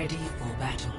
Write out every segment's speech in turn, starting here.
Ready for battle.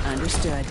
Understood.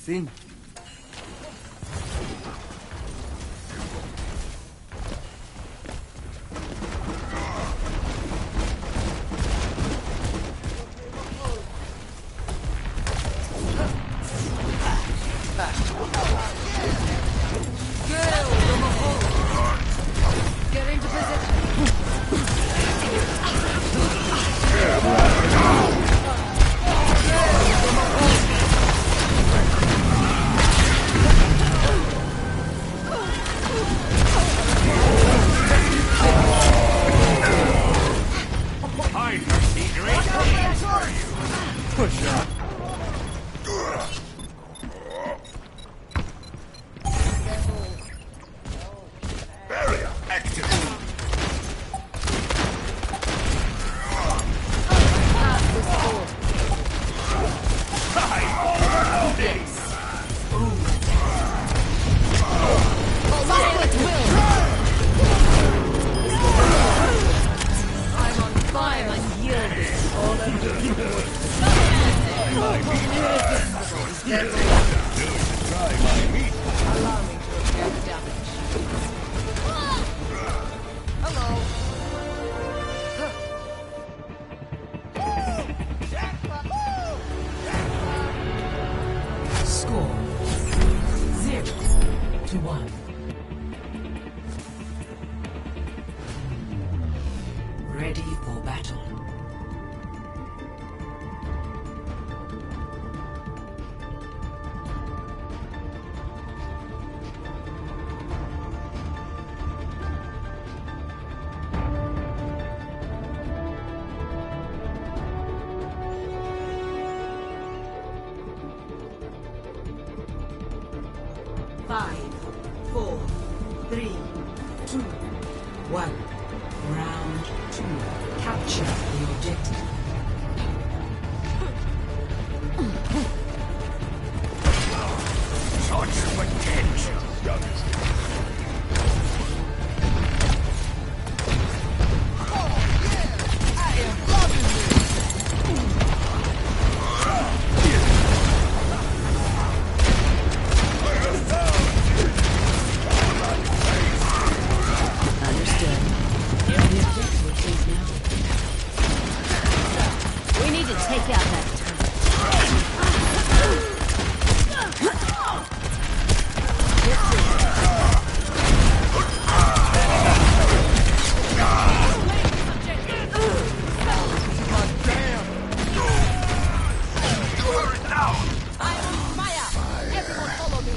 Sim. Score 0-1. Ready for battle. 5, 4, 3, 2, 1. Round 2. Capture the objective. Such potential. We need to take out that turret.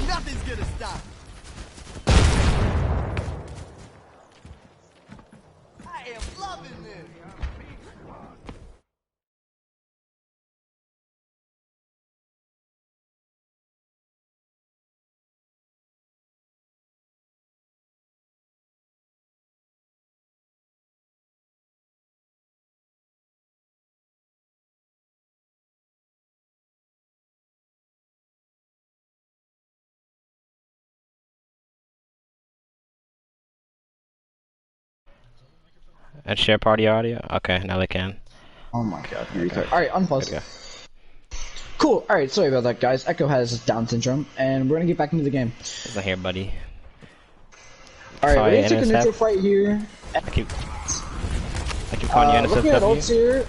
Nothing's gonna stop. I am loving this. And share party audio? Okay, now they can. Oh my god, Alright, unpause. There we go. Cool, alright, sorry about that, guys. Echo has Down syndrome, and we're gonna get back into the game. Isn't here, buddy. Alright, we're gonna Sorry, take a NSF. neutral fight here. I keep calling you Looking at NSFW. ults here.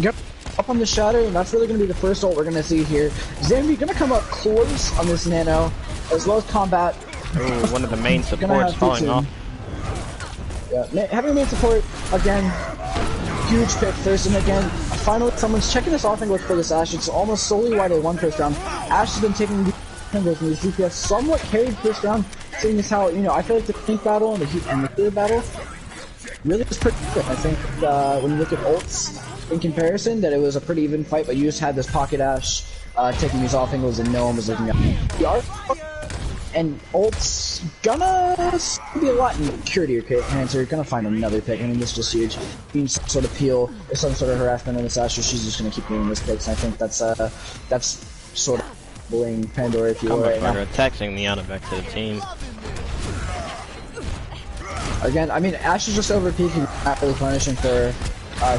Get up on the shadow, and that's really gonna be the first ult we're gonna see here. Zambi gonna come up close on this nano, as well as combat. Ooh, one of the main Gonna supports have falling P2. off. Yeah, having main support, again, huge pick first, and again, finally someone's checking this off angle for this Ashe. It's almost solely why they won first round. Ashe has been taking these angles, and these DPS somewhat carried first round, seeing as how, you know, I feel like the pink battle and the clear battle really was pretty good. I think when you look at ults in comparison, that it was a pretty even fight, but you just had this pocket Ashe taking these off angles, and no one was looking up. And ult's gonna be a lot in cure to your hands, so you're gonna find another pick. I mean, this is just huge. Being some sort of peel or some sort of harassment on this Ashe, she's just gonna keep doing this picks, and I think that's sort of bullying Pandora, if you will, right now. Attaching the out back to the team. Again, I mean, Ashe is just over peaking, not really punishing for her.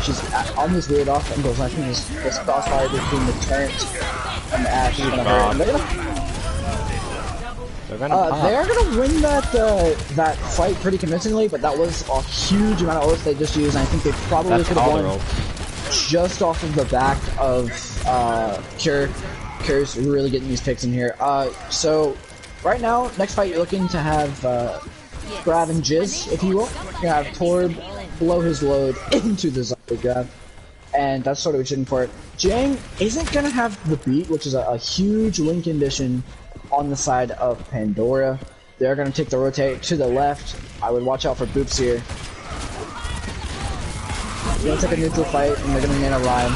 She's on this weird off angles, and I think this crossfire between the turret and the Ashe is gonna hurt. And they are gonna win that fight pretty convincingly, but that was a huge amount of ults they just used, and I think they probably could have won just off of the back of Cure's really getting these picks in here. So right now, next fight you're looking to have Grav and Jizz, if you will. You have Torb blow his load into the zombie grab, and that's sort of what you're looking for. Jang isn't gonna have the beat, which is a huge win condition on the side of Pandora. They're going to take the rotate to the left. I would watch out for boops here. They're going to take a neutral fight, and they're going to main a line.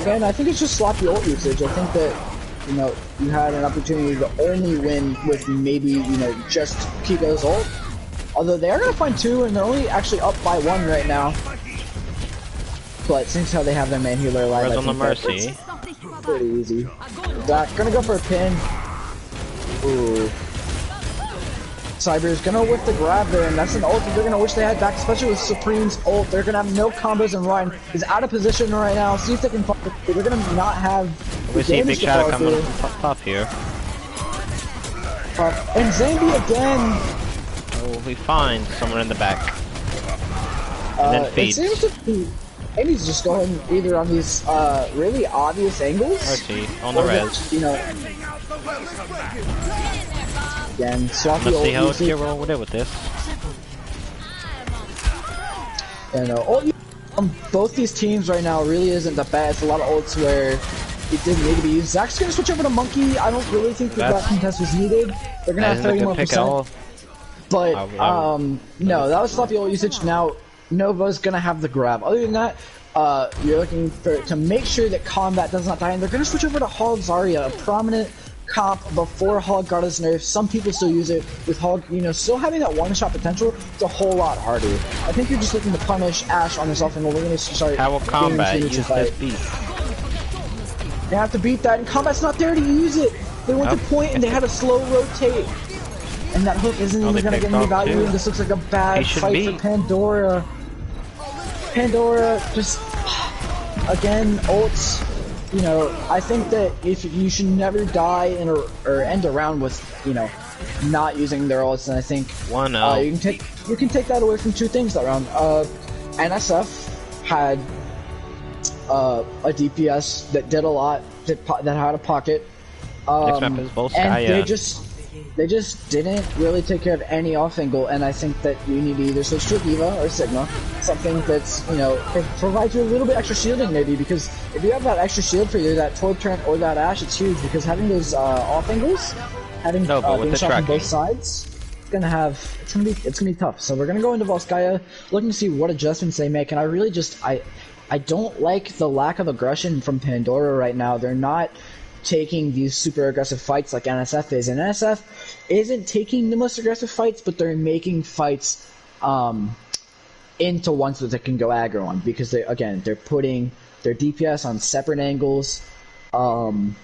Again, I think it's just sloppy ult usage. I think that, you know, you had an opportunity to only win with maybe, you know, just Kiko's ult. Although they are going to find two, and they're only actually up by one right now. But since how they have their main healer alive, Where's on the Mercy? Pretty easy. Zach, gonna go for a pin. Ooh. Cyber's gonna whip the grab there, and that's an ult that they're gonna wish they had back, especially with Supreme's ult. They're gonna have no combos, and Ryan is out of position right now. See if they can follow through. They're gonna not have We see a big shot coming through. top here. And Zambi again. Oh, we find someone in the back. And then It feeds. seems to be Amy's just going either on these really obvious angles. Mercy, on the or res. just, you know, again, sloppy Let's ult see how usage. Kiro will do with this. And ult on both these teams right now really isn't the best. A lot of ults where it didn't need to be used. Zach's gonna switch over to Monkey. I don't really think that contest was needed. They're gonna have 30 more percent. But no, that was sloppy ult usage. Now Nova's gonna have the grab. Other than that, you're looking to make sure that combat does not die, and they're going to switch over to Hog Zarya, a prominent comp before Hog got his nerf. Some people still use it with Hog, you know, still having that one-shot potential. It's a whole lot harder. I think you're just looking to punish Ashe on this offense. We're going to start. How will combat use this beat? They have to beat that, and combat's not there to use it. They went to point and they had a slow rotate. And that hook isn't even going to get any value. This looks like a bad fight for Pandora. Pandora just, again, ults. You know, I think that if you should never die in or end a round with, you know, not using their ults, and I think you can take that away from two things that round. NSF had a DPS that did a lot, that had a pocket, and they just didn't really take care of any off angle, and I think that you need to either switch to a Diva or Sigma, something that's, you know, provides you a little bit extra shielding maybe, because if you have that extra shield for either that Torb turn or that Ashe, it's huge, because having those off angles, being shot from both sides, it's gonna be tough. So we're gonna go into Volskaya, looking to see what adjustments they make, and I really just, I don't like the lack of aggression from Pandora right now. They're not taking these super aggressive fights like NSF is, and NSF isn't taking the most aggressive fights, but they're making fights into ones that they can go aggro on, because they're putting their DPS on separate angles, and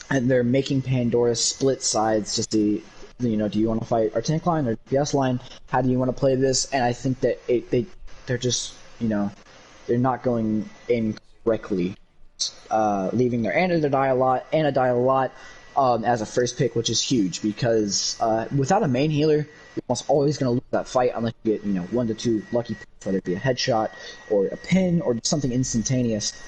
they're making Pandora split sides just to, you know, do you want to fight our tank line or DPS line? How do you want to play this? And I think that they're just, you know, they're not going in correctly. Leaving their Ana die a lot as a first pick, which is huge, because without a main healer, you're almost always going to lose that fight unless you get, you know, 1 to 2 lucky picks, whether it be a headshot or a pin or something instantaneous,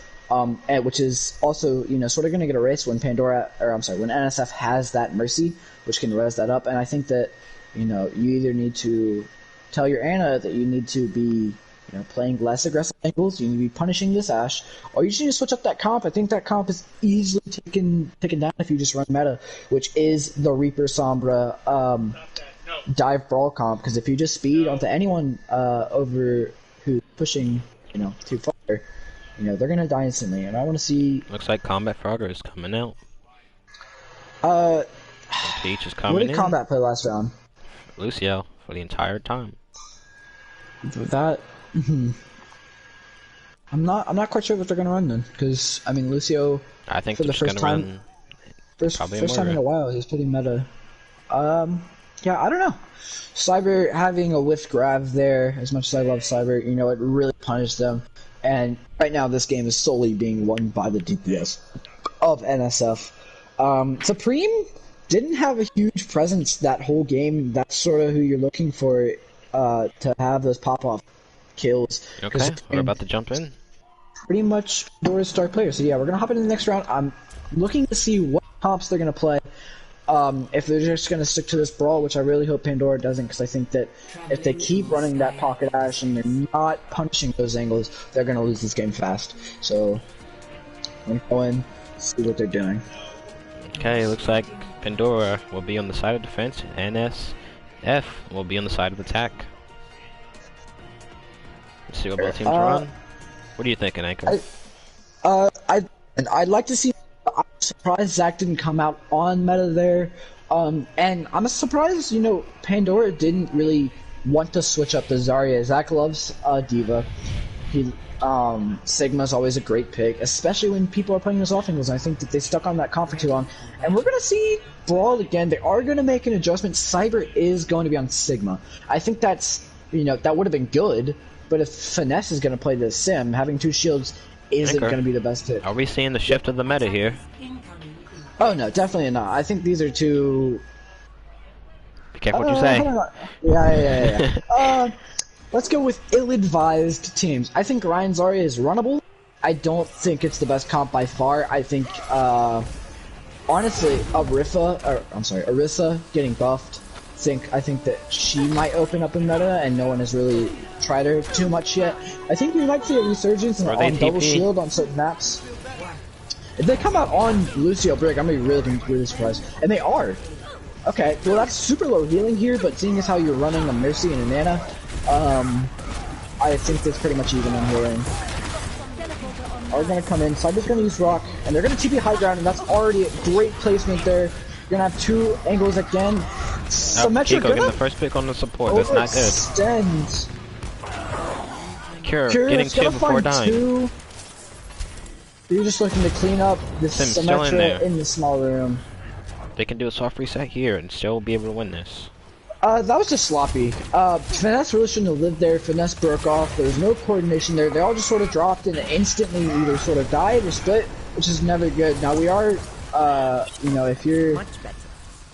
which is also, you know, sort of going to get erased when when NSF has that Mercy, which can res that up. And I think that, you know, you either need to tell your Ana that you need to be, you know, playing less aggressive angles, you need to be punishing this Ashe, or you just need to switch up that comp. I think that comp is easily taken down if you just run meta, which is the Reaper Sombra dive brawl comp, because if you just speed onto anyone over who's pushing, you know, too far, you know, they're gonna die instantly, and I want to see... Looks like Combat Frogger is coming out. Peach is coming in. What did Combat play last round? Lucio, for the entire time. That... I'm not quite sure what they're gonna run then, because I mean Lucio. I think for the first time, first time in a while, he's pretty meta. Yeah, I don't know. Cyber having a lift grab there, as much as I love Cyber, you know, it really punished them. And right now, this game is solely being won by the DPS of NSF. Supreme didn't have a huge presence that whole game. That's sort of who you're looking for to have those pop-off kills. Okay, we're about to jump in. Pretty much Pandora's star player. So yeah, we're gonna hop into the next round. I'm looking to see what comps they're gonna play. If they're just gonna stick to this brawl, which I really hope Pandora doesn't, because I think that if they keep running that pocket Ashe and they're not punishing those angles, they're gonna lose this game fast. So I'm gonna go in, see what they're doing. Okay, looks like Pandora will be on the side of defense. NSF will be on the side of attack. Let's see what both teams run. What are you thinking, Anchor? I'd like to see. I'm surprised Zach didn't come out on meta there, and I'm surprised, you know, Pandora didn't really want to switch up the Zarya. Zach loves Diva. Sigma's always a great pick, especially when people are playing those off angles. I think that they stuck on that comp for too long, and we're gonna see Brawl again. They are gonna make an adjustment. Cyber is going to be on Sigma. I think that's, you know, that would have been good. But if Finesse is going to play this sim, having 2 shields isn't going to be the best pick. Are we seeing the shift of the meta here? Oh no, definitely not. I think these are two... Be careful what you say. Yeah. Let's go with ill-advised teams. I think Ryan Zarya is runnable. I don't think it's the best comp by far. I think, honestly, Orisa getting buffed. I think that she might open up in meta, and no one has really tried her too much yet. I think we might see a resurgence on double shield on certain maps. If they come out on Lucio Brig, I'm gonna be really surprised. And they are. Okay, well that's super low healing here, but seeing as how you're running a Mercy and an Ana, I think that's pretty much even on healing. are gonna come in. Cyber's gonna use Rock, and they're gonna TP high ground, and that's already a great placement there. You're gonna have two angles again. Symmetric Kiko getting the first pick on the support. That's not good. Overextend. Cure getting two before dying. Two. You're just looking to clean up this Sim's still in Symmetra there. in the small room. They can do a soft reset here and still be able to win this. That was just sloppy. Finesse really shouldn't have lived there. Finesse broke off. There was no coordination there. They all just sort of dropped and instantly either sort of died or split, which is never good. Now we are, you know, if you're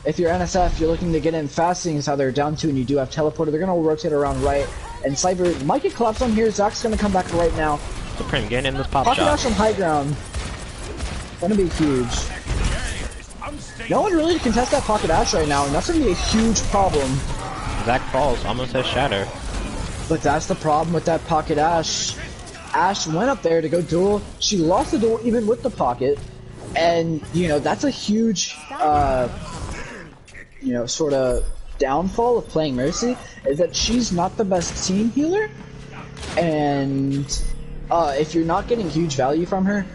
NSF, you're looking to get in fast, seeing as how they're down 2 and you do have teleporter. They're gonna rotate around right, and Cyber might get collapsed on here. Zach's gonna come back right now. Supreme getting in this pop Pocket shot. dash on high ground. Gonna be huge. No one really to contest that pocket dash right now, and that's gonna be a huge problem. Zach falls, almost has shatter. But that's the problem with that pocket dash. Ash went up there to go duel. She lost the duel even with the pocket, and you know that's a huge, you know, sort of downfall of playing Mercy is that she's not the best team healer, and if you're not getting huge value from her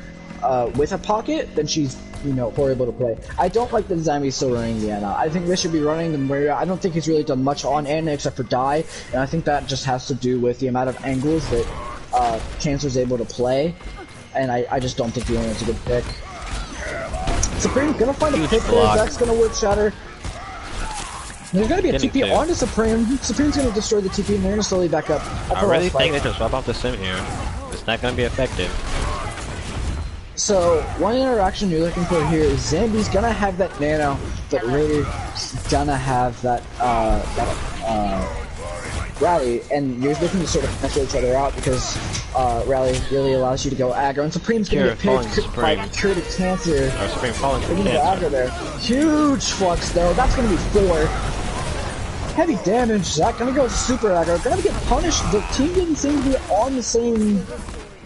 with a pocket, then she's, you know, horrible to play. I don't like that Zami's still running the Ana. I think they should be running the Moira. I don't think he's really done much on Ana except for die, and I think that just has to do with the amount of angles that Cancer's able to play, and I just don't think the Ana's a good pick. Supreme's gonna find a pick there. Zach's gonna work shatter. There's gonna be a TP onto Supreme. Supreme's gonna destroy the TP, and they're gonna slowly back up. I really think they can swap off the sim here. It's not gonna be effective. So, one interaction you're looking for here is Zambi's gonna have that nano, but Raider's gonna have that, rally, and you're looking to sort of cancel each other out because, rally really allows you to go aggro, and Supreme's gonna get picked by Cure to Cancer. Or Supreme falling They're for gonna go Cancer. aggro there. Huge flux though, that's gonna be 4. Heavy damage, Zach gonna go super aggro, gonna get punished. The team didn't seem to be on the same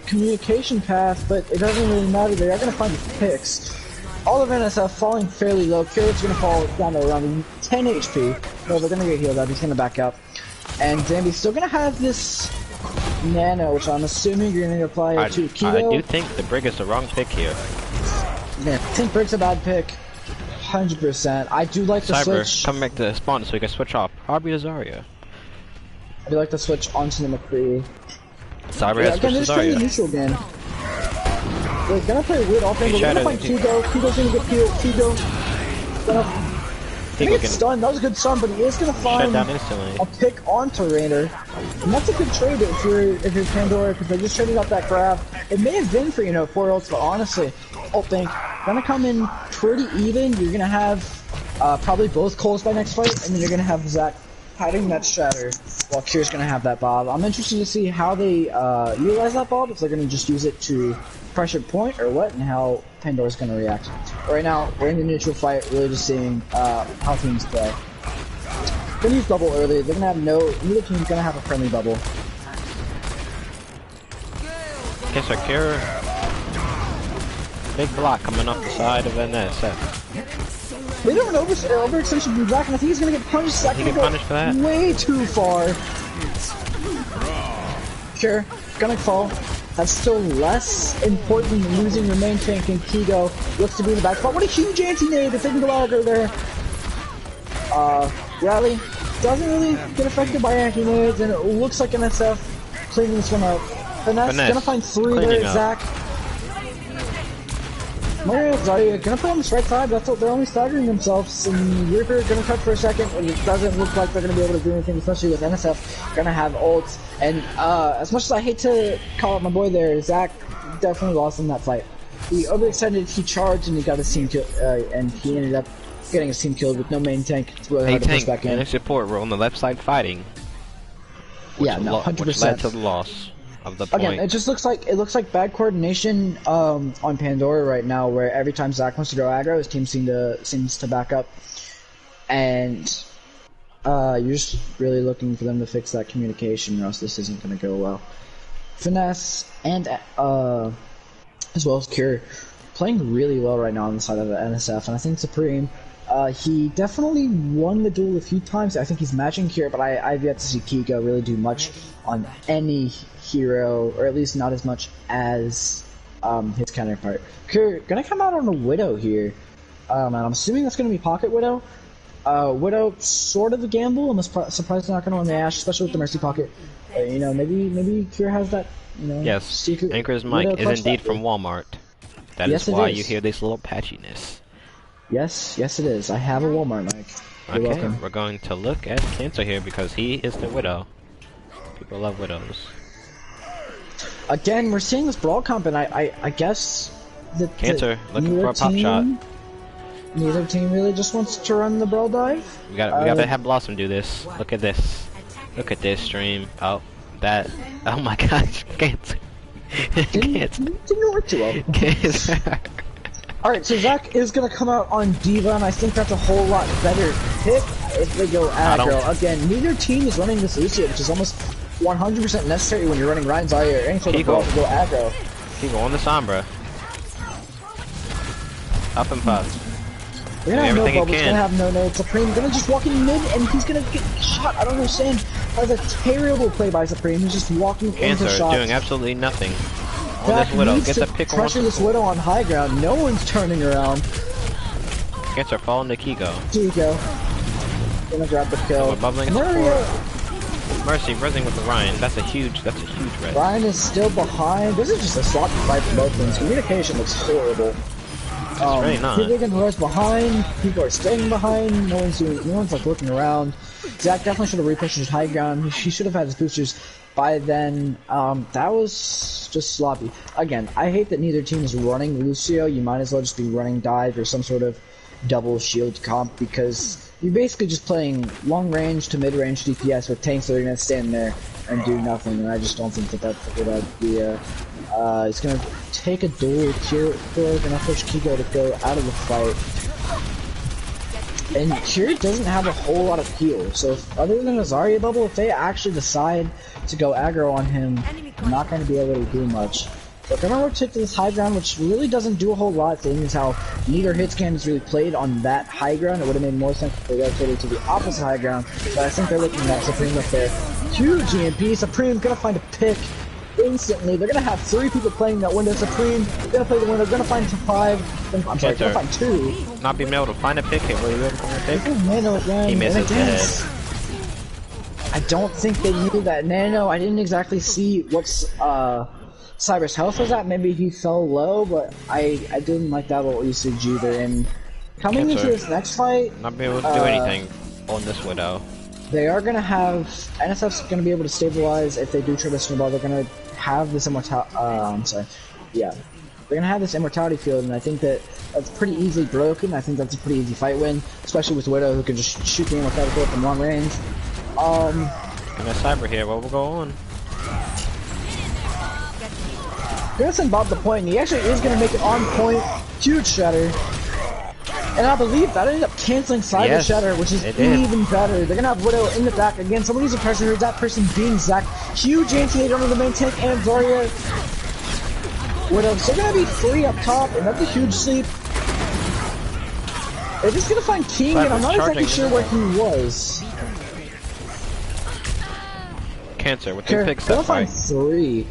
communication path, but it doesn't really matter. They are going to find the picks. All of NSF falling fairly low. Cure's going to fall down to around 10 HP. No, they're going to get healed up. He's going to back up. And Zambi's still going to have this nano, which I'm assuming you're going to apply to Keto. I do think the Brig is the wrong pick here. Yeah, I think Brig's a bad pick. 100%. I do like the switch. Cyber, come back to spawn so we can switch off. Harvey to Zarya. I do like the switch onto the McCree. Cyber has again, they're switched to just playing Zarya. neutral again. They're gonna play a weird offense. They're gonna find Kigo. Kigo's gonna get killed. Kigo gonna get stunned. That was a good stun, but he is gonna find Shut down instantly. a pick onto Raider. And that's a good trade if you're Pandora, because they're just trading up that grab. It may have been for, you know, 4 ults, but honestly, think gonna come in pretty even. You're gonna have probably both Coles by next fight, and then you're gonna have Zach hiding that shatter while Cure's gonna have that Bob. I'm interested to see how they utilize that Bob, if they're gonna just use it to pressure point or what, and how Pandora's gonna react. Right now, we're in the neutral fight, really just seeing how teams play. Gonna use bubble early. They're gonna have neither team's gonna have a friendly bubble. Okay, so Cure. Big block coming off the side of NSF. They don't overextension from Zach, and I think he's gonna get punished. Zach He gonna get go punished for that? way too far. Sure, gonna fall. That's still less important than losing your main tank, and Kigo looks to be in the back spot. What a huge anti-nade if they can go aggro there. Rally doesn't really get affected by anti-nades, and it looks like NSF cleaning this one up. Finesse gonna find 3 Cleaning there, up. Zach. Mario Zarya gonna play on this right side. That's what they're only staggering themselves. And Reaper gonna touch for a second, and it doesn't look like they're gonna be able to do anything, especially with NSF gonna have ults. And as much as I hate to call out my boy there, Zach definitely lost in that fight. He overextended, he charged, and he got his team killed, and he ended up getting his team killed with no main tank. It's really hard to push back in. And a support were on the left side fighting. Yeah, no, 100%. Which led to the loss of the point. Again, it just looks like bad coordination on Pandora right now, where every time Zach wants to go aggro, his team seems to back up, and you're just really looking for them to fix that communication, or else this isn't going to go well. Finesse and as well as Cure playing really well right now on the side of the NSF, and I think Supreme. He definitely won the duel a few times. I think he's matching Cure, but I've yet to see Kigo really do much on any hero, or at least not as much as his counterpart. Gonna come out on a Widow here. And I'm assuming that's gonna be Pocket Widow. Widow, sort of a gamble. I'm surprised they're not gonna win the Ashe, especially with the Mercy Pocket. You know, maybe Cure has that. You know, Yes, secret Anchor's mic Widow is indeed factor. from Walmart. That Yes, is it why is. you hear this little patchiness. Yes, it is. I have a Walmart mic. You're Okay, welcome. we're going to look at Cancer here because he is the Widow. People love Widows. Again, we're seeing this brawl comp, and I guess the Cancer, looking neither for a pop shot. Neither team really just wants to run the brawl dive. We gotta have Blossom do this. Look at this. Look at this stream. Oh, that. Oh my gosh, Cancer. Didn't work too well. Cancer. Alright, so Zach is gonna come out on Diva, and I think that's a whole lot better pick if they go aggro. Again, neither team is running this Lucio, which is almost 100% necessary when you're running Ryan Zarya or any sort of brawl to go aggro. Kiko on the Sombra. Up and puff. We're gonna have no everything he bubbles, can. gonna have no nade. Supreme gonna just walk in mid, and he's gonna get shot. I don't understand. That was a terrible play by Supreme. He's just walking Cancer into shots. doing absolutely nothing. On Zach this Widow, needs get to the pick on pressure this Widow on high ground. No one's turning around. Cancer falling to Kiko. Kiko gonna grab the kill. We're bubbling Mario, Mercy rezzing with the Ryan. That's a huge res. Ryan is still behind. This is just a sloppy fight for both teams. Communication looks horrible. really not. People are getting rushed behind. People are staying behind. No one's like looking around. Zach definitely should have repushed his high ground. He should have had his boosters by then. That was just sloppy. Again, I hate that neither team is running Lucio. You might as well just be running dive or some sort of double shield comp because you're basically just playing long range to mid range DPS with tanks that are gonna stand there and do nothing. And I just don't think that that's a good idea. He's gonna take a duel Cure, gonna push Kiko to go out of the fight. And Cure doesn't have a whole lot of heal, so other than a Zarya bubble, if they actually decide to go aggro on him, they're not going to be able to do much. But they're going to rotate to this high ground, which really doesn't do a whole lot, seeing as how neither hitscan is really played on that high ground. It would have made more sense if they rotated to the opposite high ground, but I think they're looking at Supreme up there. Huge EMP, Supreme's going to find a pick instantly. They're going to have 3 people playing that window. Supreme, going to play the window, going to find 5, I'm sorry, going to find 2. Not being able to find a pick. Will you be able to find a pick? Nano again, He misses and again, head. I don't think they knew that Nano. I didn't exactly see what's Cyber's health was at. Maybe he fell low, but I didn't like that little usage either. And coming into this next fight, Not being able to do anything on this Widow. they are gonna have NSF's gonna be able to stabilize if they do try to snowball. They're gonna have this they're gonna have this immortality field, and I think that's pretty easily broken. I think that's a pretty easy fight win, especially with Widow who can just shoot the immortality field from long range. And a Cyber here. What will go on? Gonna send Bob the point, and he actually is gonna make it on point. Huge shatter. And I believe that ended up canceling Cyber Yes, Shatter, which is it did. even better. They're gonna have Widow in the back again. Someone needs a pressure here. That person being Zach. Huge anti-hit under the main tank and Zarya. Widow still gonna be free up top, and that's a huge sleep. They're just gonna find King, and I'm not exactly sure where he was. Cancer with 2 picks Gonna that find fight. 3.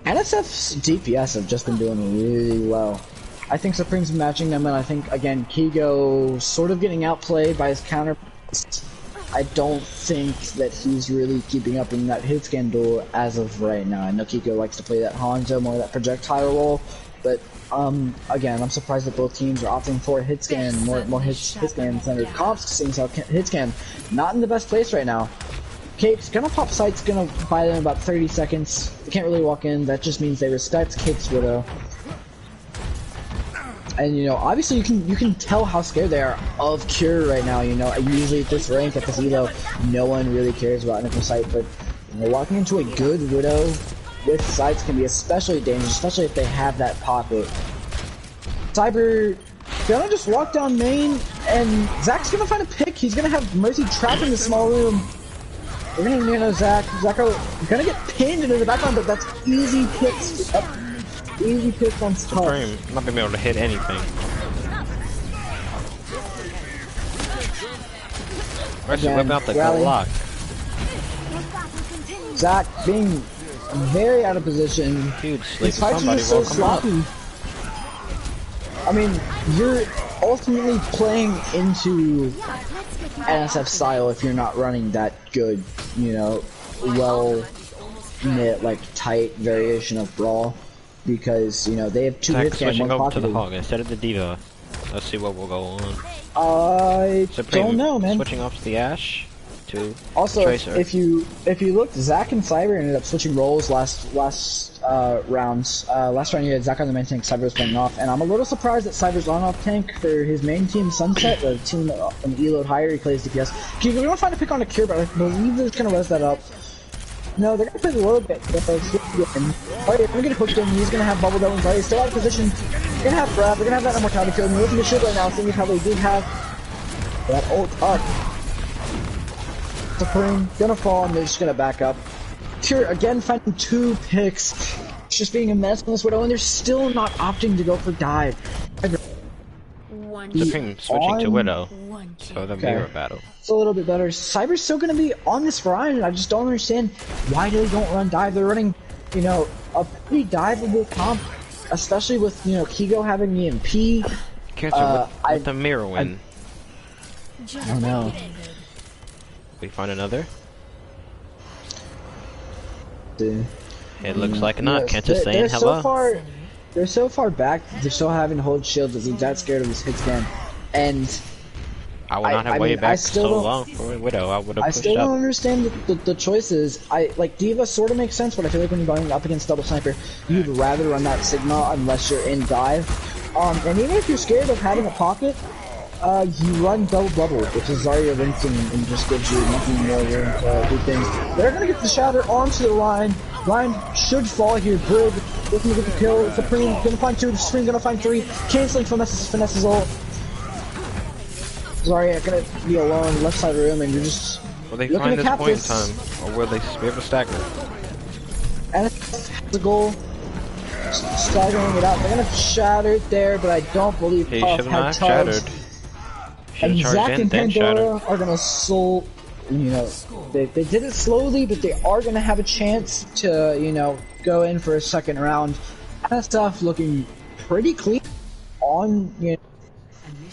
NSF's DPS have just been doing really well. I think Supreme's been matching them, and I think, again, Kigo sort of getting outplayed by his counter. I don't think that he's really keeping up in that hit scan duel as of right now. I know Kiko likes to play that Hanzo, more that projectile role, but again, I'm surprised that both teams are opting for a hit scan, more hit scan centered comps, seeing how hit scan not in the best place right now. Cape's gonna pop sights, gonna buy them about 30 seconds. They can't really walk in. That just means they respect Cape's Widow. And you know, obviously you can tell how scared they are of Cure right now. You know, usually at this rank, at this elo, no one really cares about Nickel Sight, but you know, walking into a good Widow with sights can be especially dangerous, especially if they have that pocket. Cyber gonna just walk down main, and Zach's gonna find a pick. He's gonna have Mercy trapped in the small room. We're gonna nano Zach. Zach gonna get pinned into the background, but that's easy picks. Easy picks on Tough. Supreme not being able to hit anything. Mercy whipping out the rally. gold lock. Zach being very out of position. Huge sleep. These fights are Somebody just so will come up. sloppy. I mean, you're ultimately playing into NSF style if you're not running that good, you know, well knit, like tight variation of Brawl, because you know they have two hits and Switching one over to the pocket. Hog instead of the Diva. Let's see what will go on. I Supreme don't know, man. switching off to the Ashe to Also, Tracer. if you look, Zac and Cyber ended up switching roles last rounds. Last round you had Zac on the main tank, Cyber was playing off, and I'm a little surprised that Cyber's on off tank for his main team Sunset, the team an E-load higher, he plays DPS. We're gonna find a pick on a cure, but I believe they're just gonna res that up. No, they're gonna play a little bit. Alright, we're gonna hook him, he's gonna have bubble domes, alright, he's still out of position. They're gonna have grab, they're gonna have that immortality field, and we're looking to shield right now, seeing how they do have that ult up. Supreme, gonna fall, and they're just gonna back up. Cure, again, finding 2 picks. It's just being a mess on this Widow, and they're still not opting to go for dive. Supreme switching to Widow. So the Okay. mirror battle. It's a little bit better. Cyber's still gonna be on this run, and I just don't understand why they don't run dive. They're running, you know, a pretty diveable comp, especially with, you know, Kigo having the MP. Cancer with the mirror win. I don't know. We find another. Dude. It looks like not. Cancer They're saying hello. They're so far back. They're still having to hold shields. He's that scared of this hit scan, and I would not have I waited mean, I back still so don't- long for a Widow. I would have I pushed still don't up. understand the choices. Like Diva sort of makes sense, but I feel like when you're going up against double sniper, you'd rather run that Sigma unless you're in dive. And even if you're scared of having a pocket, you run double, which is Zarya rinsing and just gives you nothing more room to do things. They're gonna get the shatter onto the line. Line should fall here. Brig looking to get the kill. Supreme gonna find 2. Supreme gonna find 3. Canceling Finesse's ult. Zarya gonna be alone left side of the room, and you're just Will they looking find to this cap point in this. time? Or will they be able to stack it? And it's the goal. Staggering it out. They're gonna shatter it there, but I don't believe He Puff should had not charged. shattered. Should And have Zac charged in, and then Pandora shattered. are gonna soul. You know, they did it slowly, but they are gonna have a chance to, you know, go in for a second round. That stuff looking pretty clean on, you know,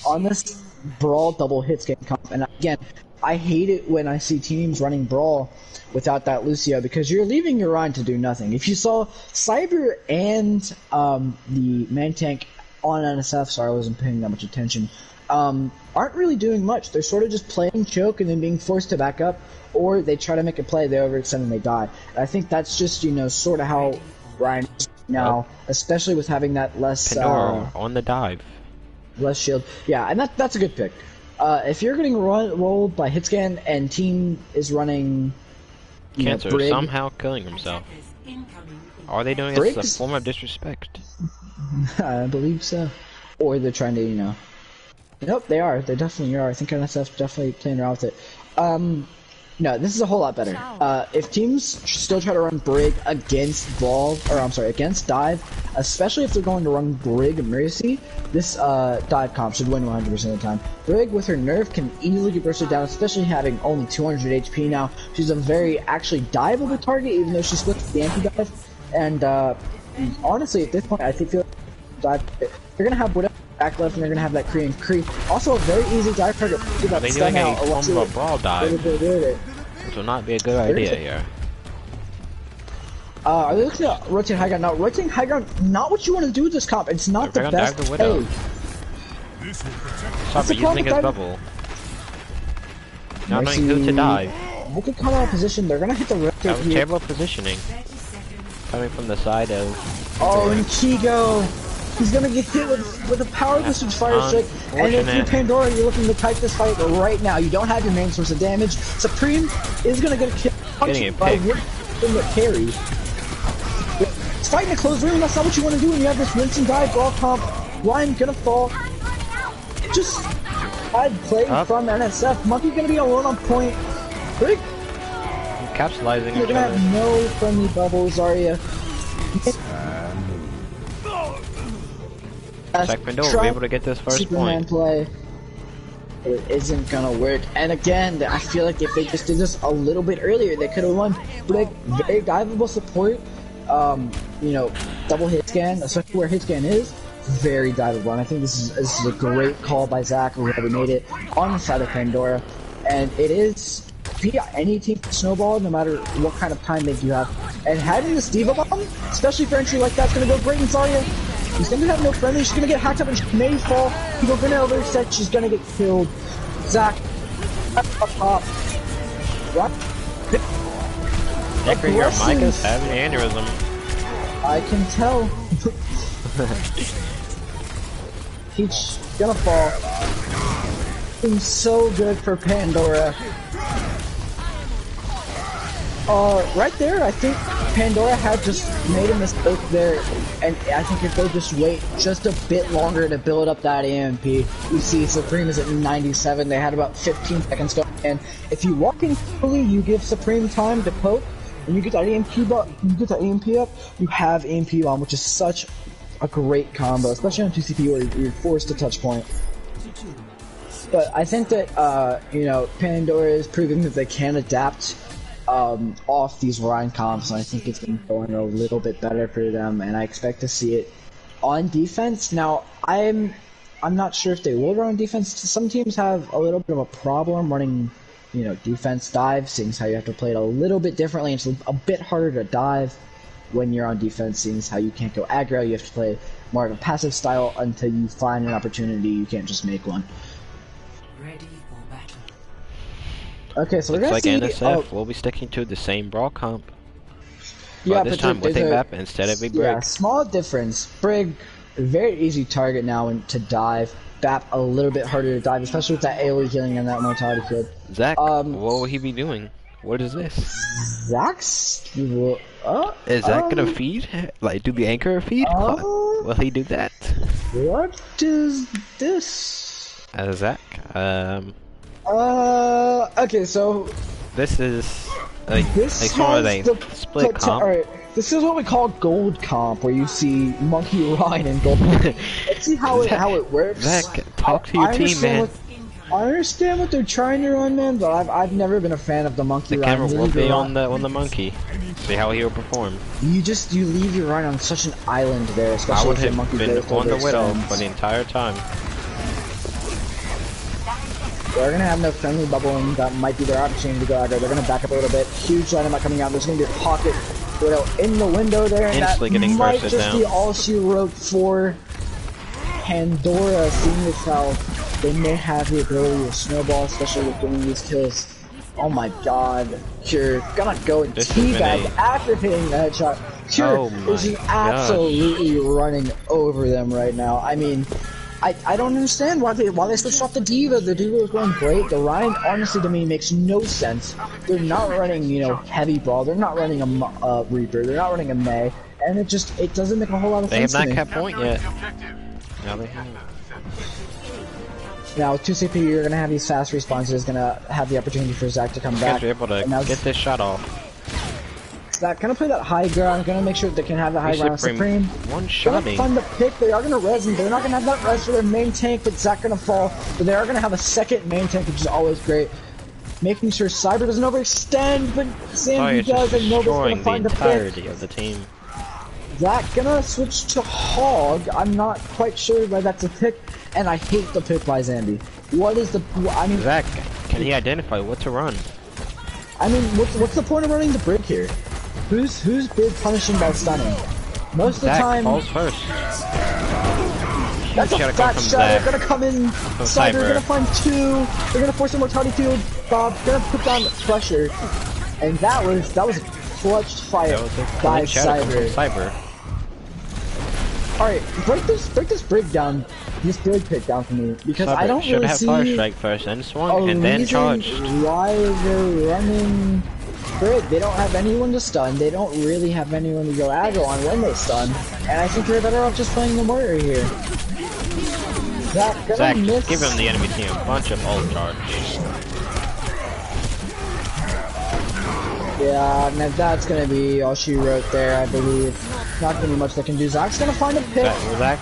on this Brawl double hits game comp. And again, I hate it when I see teams running Brawl without that Lucio, because you're leaving your Rhine to do nothing. If you saw Cyber and the main tank on NSF, sorry I wasn't paying that much attention, aren't really doing much. They're sort of just playing choke and then being forced to back up, or they try to make a play, they overextend and they die. And I think that's just, you know, sort of how Ryan is now, especially with having that less Pandora on the dive. less shield. Yeah, and that's a good pick. If you're getting rolled by Hitscan and team is running, you know, Cancer Brig, somehow killing himself. Are they doing this as Briggs? a form of disrespect? I believe so. Or they're trying to, you know. Nope, they are. They definitely are. I think NSF definitely playing around with it. No, this is a whole lot better. If teams still try to run Brig against Brawl, or I'm sorry, against Dive, especially if they're going to run Brig Mercy, this Dive comp should win 100% of the time. Brig with her nerf can easily get bursted down, especially having only 200 HP now. She's a very actually diveable target, even though she splits the anti-dive. And honestly, at this point, I feel like Dive, they're gonna have whatever back left, and they're gonna have that Korean creep. Also, a very easy dive target. Are they doing a form of a Brawl dive? Which will not be a good idea here. Are they looking at rotating high ground? Now, rotating high ground, not what you want to do with this comp. It's not They're the gonna best dive the Widow. play. Stop the using problem his with bubble. Not knowing who to dive. They can come out of position. They're gonna hit the That rotate was here. terrible positioning. Coming from the side of... Oh, and Kigo. He's gonna get hit with a power boosted fire strike. And if you're Unfortunate. Pandora, you're looking to type this fight right now. You don't have your main source of damage. Supreme is gonna get killed. Getting a by pick. Wood that carry. It's fighting a closed room. That's not what you want to do when you have this rinse and dive brawl comp. Ryan gonna fall. Just bad play Up. from NSF. Monkey gonna be alone on point. Brig, Capsulizing you're each gonna other. have no friendly bubbles, Zarya. Zach Pandora will be able to get this first Superman point. play. It isn't gonna work. And again, I feel like if they just did this a little bit earlier, they could have won. Brig, very diveable support. You know, double hit scan, especially where hit scan is, very diveable. And I think this is a great call by Zach, whoever made it on the side of Pandora. And it is beat any team for Snowball, no matter what kind of time make you have. And having this Diva Bomb, especially for entry like that's gonna go great in Zarya. He's gonna have no friendly, she's gonna get hacked up and she may fall. People are gonna overset, she's gonna get killed. Zach, up top. What? Decker, your mic is having an aneurysm. I can tell. He's gonna fall. It's so good for Pandora. Right there, I think Pandora had just made a mistake there, and I think if they just wait just a bit longer to build up that AMP, you see Supreme is at 97, they had about 15 seconds to go, and if you walk in quickly, you give Supreme time to poke, and you get that AMP up, you have AMP on, which is such a great combo, especially on 2CP where you're forced to touch point. But I think that, you know, Pandora is proving that they can adapt off these Ryan comps, and I think it's been going a little bit better for them, and I expect to see it on defense. Now, I'm not sure if they will run defense. Some teams have a little bit of a problem running, you know, defense dive, seeing as how you have to play it a little bit differently. It's a bit harder to dive when you're on defense, seeing as how you can't go aggro. You have to play more of a passive style until you find an opportunity. You can't just make one. Ready for battle. Okay, so we're Looks gonna like see. NSF will be sticking to the same brawl comp. Yeah, But this time with a map instead of a Brig. Yeah, small difference. Brig, very easy target now to dive. Bap a little bit harder to dive, especially with that AoE healing and that mortality field. Zach, what will he be doing? What is this? Zach's... Is Zach gonna feed? Like, do the anchor feed? Will he do that? What is this? Zach, okay, so... This is... Like, This sort of has a the split comp. Alright, this is what we call gold comp, where you see Monkey Ryan and gold. Let's see how it works. Zach, talk to your team, man. I understand what they're trying to run, man, but I've never been a fan of the Monkey The Ryan. camera will be on the monkey. See how he will perform. You leave your Ryan on such an island there, I especially would if the have monkey been goes on the over Widow extends. for the entire time. They're gonna have no friendly bubble, and that might be their opportunity to go aggro. They're gonna back up a little bit. Huge dynamite coming out. There's gonna be a pocket Widow in the window there, and Instantly that getting might bursted just down. be all she wrote for Pandora, seeing as how they may have the ability to snowball, especially with doing these kills. Oh my god. Cure gonna go and This has been teabag after hitting the headshot. Cure is my absolutely running over them right now. I mean, I don't understand why they switched off the D.Va. The D.Va was going great. The Ryan, honestly, to me, makes no sense. They're not running, you know, heavy brawl. They're not running a Reaper. They're not running a Mei. And it doesn't make a whole lot of They have sense to not me. kept point yet. Now they have. Now, with 2CP, you're going to have these fast responses. Going to have the opportunity for Zach to come You back. guys are able to And now get this shot off. Zach going to play that high ground. Going to make sure that they can have the high ground. Supreme. One Gonna shotting. find the pick. They are gonna res him. They're not gonna have that res for their main tank, but Zach gonna fall. But they are gonna have a second main tank, which is always great. Making sure Cyber doesn't overextend, but Sorry, Sandy it's just does, and nobody's gonna destroying the find the pick. entirety of the team. Zach gonna switch to Hog. I'm not quite sure why that's a pick, and I hate the pick by Zandy. What is the? I mean, Zach, can he identify what to run? I mean, what's the point of running the Brig here? Who's big punishing by stunning? Most of the Zach time. falls first. That's a Gotta come fat from shot. Zach. They're gonna come in. Cyber. Cyber gonna find two. They're gonna force a mortality field. Bob gonna put down pressure, and that was a clutch fight That was a by clean shot from Cyber. Cyber. All right, break this Brig down, this Brig pick down for me, because I don't should really have see Fire Strike first and a swung and then reason charged. why they're running Brig. They don't have anyone to stun. They don't really have anyone to go aggro on when they stun, and I think they're better off just playing the Warrior here. Zach, gonna Zach, miss. give him the enemy team a bunch of ult charge. Yeah, and that's gonna be all she wrote there, I believe. Not gonna be much they can do. Zach's gonna find a pick. Zach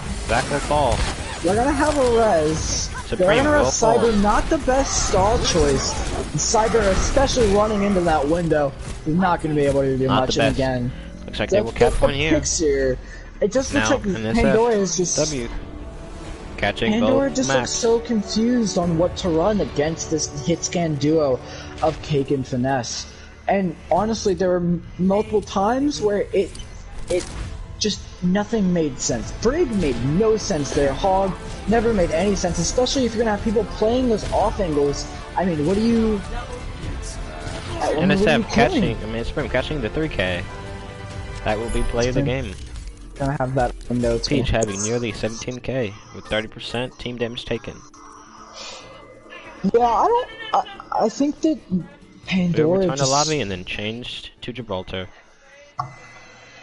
will fall. They're gonna have a res. Supreme Banner of will Cyber, fall. not the best stall choice. Cyber, especially running into that window, is not going to be able to do Not much. the And best. again, Looks like they will catch one here. picks here. It just looks Now, like NSF, Pandora is just... W. Catching Pandora both just looks maps. so confused on what to run against this hit scan duo of Cake and Finesse. And honestly, there were multiple times where it just nothing made sense. Brig made no sense there. Hog never made any sense, especially if you're gonna have people playing those off angles. I mean, what do you? NSF catching, Supreme catching the 3K. That will be play of the game. Gonna have that window. Peach having nearly 17K with 30% team damage taken. Yeah, I think that They Pandora returned just... the lobby and then changed to Gibraltar.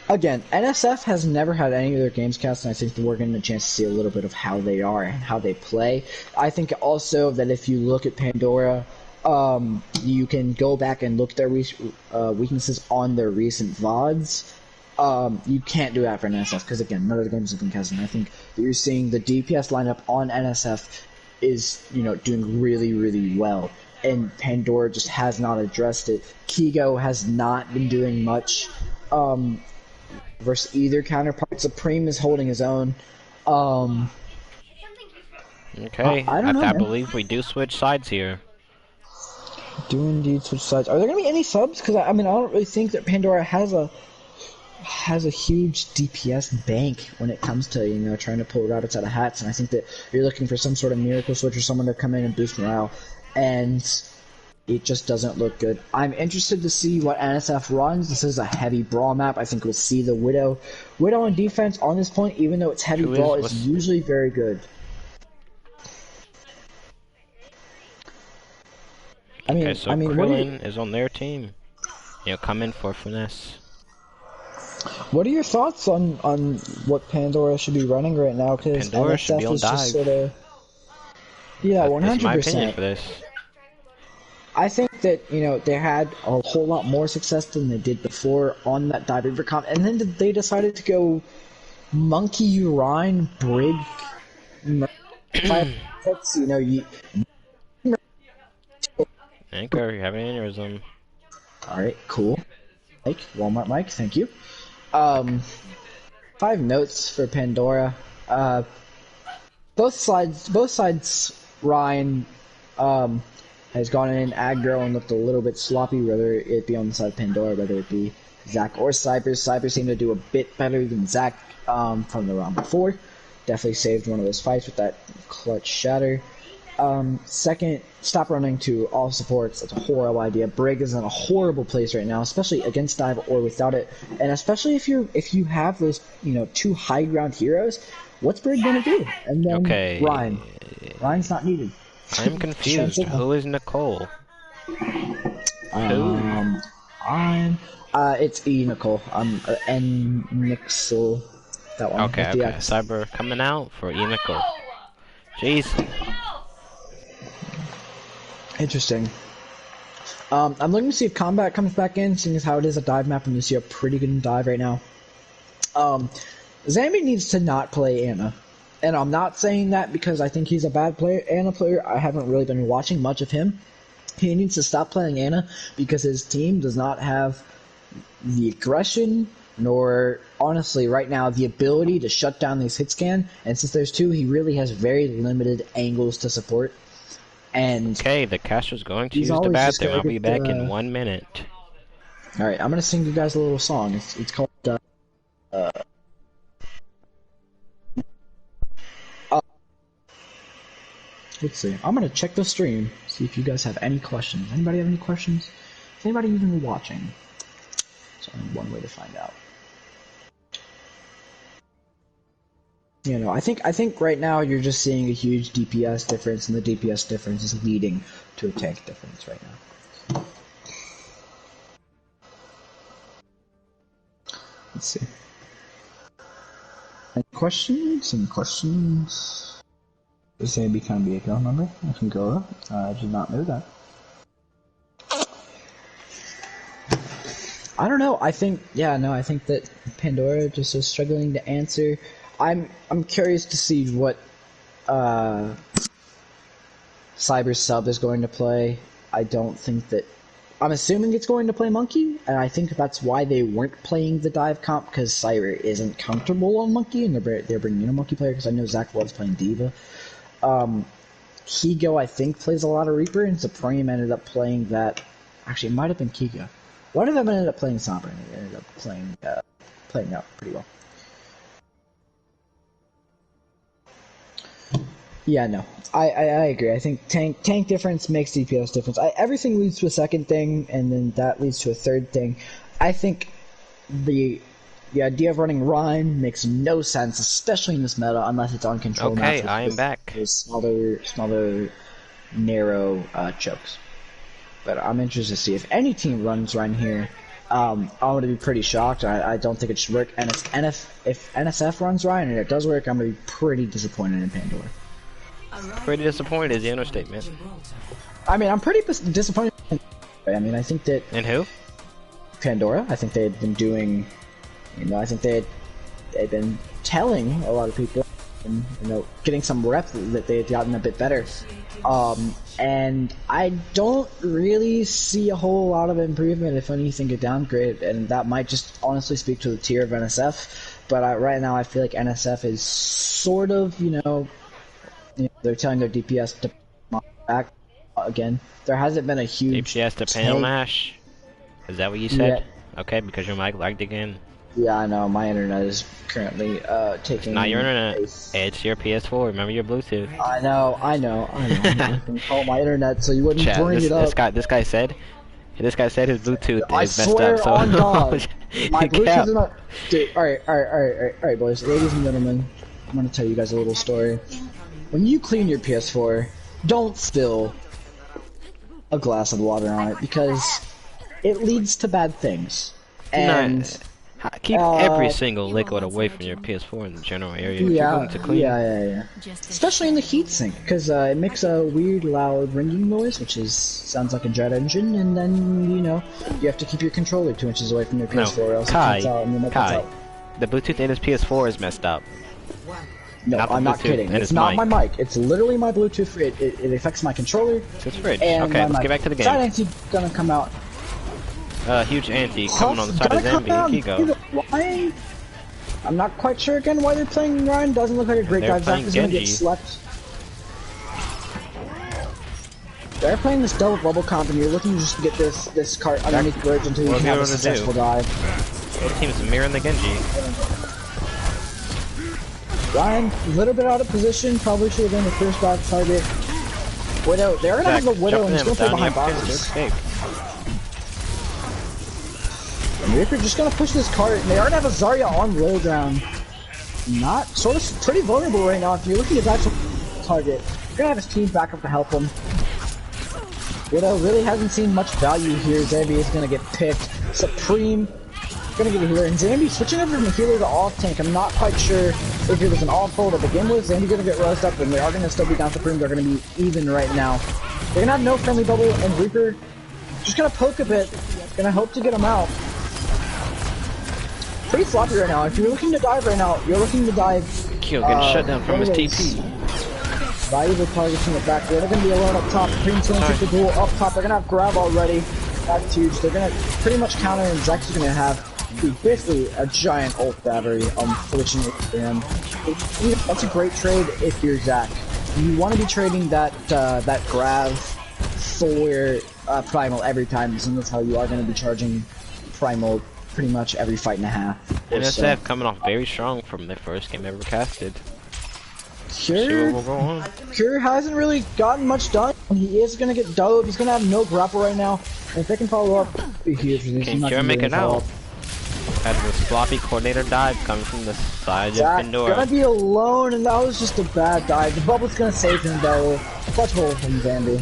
Again, NSF has never had any of their games cast, and I think that we're getting a chance to see a little bit of how they are and how they play. I think also that if you look at Pandora, you can go back and look at their weaknesses on their recent VODs. You can't do that for NSF, because again, none of the games have been cast, and I think that you're seeing the DPS lineup on NSF is, doing really, really well. And Pandora just has not addressed it. Kigo has not been doing much versus either counterpart. Supreme is holding his own. Okay, I don't know, I man. believe we do switch sides here. Do indeed switch sides. Are there going to be any subs? Because I don't really think that Pandora has a huge DPS bank when it comes to trying to pull rabbits out of hats. And I think that you're looking for some sort of miracle switch or someone to come in and boost morale, and it just doesn't look good. I'm interested to see what NSF runs. This is a heavy brawl map. I think we'll see the Widow. Widow on defense on this point, even though it's heavy brawl, is usually very good. Okay, so what Krillin is on their team. Come in for Finesse. What are your thoughts on what Pandora should be running right now? Because Pandora should NSF be on is just dive. sort of... Yeah, 100%. That's my opinion for this. I think that, they had a whole lot more success than they did before on that dive river comp, and then they decided to go Monkey, Rhine, Brig, Anchor, you have an aneurysm. Alright, cool. Mike, Walmart Mike, thank you. 5 notes for Pandora. Both sides, Ryan, has gone in aggro and looked a little bit sloppy, whether it be on the side of Pandora, whether it be Zach or Cyber. Cyber seemed to do a bit better than Zach from the round before. Definitely saved one of those fights with that clutch shatter. Second, stop running to all supports. That's a horrible idea. Brig is in a horrible place right now, especially against dive or without it. And especially if you have those 2 high ground heroes, what's Brig gonna do? And then Ryan's not needed. I'm confused. Who is Nicole? It's E Nicole. N Nixel. That one. Okay. Cyber coming out for E Nicole. Jeez. Interesting. I'm looking to see if combat comes back in, seeing as how it is a dive map, and you see a pretty good dive right now. Zambi needs to not play Ana. And I'm not saying that because I think he's a bad Ana player. I haven't really been watching much of him. He needs to stop playing Ana because his team does not have the aggression, nor, honestly, right now, the ability to shut down these hit scan. And since there's 2, he really has very limited angles to support. And okay, the caster's going to use the bathroom. I'll be back in 1 minute. Alright, I'm going to sing you guys a little song. It's called... let's see. I'm going to check the stream, see if you guys have any questions. Anybody have any questions? Is anybody even watching? It's only one way to find out. I think right now you're just seeing a huge DPS difference, and the DPS difference is leading to a tank difference right now. Let's see. Any questions? Any questions? Does Zambi kind of be a girl number? I can go up. I did not know that. I don't know. I think that Pandora just is struggling to answer. I'm curious to see what Cyber's sub is going to play. I don't think that. I'm assuming it's going to play Monkey, and I think that's why they weren't playing the dive comp, because Cyber isn't comfortable on Monkey, and they're bringing in a Monkey player, because I know Zach loves playing Diva. Kigo, I think, plays a lot of Reaper, and Supreme ended up playing that. Actually, it might have been Kigo. One of them ended up playing Sombra, and they ended up playing out pretty well. Yeah, no, I agree. I think tank difference makes DPS difference. Everything leads to a second thing, and then that leads to a third thing. I think the idea of running Rhyme makes no sense, especially in this meta, unless it's on control. Okay, I am back. Smaller, narrow chokes. But I'm interested to see if any team runs Rhyme here. I'm going to be pretty shocked. I don't think it should work. And if NSF runs Rhyme and it does work, I'm going to be pretty disappointed in Pandora. Pretty disappointed is the understatement. I mean, I'm pretty disappointed. I mean, I think that... And who? Pandora. I think they had been doing... I think they'd been telling a lot of people, and, getting some reps that they had gotten a bit better. And I don't really see a whole lot of improvement, if anything, a downgrade, and that might just honestly speak to the tier of NSF. But right now, I feel like NSF is sort of, they're telling their DPS to back again. There hasn't been a huge DPS to panel mash. Is that what you said? Yeah. Okay, because your mic lagged again. Yeah, I know. My internet is currently taking. It's not your internet. It's your PS4. Remember your Bluetooth. I know. I can call my internet so you wouldn't bring it up. This guy said his Bluetooth is messed up. I swear so on God, my Bluetooth is not. Dude, all right, boys, ladies and gentlemen. I'm gonna tell you guys a little story. When you clean your PS4, don't spill a glass of water on it, because it leads to bad things. And keep every single liquid away from your PS4 in the general area. Yeah, to clean. yeah. Especially in the heatsink, because it makes a weird, loud ringing noise, which sounds like a jet engine, and then you have to keep your controller 2 inches away from your PS4, or else it cuts out and your mic cuts out. The Bluetooth in his PS4 is messed up. No, I'm not kidding. It's not my mic. It's literally my Bluetooth. It affects my controller. It's fridge. Okay, let's get back to the game. Side anti gonna come out. Huge anti coming on the side of Zambi and Kigo. I'm not quite sure again why they're playing Ryan. Doesn't look like a great dive. Zach is gonna get slept. They're playing this double bubble comp, and you're looking just to get this cart underneath the bridge until you can have a successful dive. Both teams mirroring the Genji. Ryan, a little bit out of position, probably should have been the first dive target. Widow, they're gonna have the Widow, and he's gonna play behind boxes. And Reaper just gonna push this cart, and they already have a Zarya on low ground. Pretty vulnerable right now. If you're looking at that target, you're gonna have his team back up to help him. Widow really hasn't seen much value here. Zambi is gonna get picked. Supreme gonna get a healer, and Zambi switching over from the healer to off tank. I'm not quite sure if it was an off pull to begin with. Zambi gonna get roused up, and they are gonna still be down Supreme. They're gonna be even right now. They're gonna have no friendly bubble, and Reaper just gonna poke a bit. Gonna hope to get him out. Pretty sloppy right now. If you're looking to dive right now, you're looking to dive. Kill getting shut down from his TP. Valuable targets in the back. They're gonna be alone up top. Supreme's gonna take the duel up top. They're gonna have grab already. That's huge. They're gonna pretty much counter, and Zek's gonna have basically a giant ult battery, unfortunately for him. That's a great trade if you're Zach. You want to be trading that grab for primal every time, and that's how you are going to be charging primal pretty much every fight and a half. NSF coming off very strong from their first game ever casted. Cure hasn't really gotten much done. He is going to get dove. He's going to have no grapple right now. And if they can follow up, be huge. Can Cure make it out? Had this floppy coordinator dive coming from the side of Pandora. Gonna be alone, and that was just a bad dive. The bubble's gonna save him though. Clutch hole from Zambi.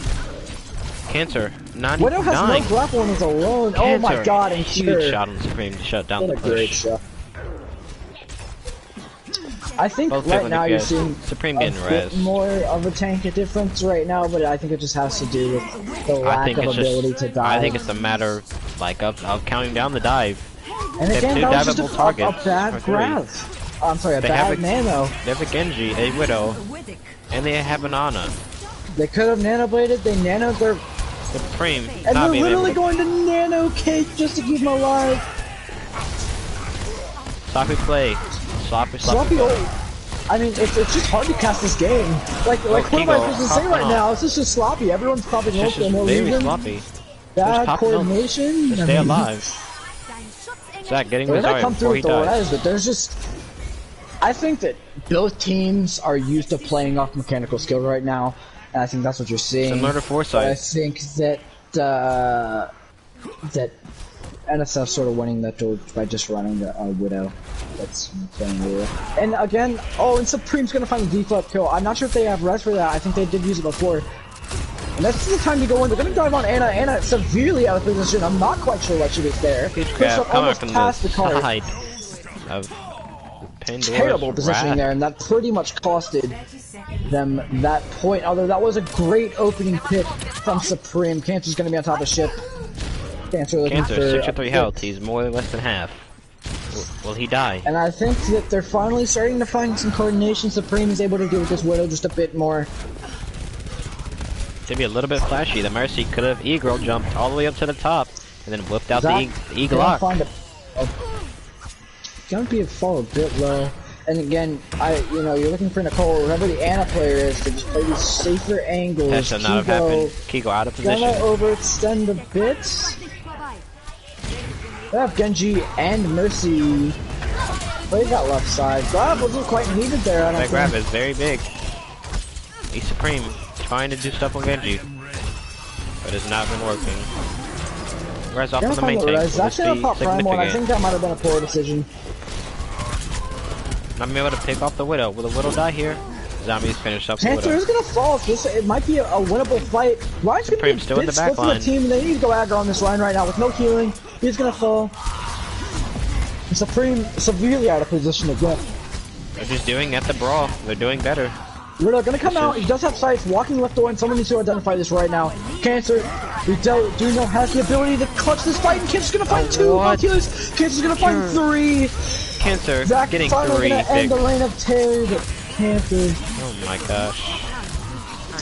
Cancer, 99. Widow has no grapple and is alone. Cancer. Oh my God! And huge shot on Supreme to shut down the push. Great shot. I think both right now you're seeing Supreme a bit more of a tank difference right now, but I think it just has to do with the lack of ability to dive. I think it's a matter of counting down the dive. And again, that was just a bad grab. I'm sorry, a bad nano. They have a Genji, a Widow, and they have an Ana. They could have nanobladed, they nanoed their... Supreme. And not they're being literally able to... going to nano cake just to keep him alive. Sloppy play. Sloppy Sloppy play. old. I mean, it's just hard to cast this game. Like what am I supposed to say right now? It's just sloppy. Everyone's popping It's ult for just no very reason. sloppy. Bad popping ult. coordination. Just I stay mean, alive. Zach getting They're gonna Mazari come through before he with the dies. res, but there's just... I think that both teams are used to playing off mechanical skill right now, and I think that's what you're seeing. Similar to But I Foresight. think that that NSF sort of winning that duel by just running the Widow. That's playing Widow. And again, and Supreme's gonna find the deflect kill. I'm not sure if they have res for that. I think they did use it before. And that's the time to go in. They're gonna dive on Anna. Anna severely out of position. I'm not quite sure why she was there. Huge Pushed grab up coming almost from the past the cart. side of Pandora's Terrible positioning wrath. there, and that pretty much costed them that point. Although that was a great opening pick from Supreme. Cancer's gonna be on top of ship. Cancer looking Cancer, for 63 health. He's more or less than half. Will he die? And I think that they're finally starting to find some coordination. Supreme is able to do with this Widow just a bit more. To be a little bit flashy, the Mercy could have E-Girl jumped all the way up to the top and then whipped out Zach, the E-Glock. Gonna be a fall a bit low. And again, you're looking for Nicole, whoever the Anna player is, to just play these safer angles. That should not have happened. Kigo out of position. Gonna overextend a bit. They have Genji and Mercy. Play that left side. Grab wasn't quite needed there, I don't That grab think. is very big. He's Supreme, trying to do stuff on Genji. But it's not been working. Res off on the main tank. That's gonna pop Primal, and I think Significant. that might have been a poor decision. Not being able to pick off the Widow. Will the Widow die here? Zombies finish up the Panther Widow. is gonna fall. It might be a winnable fight. Ryan's gonna be Supreme's still in the split back from the line. team, and they need to go aggro on this line right now with no healing. He's gonna fall. And Supreme severely out of position again. They're just doing at the brawl. They're doing better. Widow gonna come out. He does have sights. Walking left door, and someone needs to identify this right now. Cancer, we do know has the ability to clutch this fight, and Cancer's gonna find two what? healers. Cancer's gonna find three. Cancer Zach getting finally 3 gonna end big. the reign of terror, but Cancer Oh my gosh.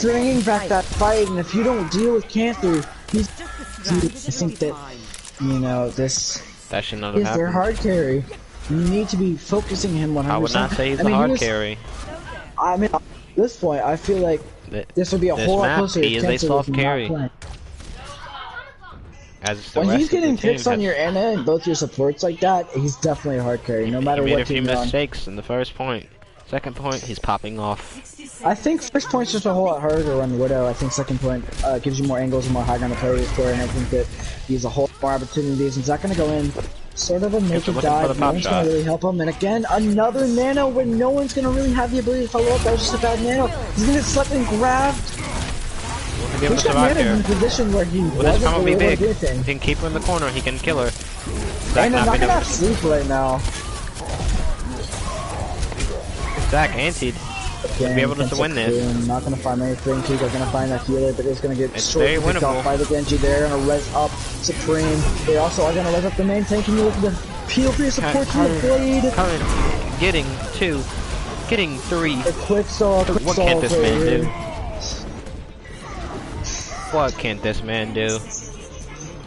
bringing back that fight, and if you don't deal with Cancer, I think that, this That should not have is their happened. hard carry. You need to be focusing him 100%. I would not say he's I a mean, hard he was- carry. I mean, at this point, I feel like this would be a This whole lot map, closer he if is a Cancer soft was not carry. playing. As the When rest he's of the getting team picks on has- your Anna and both your supports like that, he's definitely a hard carry, no He matter made what a few team you're on. mistakes in the first point. Second point, he's popping off. I think first point's just a whole lot harder to run Widow. I think second point gives you more angles and more high ground to play with, and I think that he has a whole lot more opportunities. He's not going to go in sort of a naked looking for the dive. No pop one's shot. going to really help him. And again, another nano where no one's going to really have the ability to follow up. That was just a bad nano. He's going to get slept and grabbed. Will he be able He's to got survive nano in a here? position where he Will this wasn't combo be really able big? to do If anything. he can keep her in the corner, he can kill her. Zach And I'm not not being going to able have to... sleep right now. Zach antied. Again, be able to win this. I'm not going to find anything. Kigo going to find that healer, but it's going to get It's short very picked off winnable. by the Genji there. Going to res up Supreme. They also are going to res up the main tank, and you're looking to peel for your support to the blade. Current, getting 2, getting 3. A quick stall, quick What stall can't this for man you. do? What can't this man do?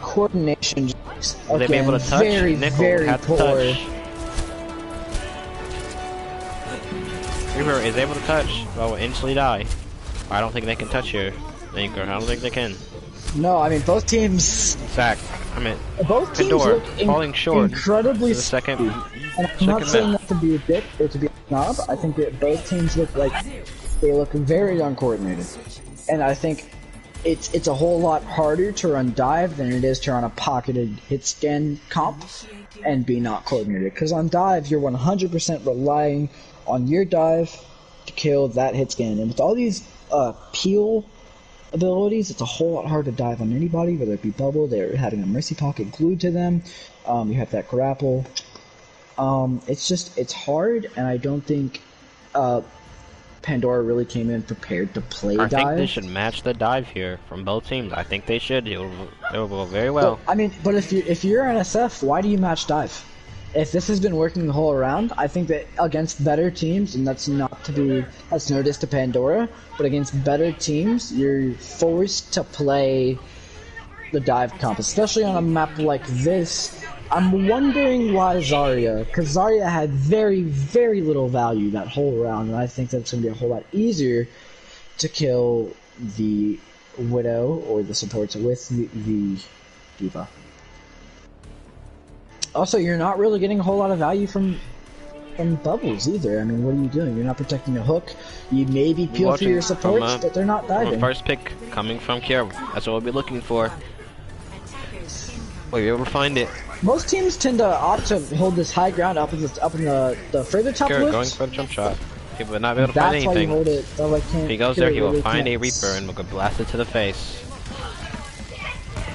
Coordination. Will they be able to touch? Very, Nickel very had to poor. touch. Reaper is able to touch, but will instantly die. I don't think they can touch here. Anchor, I don't think they can. No, I mean both teams. Zach, I mean, Both teams Pandora, look falling short incredibly for the second. And I'm not second saying map. that to be a dick or to be a snob. I think that both teams look like they look very uncoordinated, and I think it's a whole lot harder to run dive than it is to run a pocketed hit scan comp and be not coordinated. Because on dive, you're 100% relying on your dive to kill that hit scan, and with all these peel abilities, it's a whole lot harder to dive on anybody, whether it be bubble, they're having a mercy pocket glued to them, you have that grapple. It's hard, and I don't think Pandora really came in prepared to play I dive. think they should match the dive here from both teams. I think they should. It will go very well. But, I mean, but if you're NSF, why do you match dive? if this has been working the whole round, I think that against better teams, and that's no diss to Pandora, but against better teams, you're forced to play the dive comp, especially on a map like this. I'm wondering why Zarya, because Zarya had very, very little value that whole round, and I think that's going to be a whole lot easier to kill the Widow or the supports with the D.Va. Also, you're not really getting a whole lot of value from bubbles either. I mean, what are you doing? You're not protecting a hook. You maybe peel for your supports, but they're not diving. First pick coming from Kier. That's what we'll be looking for. Will you ever find it? Most teams tend to opt to hold this high ground up in the further top Kier list. going for the jump shot. He will not be able to That's find anything. Why you hold it. If he goes there, he will find a Reaper and will get blasted to the face.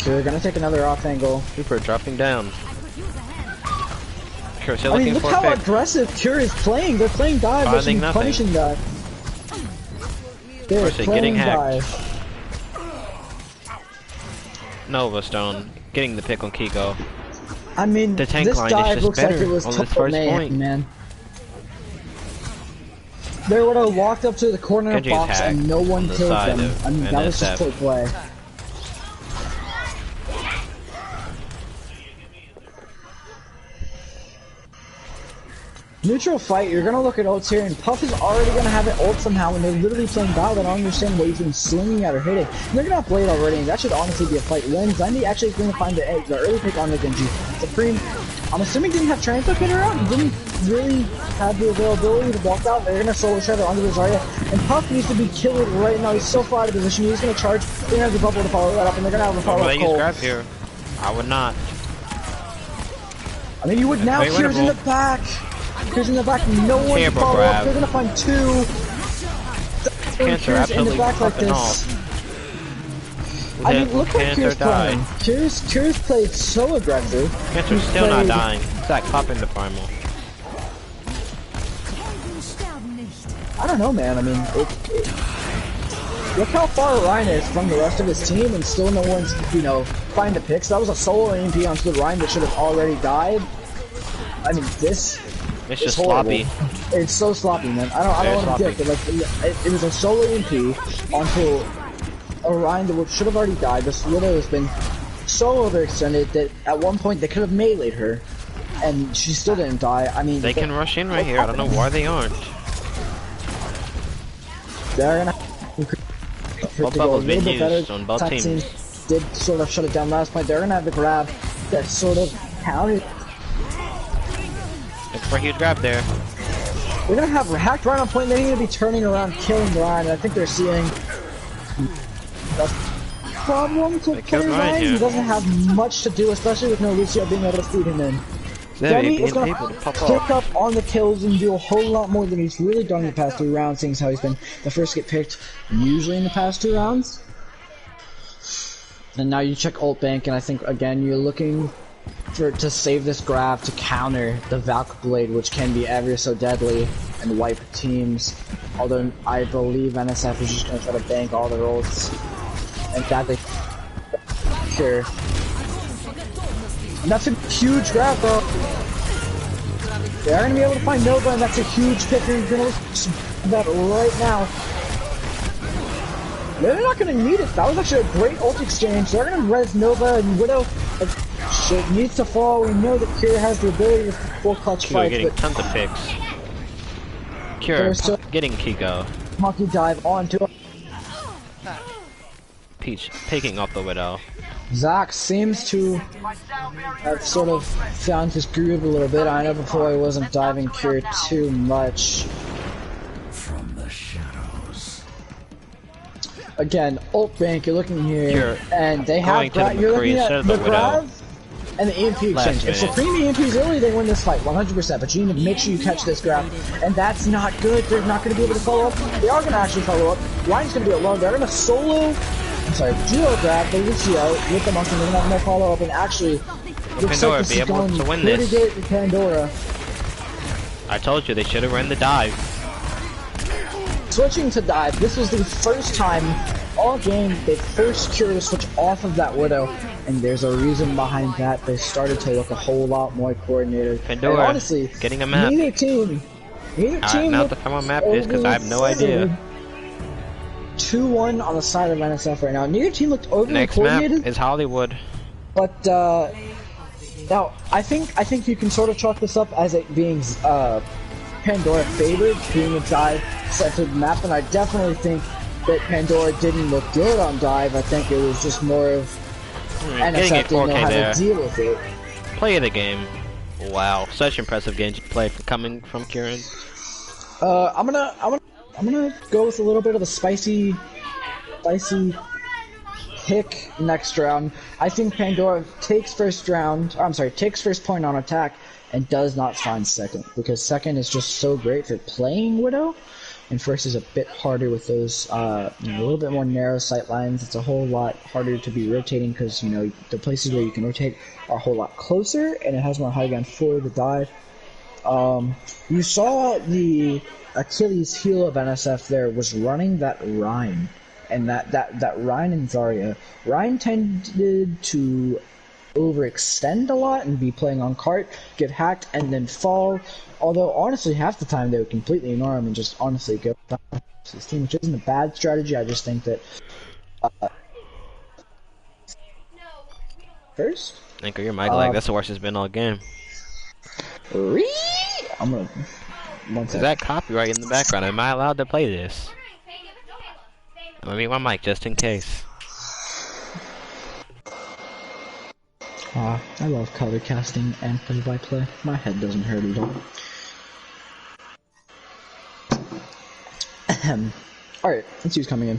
We're gonna take another off angle. Reaper dropping down. Kier still I mean, looking look for a how pick. aggressive Cure is playing. They're playing dive. They're Finding nothing. punishing that. They're Mercy playing getting hacked. dive. Nova Stone getting the pick on Kiko. I mean, The tank this line is dive just looks like better it was on this total first mayhem, point. man. They would have walked up to the corner Genji's box hacked and no one on the killed side them. of I mean, that was just NSF. play. Neutral fight, you're gonna look at ults here, and Puff is already gonna have an ult somehow, and they're literally playing Dive. I don't understand what he's been slinging at or hitting. They're gonna have Blade already, and that should honestly be a fight. When Zendy actually is gonna find the early pick on the Genji. Supreme, I'm assuming didn't have Transport hit her out, and didn't really have the availability to walk out. They're gonna solo shredder onto the Zarya, and Puff needs to be killed right now. He's so far out of position, he's gonna charge. They're gonna have the bubble to follow that up, and they're gonna have a follow-up Use Cole. grab here. I would not. I mean, you would now. Very Kira's in the winnable. back. Kira's in the back. No one to Terrible follow grab. up. They're gonna find two. Cancer Kira's in the absolutely back like fucking this. off. I mean, look what Cancer Kira's playing. died. Kira's played so aggressive. Cancer's He's still not played- dying. It's like popping the primal. I don't know, man. I mean, look how far Ryan is from the rest of his team, and still no one's, find the picks. That was a solo AMP onto the Ryan that should have already died. I mean, this. It's is just horrible. sloppy. It's so sloppy, man. I Very don't want to sloppy. dick, but like, it was a solo AMP onto a Ryan that should have already died. This Widow has been so overextended that at one point they could have meleeed her, and she still didn't die. I mean, They can rush in right here. I don't know why they aren't. they're gonna Both to go a bubbles little being bit used better. on both Attack teams. team did sort of shut it down last point. They're gonna have the grab that sort of counted. Look for a huge grab there. They're gonna have hacked Ryan on point. They're gonna be turning around, killing Ryan. And I think they're seeing the problem to They play killed Ryan Ryan. He here. doesn't have much to do, especially with no Lucio being able to feed him in. They're Demi being is gonna able to pop pick off. up on the kills and do a whole lot more than he's really done in the past 3 rounds, seeing as how he's been the first to get picked usually in the past 2 rounds. And now you check ult bank, and I think again you're looking to save this grab to counter the Valk Blade, which can be ever so deadly and wipe teams. Although I believe NSF is just gonna try to bank all their ults, and that they sure. And that's a huge grab, bro. They're gonna be able to find Nova, and that's a huge pick. You're gonna look at that right now. They're not gonna need it. That was actually a great ult exchange. They're gonna res Nova and Widow. Shit needs to fall. We know that Kira has the ability to full clutch Kiko fights, getting but tons of picks. They're so- Kira getting Kiko. monkey dive onto it. Peach taking off the Widow. Zach seems to have sort of found his groove a little bit. I know before I wasn't diving Kira too much. From the shadows. Again, ult bank, you're looking here, You're and they have going to the you're McCree looking instead at of the the Widow. grab and the EMP Last exchange. If minute. Supreme EMPs early, they win this fight, 100%, but you need to make sure you catch this grab, and that's not good. They're not going to be able to follow up. They are going to actually follow up. Ryan's going to be alone. They're going to duo grab the Lucio with the monkey. They're going to have no follow up, and actually, looks Pandora like this be is able going to win pretty this. good for Pandora. I told you they should have run the dive. Switching to dive, this was the first time all game, they forced Cure to switch off of that Widow, and there's a reason behind that. They started to look a whole lot more coordinated. Pandora, and honestly, getting a map. neither team Now to find what map is, because I have no idea. 2-1 on the side of NSF right now. Neither team looked overly Next coordinated. map is Hollywood. But now I think you can sort of chalk this up as it being Pandora favored, being a dive-centered map, and I definitely think that Pandora didn't look good on dive. I think it was just more of NSF didn't know how to deal with it. Play of the game. Wow, such impressive games you played coming from Kieran. I'm gonna go with a little bit of a spicy pick next round. I think Pandora takes first point on attack and does not find second, because second is just so great for playing Widow, and first is a bit harder with those a little bit more narrow sight lines. It's a whole lot harder to be rotating because the places where you can rotate are a whole lot closer, and it has more high ground for the dive. You saw the Achilles heel of NSF there was running that Rhine, and that Rhine and Zarya. Rhine tended to overextend a lot and be playing on cart, get hacked, and then fall. Although honestly, half the time they would completely ignore him and just honestly go to his team, which isn't a bad strategy. I just think that first. Anchor your mic lag. That's the worst it's been all game. I'm gonna. Is that copyright in the background? Am I allowed to play this? I'm gonna mute my mic just in case. I love color casting and play-by-play. My head doesn't hurt at all. Alright, let's see who's coming in.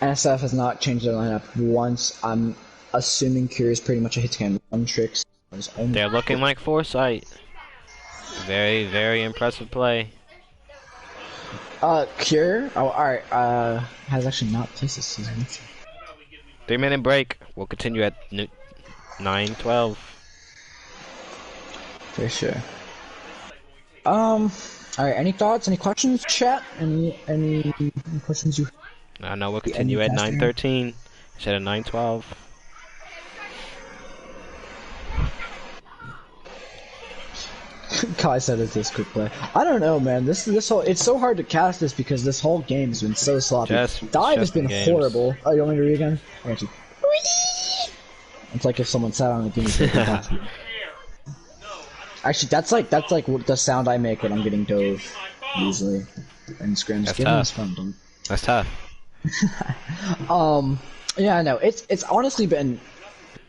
NSF has not changed their lineup once. I'm assuming Cure is pretty much a hit scan one tricks. They're looking like Foresight. Very, very impressive play. Cure? Oh, alright, has actually not placed this season. 3-minute break. We'll continue at 9:12. For sure. Alright, any thoughts, any questions, chat? Any questions you... No, we'll continue at 9:13 instead of 9:12. Kai said it's this quick play. I don't know, man. This whole it's so hard to cast this because this whole game has been so sloppy. Dive has been horrible. Oh, you want me to read again? I got you. It's like if someone sat on a guinea pig. Actually, that's like the sound I make when I'm getting dove usually. And scrims. That's tough. Fun, that's tough. Yeah, no. It's honestly been.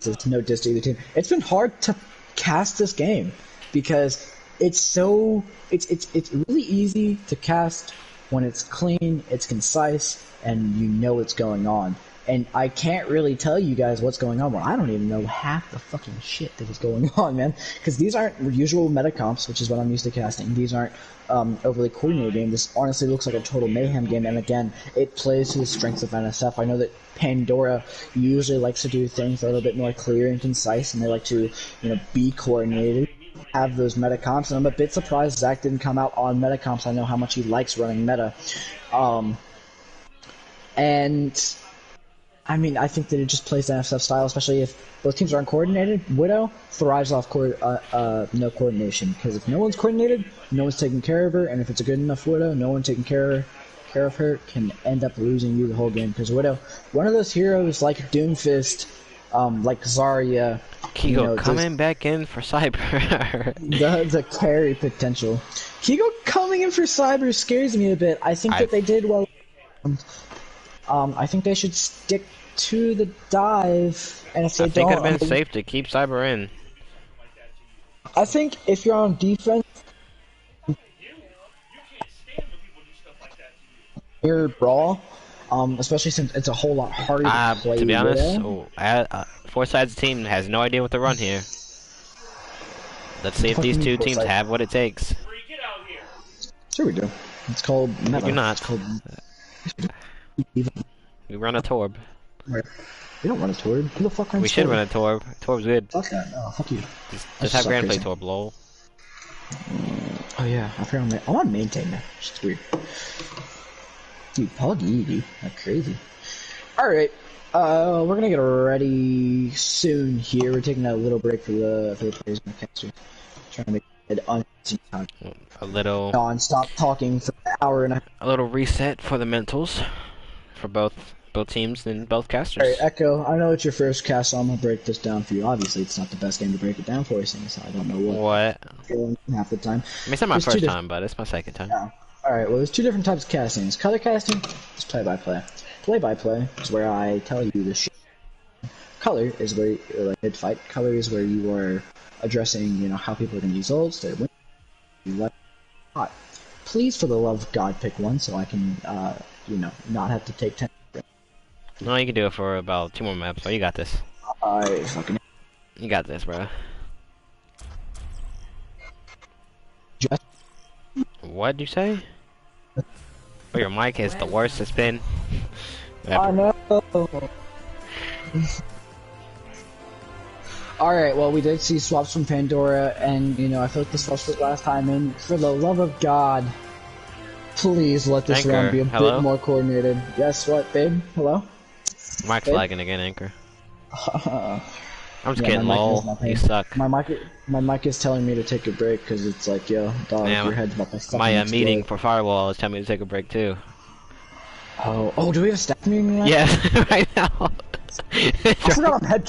It's no diss to either team. It's been hard to cast this game because it's really easy to cast when it's clean, it's concise, and you know what's going on. And I can't really tell you guys what's going on. Well, I don't even know half the fucking shit that is going on, man. Because these aren't usual meta comps, which is what I'm used to casting. These aren't overly coordinated games. This honestly looks like a total mayhem game. And again, it plays to the strengths of NSF. I know that Pandora usually likes to do things a little bit more clear and concise, and they like to, be coordinated, have those meta comps. And I'm a bit surprised Zach didn't come out on meta comps. I know how much he likes running meta. And I mean, I think that it just plays the NSF style, especially if both teams aren't coordinated. Widow thrives off no coordination, because if no one's coordinated, no one's taking care of her, and if it's a good enough Widow, no one taking care of her can end up losing you the whole game. Because Widow, one of those heroes like Doomfist, like Zarya, Kigo coming back in for Cyber. the carry potential. Kigo coming in for Cyber scares me a bit. I think that they did well. I think they should stick to the dive, and if they don't, I think it'd been safe to keep Cyber in. I think if you're on defense, your brawl, especially since it's a whole lot harder to play. To be honest, Foresight's team has no idea what to run here. Let's see if these two teams have what it takes. Sure we do. It's called meta. Maybe not. It's called... We run a Torb. We don't run a Torb. Who the fuck runs We should run a Torb. Torb's good. Fuck that. No, fuck you. Just have Grand play Torb, lol. Oh yeah, I forgot I'm on maintain now. It's weird. Dude, Puggy, dude. That's crazy. Alright. We're gonna get ready soon here. We're taking a little break for the players and the casters. Trying to make it time. A little Non-stop talking for an hour and a little reset for the mentals for both teams and both casters. Alright, Echo, I know it's your first cast, so I'm gonna break this down for you. Obviously, it's not the best game to break it down for you, so I don't know what I'm feeling half the time. I mean, it's not my first time, but it's my second time. Yeah. Alright, well, there's two different types of castings. Color casting is play-by-play. Play-by-play is where I tell you the shit. Color is where you're like mid-fight. Color is where you are addressing, you know, how people are gonna use ults, their win, you like hot. Please, for the love of God, pick one so I can, you know, not have to take 10. No, you can do it for about 2 more maps, so you got this. I fucking... You got this, bro. Just... What'd you say? Oh, your mic is the worst it's been. I know. Alright, well, we did see swaps from Pandora, and, you know, I feel like the swaps for last time, and for the love of God, please let this Anchor, round be a hello? bit more coordinated. Yes, what, babe? Hello? Mic's Babe? lagging again, Anchor. I'm just Yeah, kidding, my mic lol. is not You paying. suck. My mic is telling me to take a break, because it's like, yo, dog, Yeah, your head's about to fucking My explode. meeting for Firewall is telling me to take a break, too. Oh, do we have a staff meeting yet? Yeah, right now. I forgot I'm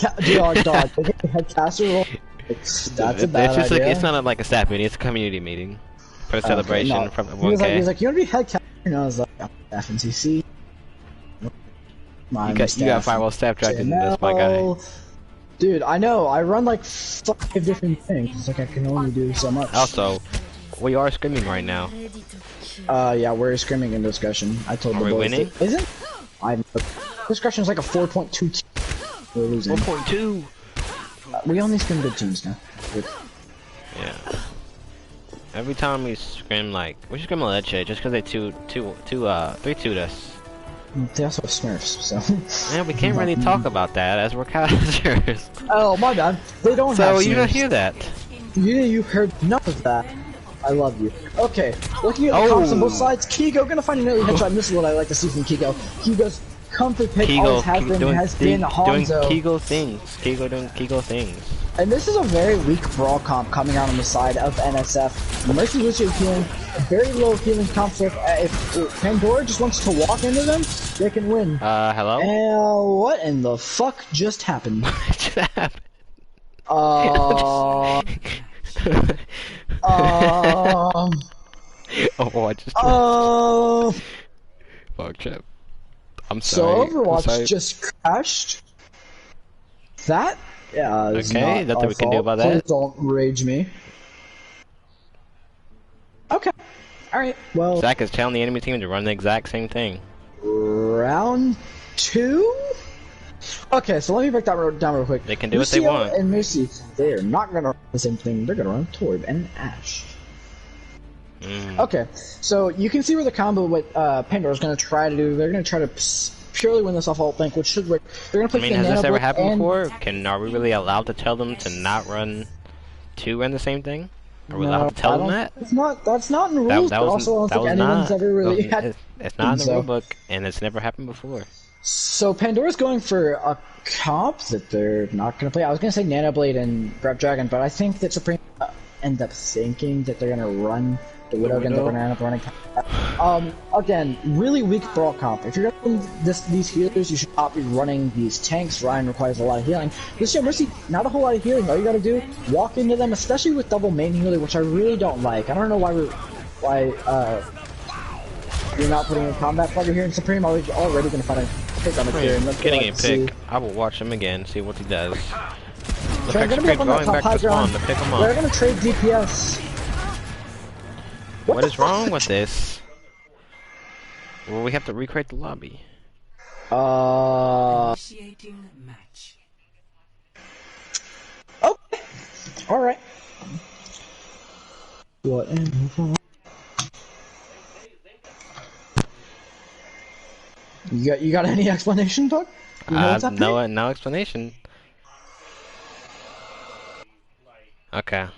dog. They get the headcaster role. That's a bad It's just idea. like, it's not like a staff meeting, it's a community meeting. For the celebration Okay, no. from He was 1K. like, you want to be headcaster? And I was like, I'm staff in CC. You got Firewall staff tracking this, my guy. Dude, I know. I run like 5 different things. It's like I can only do so much. Also, we are screaming right now. Yeah, we're screaming in discussion. I told Are the we boys. winning? Isn't? Discussion is like a 4.2. We're losing. 1.2. We only scream good teams now. Yeah. Every time we scream like, we should scream a leche just because they 3-2'd us. They also have Smurfs, so. Man, we can't really talk about that as we're casters. Oh, my bad. They don't have So Smurfs. you don't hear that. You heard none of that. I love you. Okay, looking at the comps on both sides, Kigo gonna find an early headshot, and this is what I like to see from Kigo. Kigo's comfort pick always has been doing Hanzo. Kigo things. Kigo doing Kigo things. And this is a very weak brawl comp coming out on the side of NSF. Mercy Lucio healing, very low healing comp, so if Pandora just wants to walk into them, they can win. Hello? And what in the fuck just happened? What just happened? Oh, I just fuck, Chip. I'm sorry. So Overwatch just crashed. That is Okay, not nothing our we can do fault. about that. Please don't rage me. Okay. Alright, well, Zach is telling the enemy team to run the exact same thing. round 2? Okay, so let me break that down real quick. They can do what they Lucio want. and Mercy, they are not gonna run the same thing. They're gonna run Torb and Ashe. Okay, so you can see where the combo what Pandora's gonna try to do. They're gonna try to purely win this off ult bank, which should work. They're gonna I play mean, has this ever happened and... before? Are we really allowed to tell them to not run the same thing? Are we allowed to tell them that? That's not in the rules, but also I don't think anyone's ever really had... It's not in the rulebook, and it's never happened before. So Pandora's going for a comp that they're not going to play. I was going to say Nano Blade and Grab Dragon, but I think that Supreme end up thinking that they're going to run the Widow again. They're going to end up running. Again, really weak brawl comp. If you're going to run these healers, you should not be running these tanks. Ryan requires a lot of healing. Lucio Mercy, not a whole lot of healing. All you got to do, walk into them, especially with double main healer, which I really don't like. I don't know why you're not putting a combat plugger here in Supreme. Already going to find a pick on the tier. Getting a pick. I will watch him again, see what he does. So they're going to be up on that top high ground. Pick him up. They're going to trade DPS. What is wrong with this? Well, we have to recreate the lobby. Initiating match. Okay. Alright. What in the fuck? You got any explanation, Doug? You know what's happening? No explanation. Okay.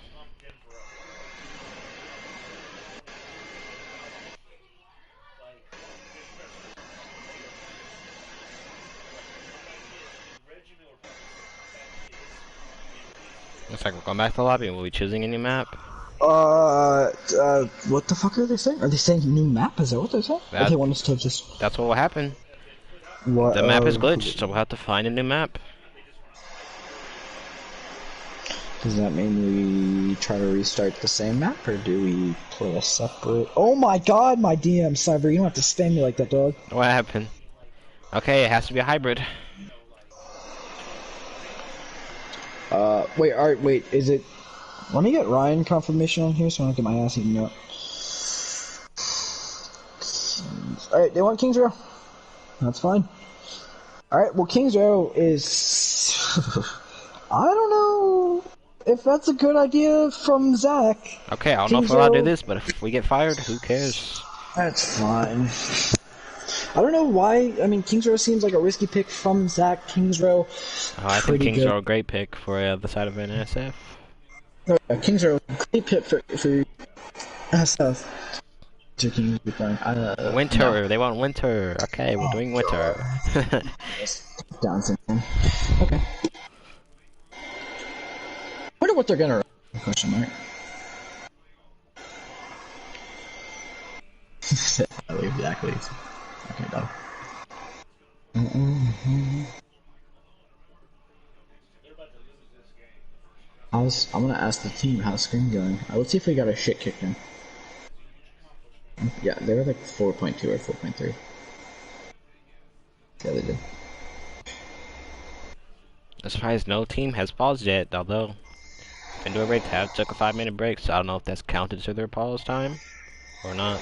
Looks like we're going back to the lobby. Will we be choosing a new map? What the fuck are they saying? Are they saying new map? Is that what they're saying? That- Or they want us to just... That's what will happen. What, The map is glitched, so we'll have to find a new map. Does that mean we try to restart the same map, or do we play a separate... Oh my god, my DM, Cyber, you don't have to spam me like that, dog. What happened? Okay, it has to be a hybrid. Wait, alright, wait, is it... Let me get Ryan confirmation on here so I don't get my ass eaten up. Alright, they want King's Row? That's fine. Alright, well, King's Row is... I don't know if that's a good idea from Zach. Okay, I don't know if we're allowed to do this, but if we get fired, who cares? That's fine. I don't know why. I mean, King's Row seems like a risky pick from Zach. King's Row. Oh, I think Kings are a great pick for the side of NSF. King's Row, great pick for SF. Winter, no. They want winter. Okay, we're doing winter. Dancing. Okay. I wonder what they're gonna question mark. Exactly. Okay, dog. I'm gonna ask the team how's screen going. Let's see if we got a shit kicked in. Yeah, they were like 4.2 or 4.3. Yeah, they did. I'm surprised no team has paused yet, although Pandora break took a 5-minute break, so I don't know if that's counted to their pause time or not.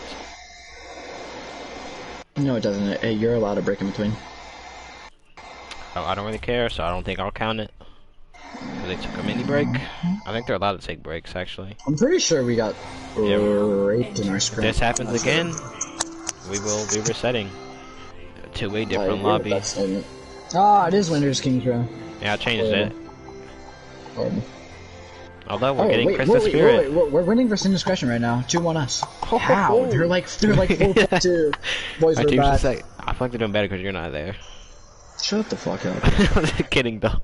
No, it doesn't. Hey, you're allowed to break in between. Oh, I don't really care, so I don't think I'll count it. They took a mini break. I think they're allowed to take breaks, actually. I'm pretty sure we got raped in our screen. If this happens again, we will be resetting to a different lobby. Ah, it is Winter's King's Row. Yeah, I changed it. Although we're getting Christmas Wait, Spirit. we're winning versus indiscretion right now. 2-1 us. How? They're like 4.2. Boys, we're back. I feel like they're doing better because you're not there. Shut the fuck up. I'm just kidding, though.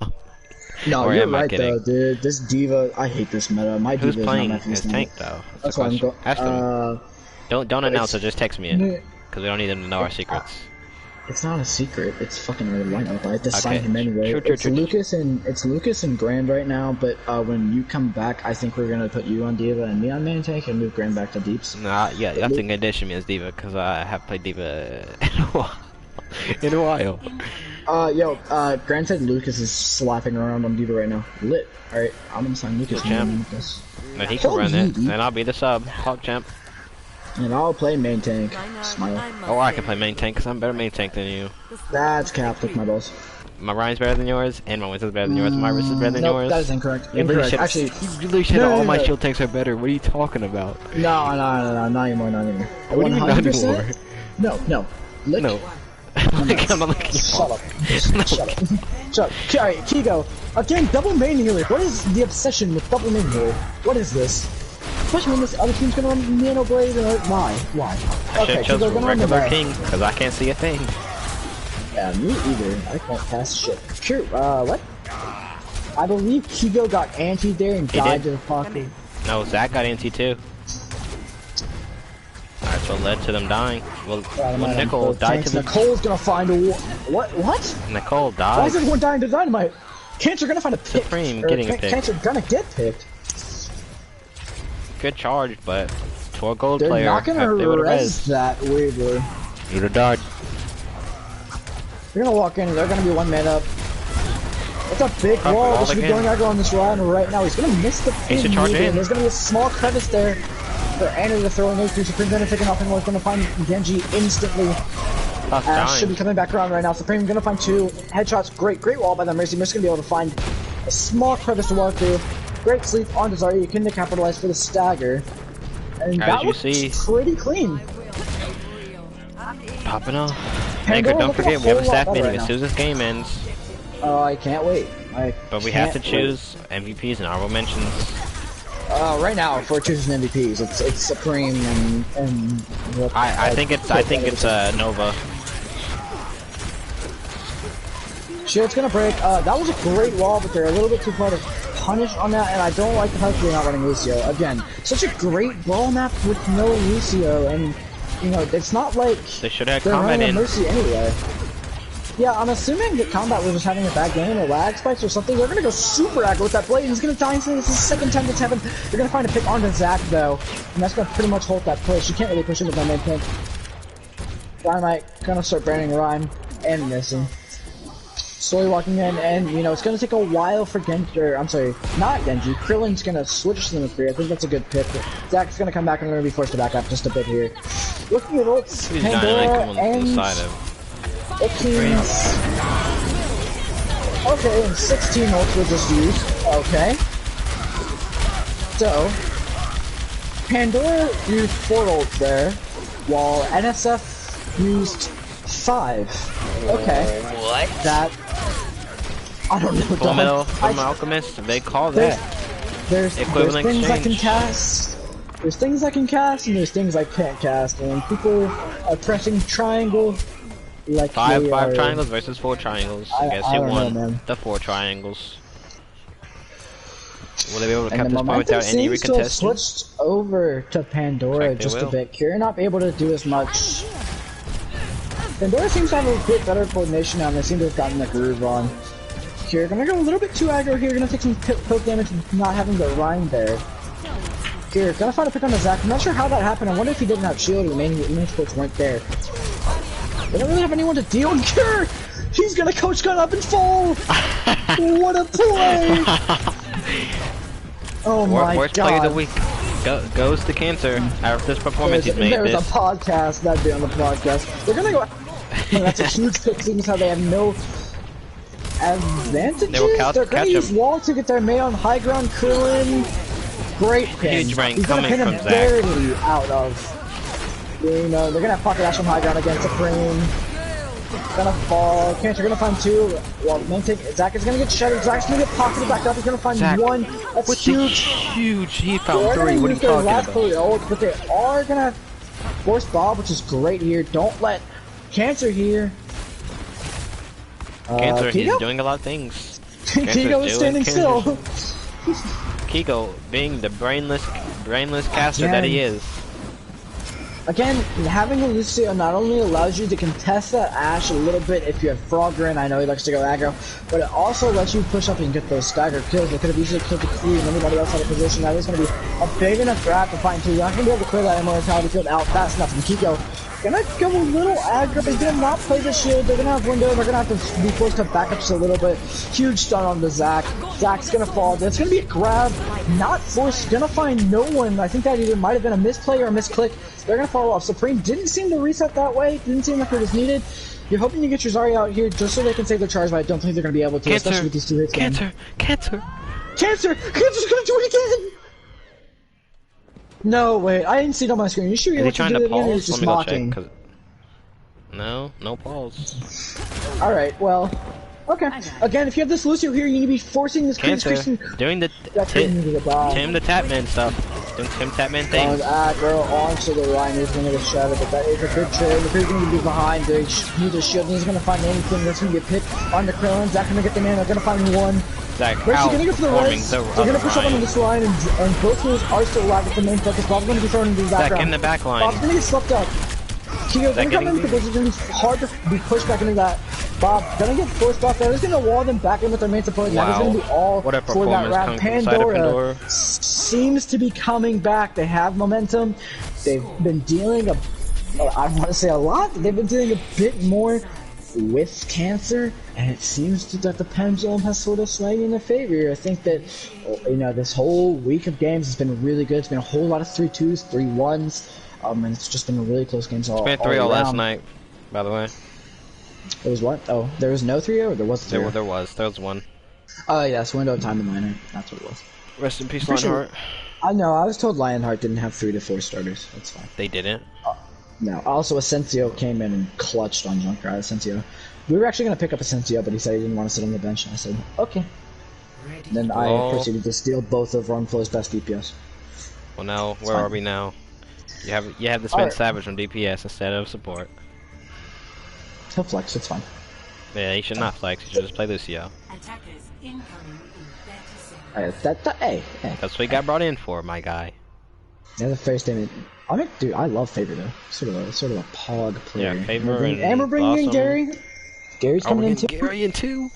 No, or you're am I right kidding? though, dude. This diva, I hate this meta. My Who's diva playing is not his tank though? That's why I'm going. Ask them. Don't announce it. Just text me it, because we don't need them to know our secrets. It's not a secret. It's fucking a lineup. I have to sign Okay. him anyway. Sure. It's Lucas and Grand right now. But when you come back, I think we're gonna put you on diva and me on main tank and move Grand back to deeps. Nah, yeah, you have to condition me as diva because I have played diva in a while. Grand said Lucas is slapping around on diva right now. Lit. Alright, I'm gonna sign Lucas. And he can run it, and I'll be the sub, Hog Champ. And I'll play main tank. Smile. Or I can play main tank because I'm better main tank than you. That's cap with my balls. My Ryan's better than yours, and my Wiz is better than yours, my Wrist is better than yours. That is incorrect. You Incorrect. said, Actually, you literally said all my shield tanks are better. What are you talking about? No, not anymore. What do you mean not anymore? No. Lick. No. I'm not looking. Shut up. Shut up. Alright, Kigo. Again, double main healer. What is the obsession with double main healer? What is this? Especially when this other team's gonna run Nano Blade and why? I should have chosen regular king, because I can't see a thing. Yeah, me either. I can't cast shit. Sure, what? I believe Kigo got anti there and died to the fucking... No, Zach got anti too. That's what led to them dying. Well, when Nicole died to the... Nicole's gonna find a... What? Nicole died. Why is everyone dying to dynamite? Cancer gonna find a pick. Supreme getting a pick. Cancer gonna get picked. Good charge, but for a gold They're player, not gonna they would have res that weirdly. You'd have died. They're gonna walk in, they're gonna be 1 man up. It's a big wall, this should be going aggro on this round right now. He's gonna miss the pin. There's gonna be a small crevice there for Anna to throw in those two. Supreme gonna take off and we're gonna find Genji instantly. Ash should be coming back around right now. Supreme gonna find 2 headshots. Great wall by them. Mercy's gonna be able to find a small crevice to walk through. Great sleep on Desire. You couldn't capitalize for the stagger. And that was pretty clean. Popping off. Anchor, don't forget, we have a staff meeting as soon as this game ends. Oh, I can't wait. But we have to choose MVPs and honorable mentions. Right now, if we're choosing MVPs, it's Supreme and I think it's Nova. Shit's gonna break. That was a great wall, but they're a little bit too far to punished on that, and I don't like the fact that they're not running Lucio. Again, such a great brawl map with no Lucio, and you know, it's not like They should have they're combat running a in. Mercy anyway. Yeah, I'm assuming that Combat was just having a bad game or lag spikes or something. They're gonna go super aggro with that blade. He's gonna die instantly. This is the second time that's happened. They're gonna find a pick onto Zach though, and that's gonna pretty much hold that push. You can't really push it with my main pick. Dynamite gonna start burning Rhyme and missing. Slowly walking in, and you know it's gonna take a while for Genji. Or, I'm sorry, not Genji. Krillin's gonna switch to the McCree. I think that's a good pick. Zach's gonna come back and gonna be forced to back up just a bit here. Looking at ults, He's Pandora dying, on the side of. it seems... Okay, and 16 ults were just used. Okay. So, Pandora used 4 ults there, while NSF used 5. Okay. What? That... I don't know, Full Metal dog. from Alchemist, they call that. There's Equivalent things I can exchange. cast. There's things I can cast, and there's things I can't cast, and people are pressing triangle like Five they are... triangles versus 4 triangles. I guess I you don't know, won man. the 4 triangles. Will they be able to And keep the this point momentum without any seems to have recontesting? switched over to Pandora Looks like they just a will. bit. Kira not able to do as much. Pandora seems to have a bit better coordination now, and they seem to have gotten the groove on. Kira gonna go a little bit too aggro here, gonna take some poke damage with not having the Rhyme there. Kira gonna find a pick on the Zac. I'm not sure how that happened. I wonder if he didn't have shield or the main sports weren't there. They don't really have anyone to deal with Kira! He's gonna coach gun up and fall! What a play! Oh my Worst god. play of the week goes to Cancer after this performance he's made. There's a podcast, that'd be on the podcast. They're gonna go. That's a huge pick, seeing as how they have no advantages. They will They're gonna catch use him. wall to get their man on high ground. Krillin, great pin. Huge rank He's gonna coming pin him from Zach. barely out of. You know, they're gonna have pocket dash from high ground again. Supreme. Gonna fall. Cancer gonna find 2. Well, main take. Zach is gonna get shattered. Zach's gonna get pocketed back up. He's gonna find Zach, 1. That's with the huge. huge, he found They're 3. gonna What are use you their talking last about? fully ults, but they are gonna force Bob, which is great here. Don't let Cancer here. Cancer, he's Kiko? doing a lot of things. Kiko is standing still. Kiko, being the brainless caster that he is. Again, having a Lucio not only allows you to contest that Ashe a little bit if you have Frogger, and I know he likes to go aggro, but it also lets you push up and get those staggered kills. They could have easily killed the Queen and anybody else out of position. That is going to be a big enough grab to find 2. You're not going to be able to clear that immortality field out fast enough. And Kiko gonna go a little aggro. He's gonna not play the shield. They're gonna have window. They're gonna have to be forced to back up just a little bit. Huge stun on the Zac. Zac's gonna fall. It's gonna be a grab. Not forced. Gonna find no one. I think that either might have been a misplay or a misclick. They're gonna fall off. Supreme didn't seem to reset that way. Didn't seem like it was needed. You're hoping to get your Zarya out here just so they can save their charge, but I don't think they're gonna be able to, especially with these 2 hits. Cancer! Cancer's gonna do it again! No, wait, I didn't see it on my screen. You sure you're Is he trying to do it again, or pause? he's just Let me go mocking? check. No pause. Alright, well, okay. Again, if you have this Lucio here, you need to be forcing this Cancer, doing the Tim the Tapman stuff. Doing Tim Tapman things. Aggro onto the line, he's gonna get shot, but that is a good trade. The Krill's gonna be behind, they need a shield, and he's gonna find anything that's gonna get picked on the Krillin. Zach gonna get the man, they're gonna find 1. Zach Where's he gonna go for the outperforming res? the They're gonna push up Ryan. onto this line, and both moves are still alive with the main focus. Bob's gonna be thrown into the background. Zach in the back line. Bob's gonna get swept up. Kyo's gonna come in because it's gonna be hard to be pushed back into that. Bob gonna get forced back there. He's gonna wall them back in with their main support. That is gonna be all What a for that performance round. coming from the side of Pandora Pandora. seems to be coming back. They have momentum. They've been dealing I want to say a lot. They've been dealing a bit more with Cancer, and it seems that the pendulum has sort of swung in their favor. I think that, you know, this whole week of games has been really good. It's been a whole lot of 3-2s, 3-1s, and it's just been a really close games all It's been 3-0 all last around. night, by the way. It was what? Oh, there was no 3-0, or there was a 3-0? There was one. Oh, yes, window of time to minor. That's what it was. Rest in peace, Pretty sure- Lionheart. I know, I was told Lionheart didn't have 3 to 4 starters. That's fine. They didn't. No, also Asensio came in and clutched on Junkrat. Asensio. We were actually going to pick up Asensio, but he said he didn't want to sit on the bench. And I said, okay. Ready. Then I proceeded to steal both of Runflow's best DPS. Well, now where fine. are we now? You have to spend Alright. Savage on DPS instead of support. He'll flex, it's fine. Yeah, he should not flex. He should just play Lucio. Attackers incoming in 30 seconds. Hey. That's what he got brought in for, my guy. Yeah, the fair statement. I mean, dude, I love Favor though. Sort of a pog player. Yeah, Favor and we're bringing in Blossom. Gary. Gary's Oh, coming we're in getting too. Gary in too.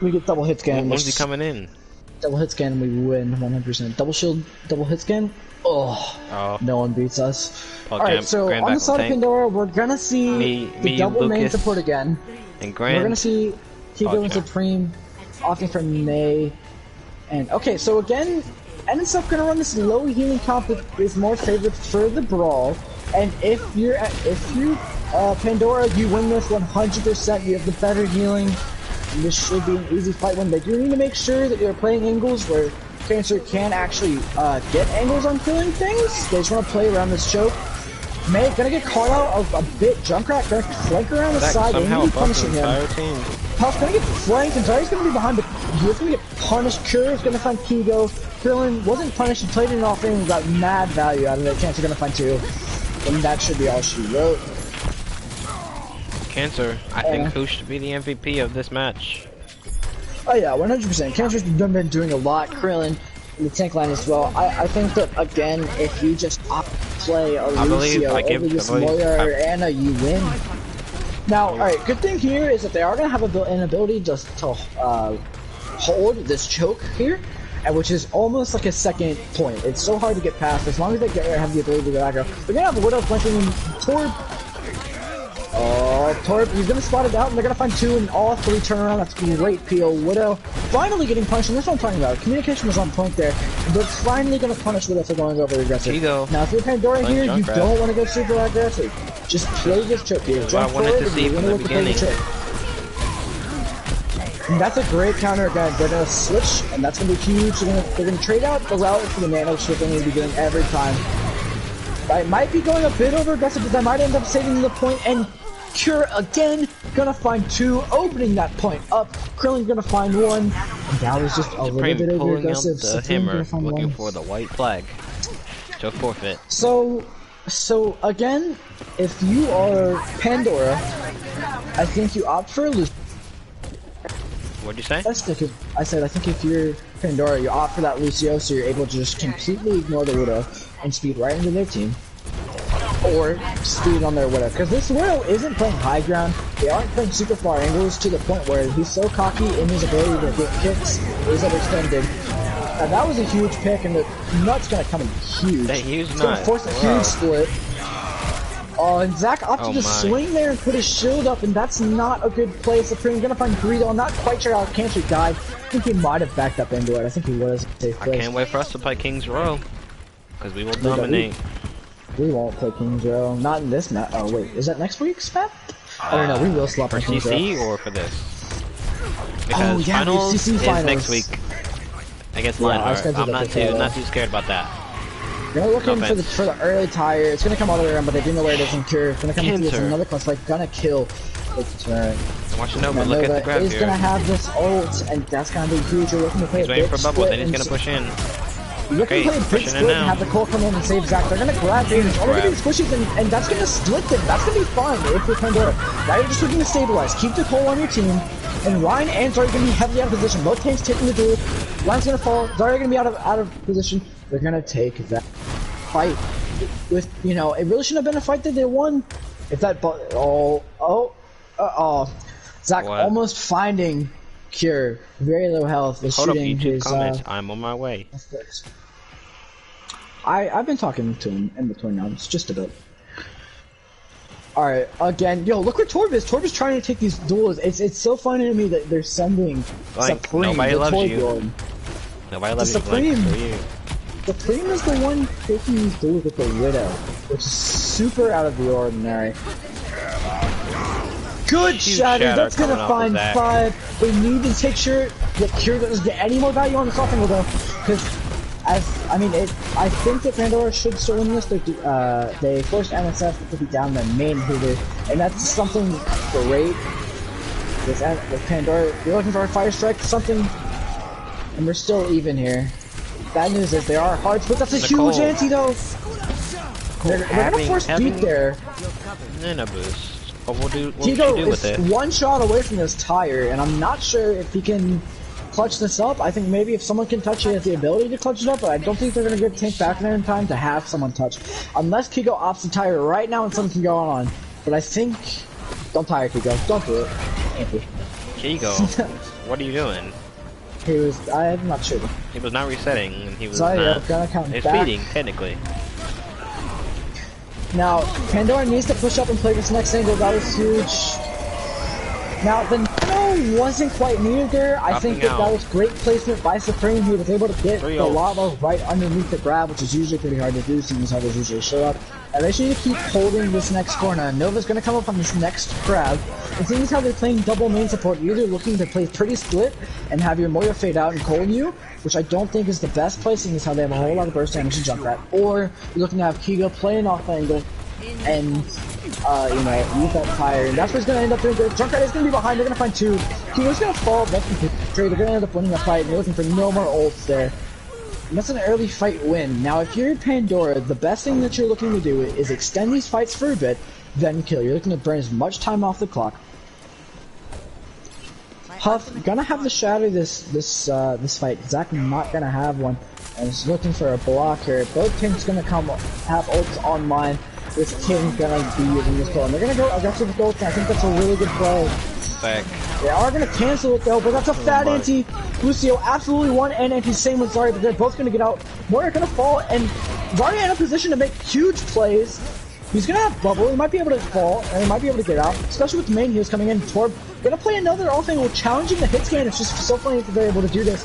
We get double hit scan. When's he coming in? Double hit scan, we win 100%. Double shield, double hit scan. Oh, no one beats us. Alright, so on the side of Pandora, we're gonna see the double main support again. And Grand. We're gonna see Tigo and Supreme opting for May. And okay, so again, NSF gonna run this low healing comp that is more favored for the brawl. And if you Pandora, you win this 100%. You have the better healing. And this should be an easy fight win. They do need to make sure that you're playing angles where Cancer can actually get angles on killing things. They just want to play around this choke. May gonna get caught out of a bit. Junkrat gonna flank around the side. They're gonna be punishing him. Puff's gonna get flanked, and Zarya's gonna be behind, but he's gonna get punished. Curve's gonna find Kigo. Krillin wasn't punished, he played it off and got mad value out of it. Cancer gonna find 2. And that should be all she wrote. Cancer, I think who should be the MVP of this match? Oh yeah, 100%. Cancer's been doing a lot. Krillin in the tank line as well. I think that, again, if you just play a Lucio over this Moira or Anna, you win. Now, alright, good thing here is that they are going to have an ability just to hold this choke here, and which is almost like a second point. It's so hard to get past. As long as they have the ability to go back up. They're going to have a Widow flanking Torb. Oh, Torb, he's gonna spot it out, and they're gonna find 2, and all 3 turn around. That's great PO. Widow finally getting punished, and that's what I'm talking about. Communication was on point there. They're finally gonna punish Widow for going over aggressive. Now, if you're Pandora here, you don't want to go super aggressive. Just play this choke here. Jump forward, and you're gonna play the choke. And that's a great counter again. They're gonna switch, and that's gonna be huge. They're gonna trade out the route for the nano shift they're gonna be doing every time. I might be going a bit over aggressive, but I might end up saving the point, and Cure again gonna find 2, opening that point up. Krillin gonna find 1, and that was just a little bit over aggressive. The hammer, looking for the white flag to forfeit. So again, if you are Pandora, I think you opt for a Lucio. What'd you say? I said I think if you're Pandora, you opt for that Lucio, so you're able to just completely ignore the Widow and speed right into their team. Or speed on their Widow, because this Widow isn't playing high ground. They aren't playing super far angles to the point where he's so cocky in his ability to get kicks is overextended. Now that was a huge pick, and the nut's gonna come in huge. That huge it's nut. gonna force a huge split. Oh, and Zach opted to swing there and put his shield up, and that's not a good play. Supreme gonna find Greedo. I'm not quite sure how Cancer died. I think he might have backed up into it. I think he was safe place. I can't wait for us to play King's Row, because we will dominate. We won't play King's Row. Not in this map. Oh wait, is that next week's map? I don't know. We will swap for King's Row. CC or for this? Because finals CC is finals next week against Lionheart. I'm not too scared about that. They're looking for the early tire. It's gonna come all the way around, but they do know where it is in Cure. It's gonna come through with another class, like gonna kill its turn. Watch Nova, look at the grab here. He's gonna have this ult, and that's gonna be huge. You're looking to play he's waiting for bubble, then he's gonna push in. You're looking to play a big split and have the Cole come in and save Zach. They're gonna grab him. All they're doing squishes, and that's gonna split them. That's gonna be fine if you're Pandora. Now you're just looking to stabilize. Keep the Cole on your team, and Ryan and Zarya are gonna be heavily out of position. Both tanks taking the duel. Ryan's gonna fall. Zarya gonna be out of position. They're gonna take that fight with, you know, it really shouldn't have been a fight that they won. If that Zach almost finding Cure, very low health, is shooting his comments. I'm on my way. I've been talking to him in between now, it's just a bit. Alright, again, yo, look where Torb is. Torb is trying to take these duels. It's so funny to me that they're sending Supreme, nobody loves you. Lord. Nobody loves Supreme. you. Supreme is the one taking these duels with the Widow, which is super out of the ordinary. Good Shatter, that's gonna find 5. We need to take sure that Cure doesn't get any more value on the softening Widow, because I think that Pandora should still win this. They forced NSF to be down the main Hoover, and that's something great. With Pandora, you're looking for a Fire Strike, something, and we're still even here. Bad news is they are hard, but that's a huge antidote. They're gonna force beat there. Nana boost. What will do? What Kigo will you do with is it? one shot away from this tire, and I'm not sure if he can clutch this up. I think maybe if someone can touch it, he has the ability to clutch it up, but I don't think they're going to get Tank back there in time to have someone touch. Unless Kigo opts the tire right now and something can go on. But I think... Don't tire Kigo. Don't do it. Thank you. Kigo, what are you doing? He was... I'm not sure. He was not resetting, and he was Sorry, not... gonna count It's back. feeding, technically. Now, Pandora needs to push up and play this next angle. That was huge. Now, the nano wasn't quite needed there. I think that was great placement by Supreme. He was able to get the lava right underneath the grab, which is usually pretty hard to do, seeing as how there's usually a show up. And they should need to keep holding this next corner. Nova's going to come up on this next grab. And seeing as how they're playing double main support, you're either looking to play pretty split and have your Moira fade out and cold you, which I don't think is the best play, seeing as how they have a whole lot of burst damage to jump at. Or you're looking to have Kigo play an off angle and, you know, use that tire. And that's what he's going to end up doing. Junkrat is going to be behind. They're going to find two. Kigo's going to fall. That's the trade. They're going to end up winning the fight. And you're looking for no more ults there. And that's an early fight win. Now, if you're Pandora, the best thing that you're looking to do is extend these fights for a bit, then kill. You're looking to burn as much time off the clock. Huff gonna have to shatter this fight. Zach not gonna have one. And he's looking for a block here. Both teams gonna have ults online. This King's gonna be using this play. And they're gonna go aggressive with ults, and I think that's a really good play. Back. They are gonna cancel it though, but that's a fat anti. Lucio absolutely won, and anti same with Zarya, but they're both gonna get out. Moira gonna fall, and Zarya in a position to make huge plays. He's gonna have bubble, he might be able to fall, and he might be able to get out, especially with the main heals coming in. Torb gonna play another all thing with challenging the hit scan. It's just so funny that they're able to do this.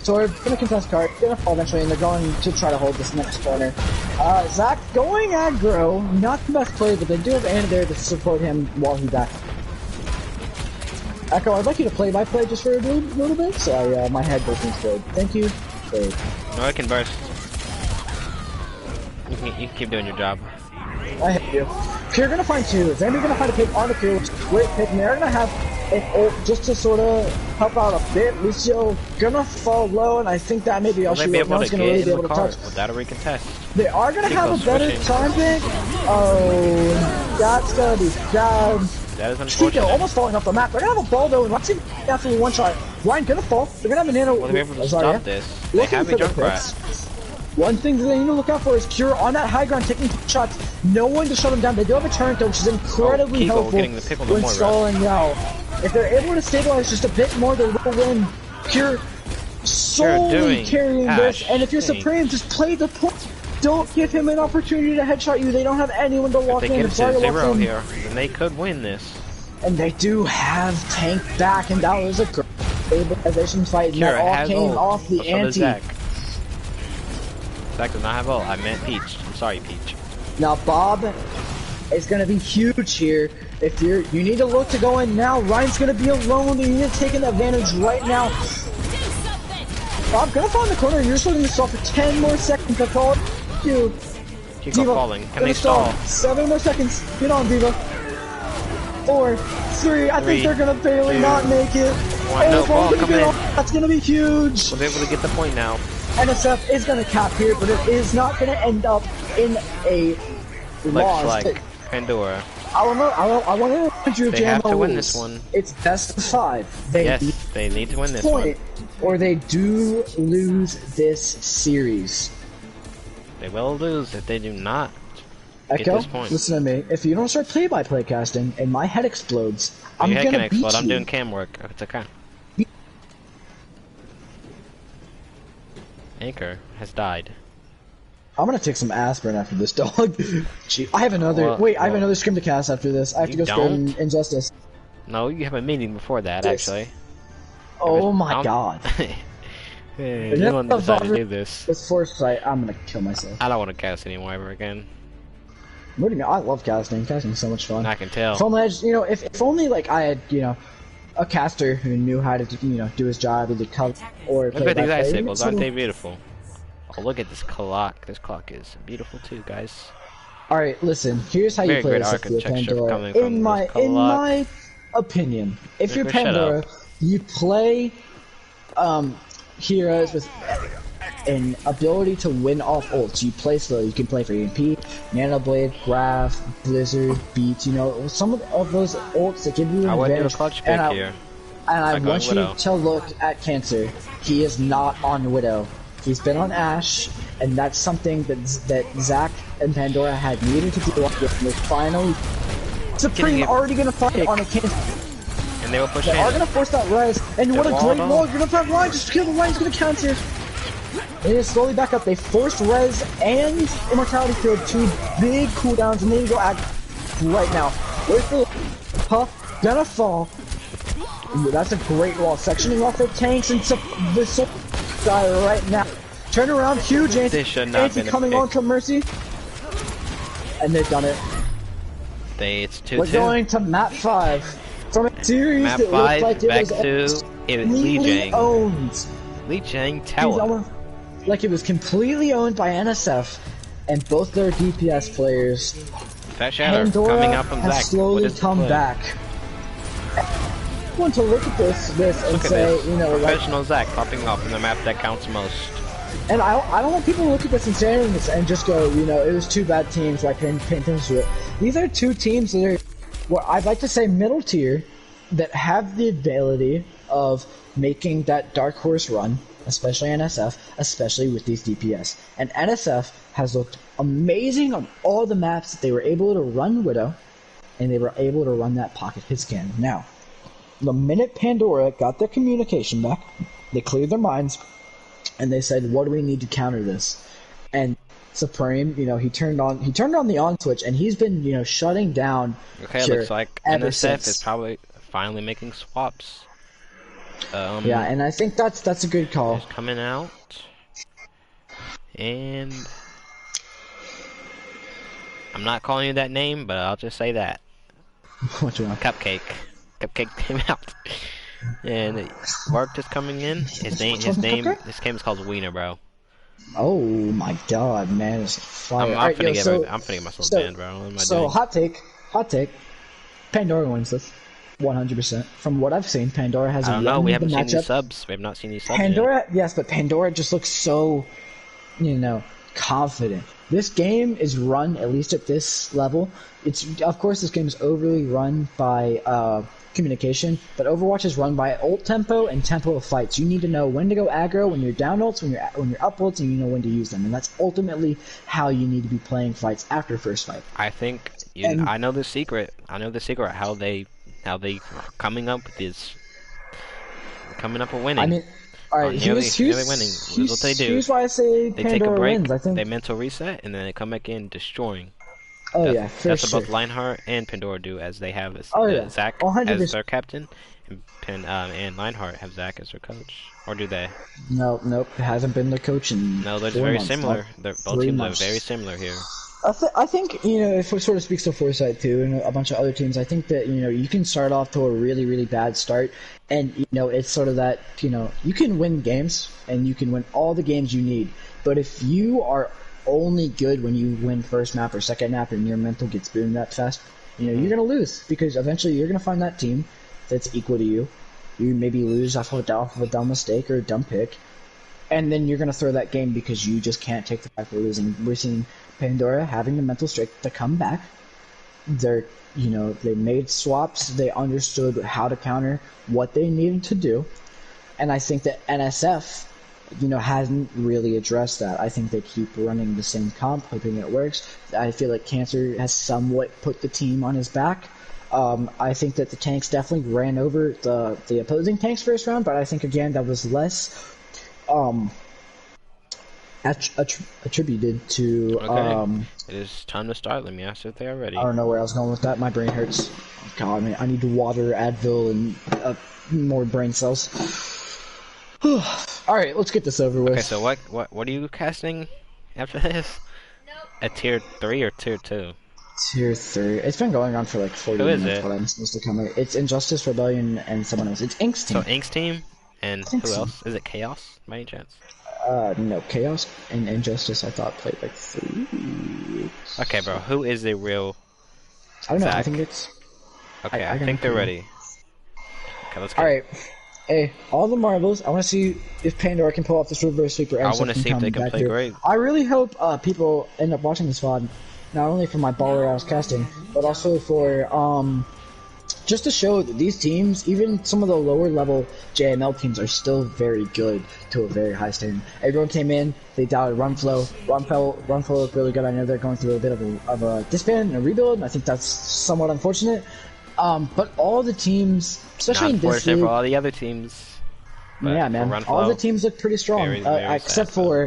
Torb gonna contest card, gonna fall eventually, and they're going to try to hold this next corner. Zach going aggro, not the best play, but they do have Anna there to support him while he backs. Echo, I'd like you to play by play just for a little bit. Sorry, my head doesn't good. Thank you. Great. No, I can burst. You can keep doing your job. I hate you. Pure gonna find two. Xander gonna find a pick on the Pure, which is a great pick. And they're gonna have an ult just to sort of help out a bit. Lucio gonna fall low, and I think that maybe I'll shoot. No one's gonna really be able to touch. Without a recontest. They are gonna have a better time pick. Oh, that's gonna be bad. That is unfortunate. Chico almost falling off the map. They're gonna have a ball though, and let's see absolutely one shot. Ryan gonna fall. They're gonna have a nano. Well, they're able to stop this. They Looking have a for the Junkrat. One thing that they need to look out for is Cure on that high ground taking shots. No one to shut them down. They do have a turret though, which is incredibly helpful when stalling out. If they're able to stabilize just a bit more, they will win. Cure solely carrying this, and if you're Supreme, just play the point. Don't give him an opportunity to headshot you. They don't have anyone to walk in. If they get to 0 here, then they could win this. And they do have Tank back, and that was a great stabilization fight. And that all came off the ante. Zach does not have ult. I meant Peach. I'm sorry, Peach. Now Bob is going to be huge here. If you need to look to go in now. Ryan's going to be alone. You need to take an advantage right now. Bob gonna fall in the corner. You're just holding yourself for 10 more seconds. That's all you. Keep falling. Can they stall? 7 more seconds. Get on, Diva. 4, 3. I think they're gonna barely not make it. One, no ball coming in. That's gonna be huge. We'll be able to get the point now. NSF is gonna cap here, but it is not gonna end up in a loss. Looks like Pandora. I want to remind you of JML. They have to win this one. It's best of 5. Yes, they need to win this one. Or they do lose this series. They will lose if they do not Echo, get this point. Listen to me. If you don't start play-by-play casting and my head explodes, I'm your head gonna can beat explode. you. I'm doing cam work. It's okay. Anchor has died. I'm gonna take some aspirin after this, dog. Gee, I have another. I have another scrim to cast after this. I have to go scrim Injustice. No, you have a meeting before that, actually. Oh my god. Hey, you don't decide to do this. This force fight, I'm gonna kill myself. I don't want to cast anymore ever again. What do you mean? I love casting. Casting's so much fun. I can tell. If only I just, if only like I had, a caster who knew how to, do his job, either cover or play. Look at these icicles, aren't they beautiful? Oh, look at this clock. This clock is beautiful too, guys. All right, listen. Here's how you play this if you're Pandora. In my opinion, if you're Pandora, you play heroes with an ability to win off ults. You play slow. You can play for EMP, Nano Blade, Graph, Blizzard, Beats. You know, some of those ults that give you an I would do a advantage. clutch pick here. And I I'm want going you Widow. to look at Cancer. He is not on Widow. He's been on Ashe, and that's something that Zach and Pandora had needed to deal with. And they finally, Supreme already gonna fight on a Cancer. And they will push They are in. gonna force that res, and what a great walled wall! You're gonna fight line, just kill the line. He's gonna counter. They just slowly back up. They forced res and Immortality Field, two big cooldowns, and then you go act right now. Where's the Puff? Gonna fall. Ooh, that's a great wall. Sectioning off their tanks and the soul guy right now. Turn around, huge anti coming on to Mercy. And they've done it. It's 2-2. We're going to map 5. From a series Map that 5, looked like back it was to completely Lijiang. owned. Lijiang It's Tower. almost like it was completely owned by NSF and both their DPS players. Fat Shadow Pandora coming up from has Zach. slowly What is the come play? back. I want to look at this and Look at say, this. you know, like, Professional Zach popping up in the map that counts most. and I don't want people to look at this and say this and just go, you know, it was two bad teams, like paying attention to it. These are two teams that are, what I'd like to say, middle tier, that have the ability of making that dark horse run, especially NSF, especially with these DPS. And NSF has looked amazing on all the maps that they were able to run Widow, and they were able to run that pocket hit scan. Now, the minute Pandora got their communication back, they cleared their minds, and they said, what do we need to counter this? And Supreme, you know, he turned on the on switch, and he's been, you know, shutting down. Okay, Sure, looks like ever NSF since. is probably finally making swaps. Yeah, and I think that's a good call. Is coming out. And I'm not calling you that name, but I'll just say that. What you want? Cupcake. Cupcake came out. And Mark is coming in. His game is called Wiener, bro. Oh my god, man, it's fire. I'm Alright, finna I'm finna get myself banned, bro. What am I doing? hot take. Pandora wins this. 100%. From what I've seen, Pandora has I don't know, we won the haven't seen matchup. these subs. We have not seen these subs Pandora, yes, but Pandora just looks so, you know, confident. This game is run, at least at this level. It's, of course, this game is overly run by communication, but Overwatch is run by ult tempo and tempo of fights. You need to know when to go aggro, when you're down ults, when you're up ults, and you know when to use them. And that's ultimately how you need to be playing fights after first fight. I think I know the secret. I know the secret how they coming up with this, coming up with winning. I mean, alright, nearly winning. Here's what they do. Here's why I say They Pandora take a break, wins. I think. they mental reset, and then they come back in destroying. Oh yeah, for That's sure. what both Lionheart and Pandora do, as they have yeah. Zach 100%. as their captain, and Lionheart have Zach as their coach. Or do they? No, nope, it hasn't been the coach in No, they're 4 very months, similar. not Both 3 teams months. are very similar here. I think, you know, if it sort of speaks to Foresight too, and a bunch of other teams, I think that, you know, you can start off to a really, really bad start, and, you know, it's sort of that, you know, you can win games, and you can win all the games you need, but if you are only good when you win first map or second map and your mental gets boomed that fast, you know, you're going to lose, because eventually you're going to find that team that's equal to you. You maybe lose off of a dumb mistake or a dumb pick, and then you're going to throw that game because you just can't take the fact we're losing. We're seeing Pandora having the mental strength to come back. They're, you know, they made swaps. They understood how to counter, what they needed to do. And I think that NSF, you know, hasn't really addressed that. I think they keep running the same comp, hoping it works. I feel like Cancer has somewhat put the team on his back. I think that the tanks definitely ran over the opposing tanks first round, but I think, again, that was less attributed to Okay. It is time to start. Let me ask if they are ready. I don't know where I was going with that. My brain hurts. God, I need water, Advil, and more brain cells. Alright, let's get this over with. Okay, so what are you casting after this? A tier 3 or tier 2? Tier 3. It's been going on for like 40 Who is minutes, it? but I'm supposed to come. It's Injustice, Rebellion, and someone else. It's Ink's team. So Ink's team, and think who so. else? Is it Chaos, by any chance? No, Chaos and Injustice, I thought, played like 3 weeks. Okay, bro, who is the real... I don't know, I Zach? think it's... Okay, I I can think they're agree. ready. Okay, let's go. Alright, Hey, all the marbles. I want to see if Pandora can pull off this reverse sweeper. I want to see if they can play great. I really hope people end up watching this VOD, not only for my baller I was casting, but also for just to show that these teams, even some of the lower level JML teams, are still very good to a very high standard. Everyone came in, they doubted run flow. Run flow looked really good. I know they're going through a bit of a disband and a rebuild, and I think that's somewhat unfortunate. But all the teams, especially in this league, for all the other teams. Yeah, man. All the teams look pretty strong, very except for,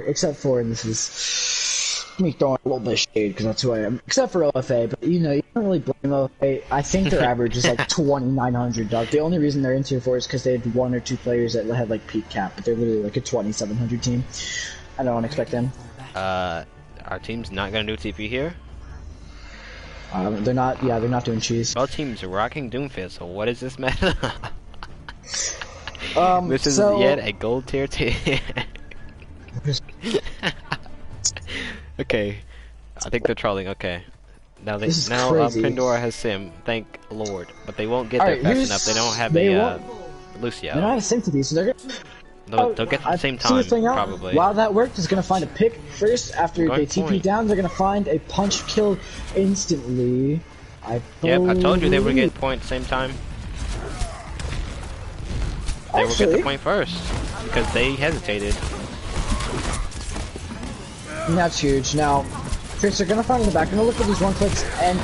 and this is me throwing a little bit of shade because that's who I am. Except for OFA, but you know, you don't really blame OFA. I think their average is like 2,900. Dog. The only reason they're in tier 4 is because they had 1 or 2 players that had like peak cap, but they're literally like a 2,700 team. I don't expect them. Our team's not gonna do TP here. They're not. Yeah, they're not doing cheese. All teams are rocking Doomfist. So what is this meta? This is yet a gold tier team. Okay, I think they're trolling. Okay, now Pandora has Sim. Thank Lord, but they won't get there fast enough. They don't have Lucio. They don't have a Sim to these, so they're gonna. They'll get at the same time, probably. While that worked, is gonna find a pick first. After they TP down, they're gonna find a punch kill instantly. Yep, I told you they would get point at the same time. They will get the point first because they hesitated. And that's huge. Now, Chris, they're gonna find in the back. Gonna look for these 1-clicks, and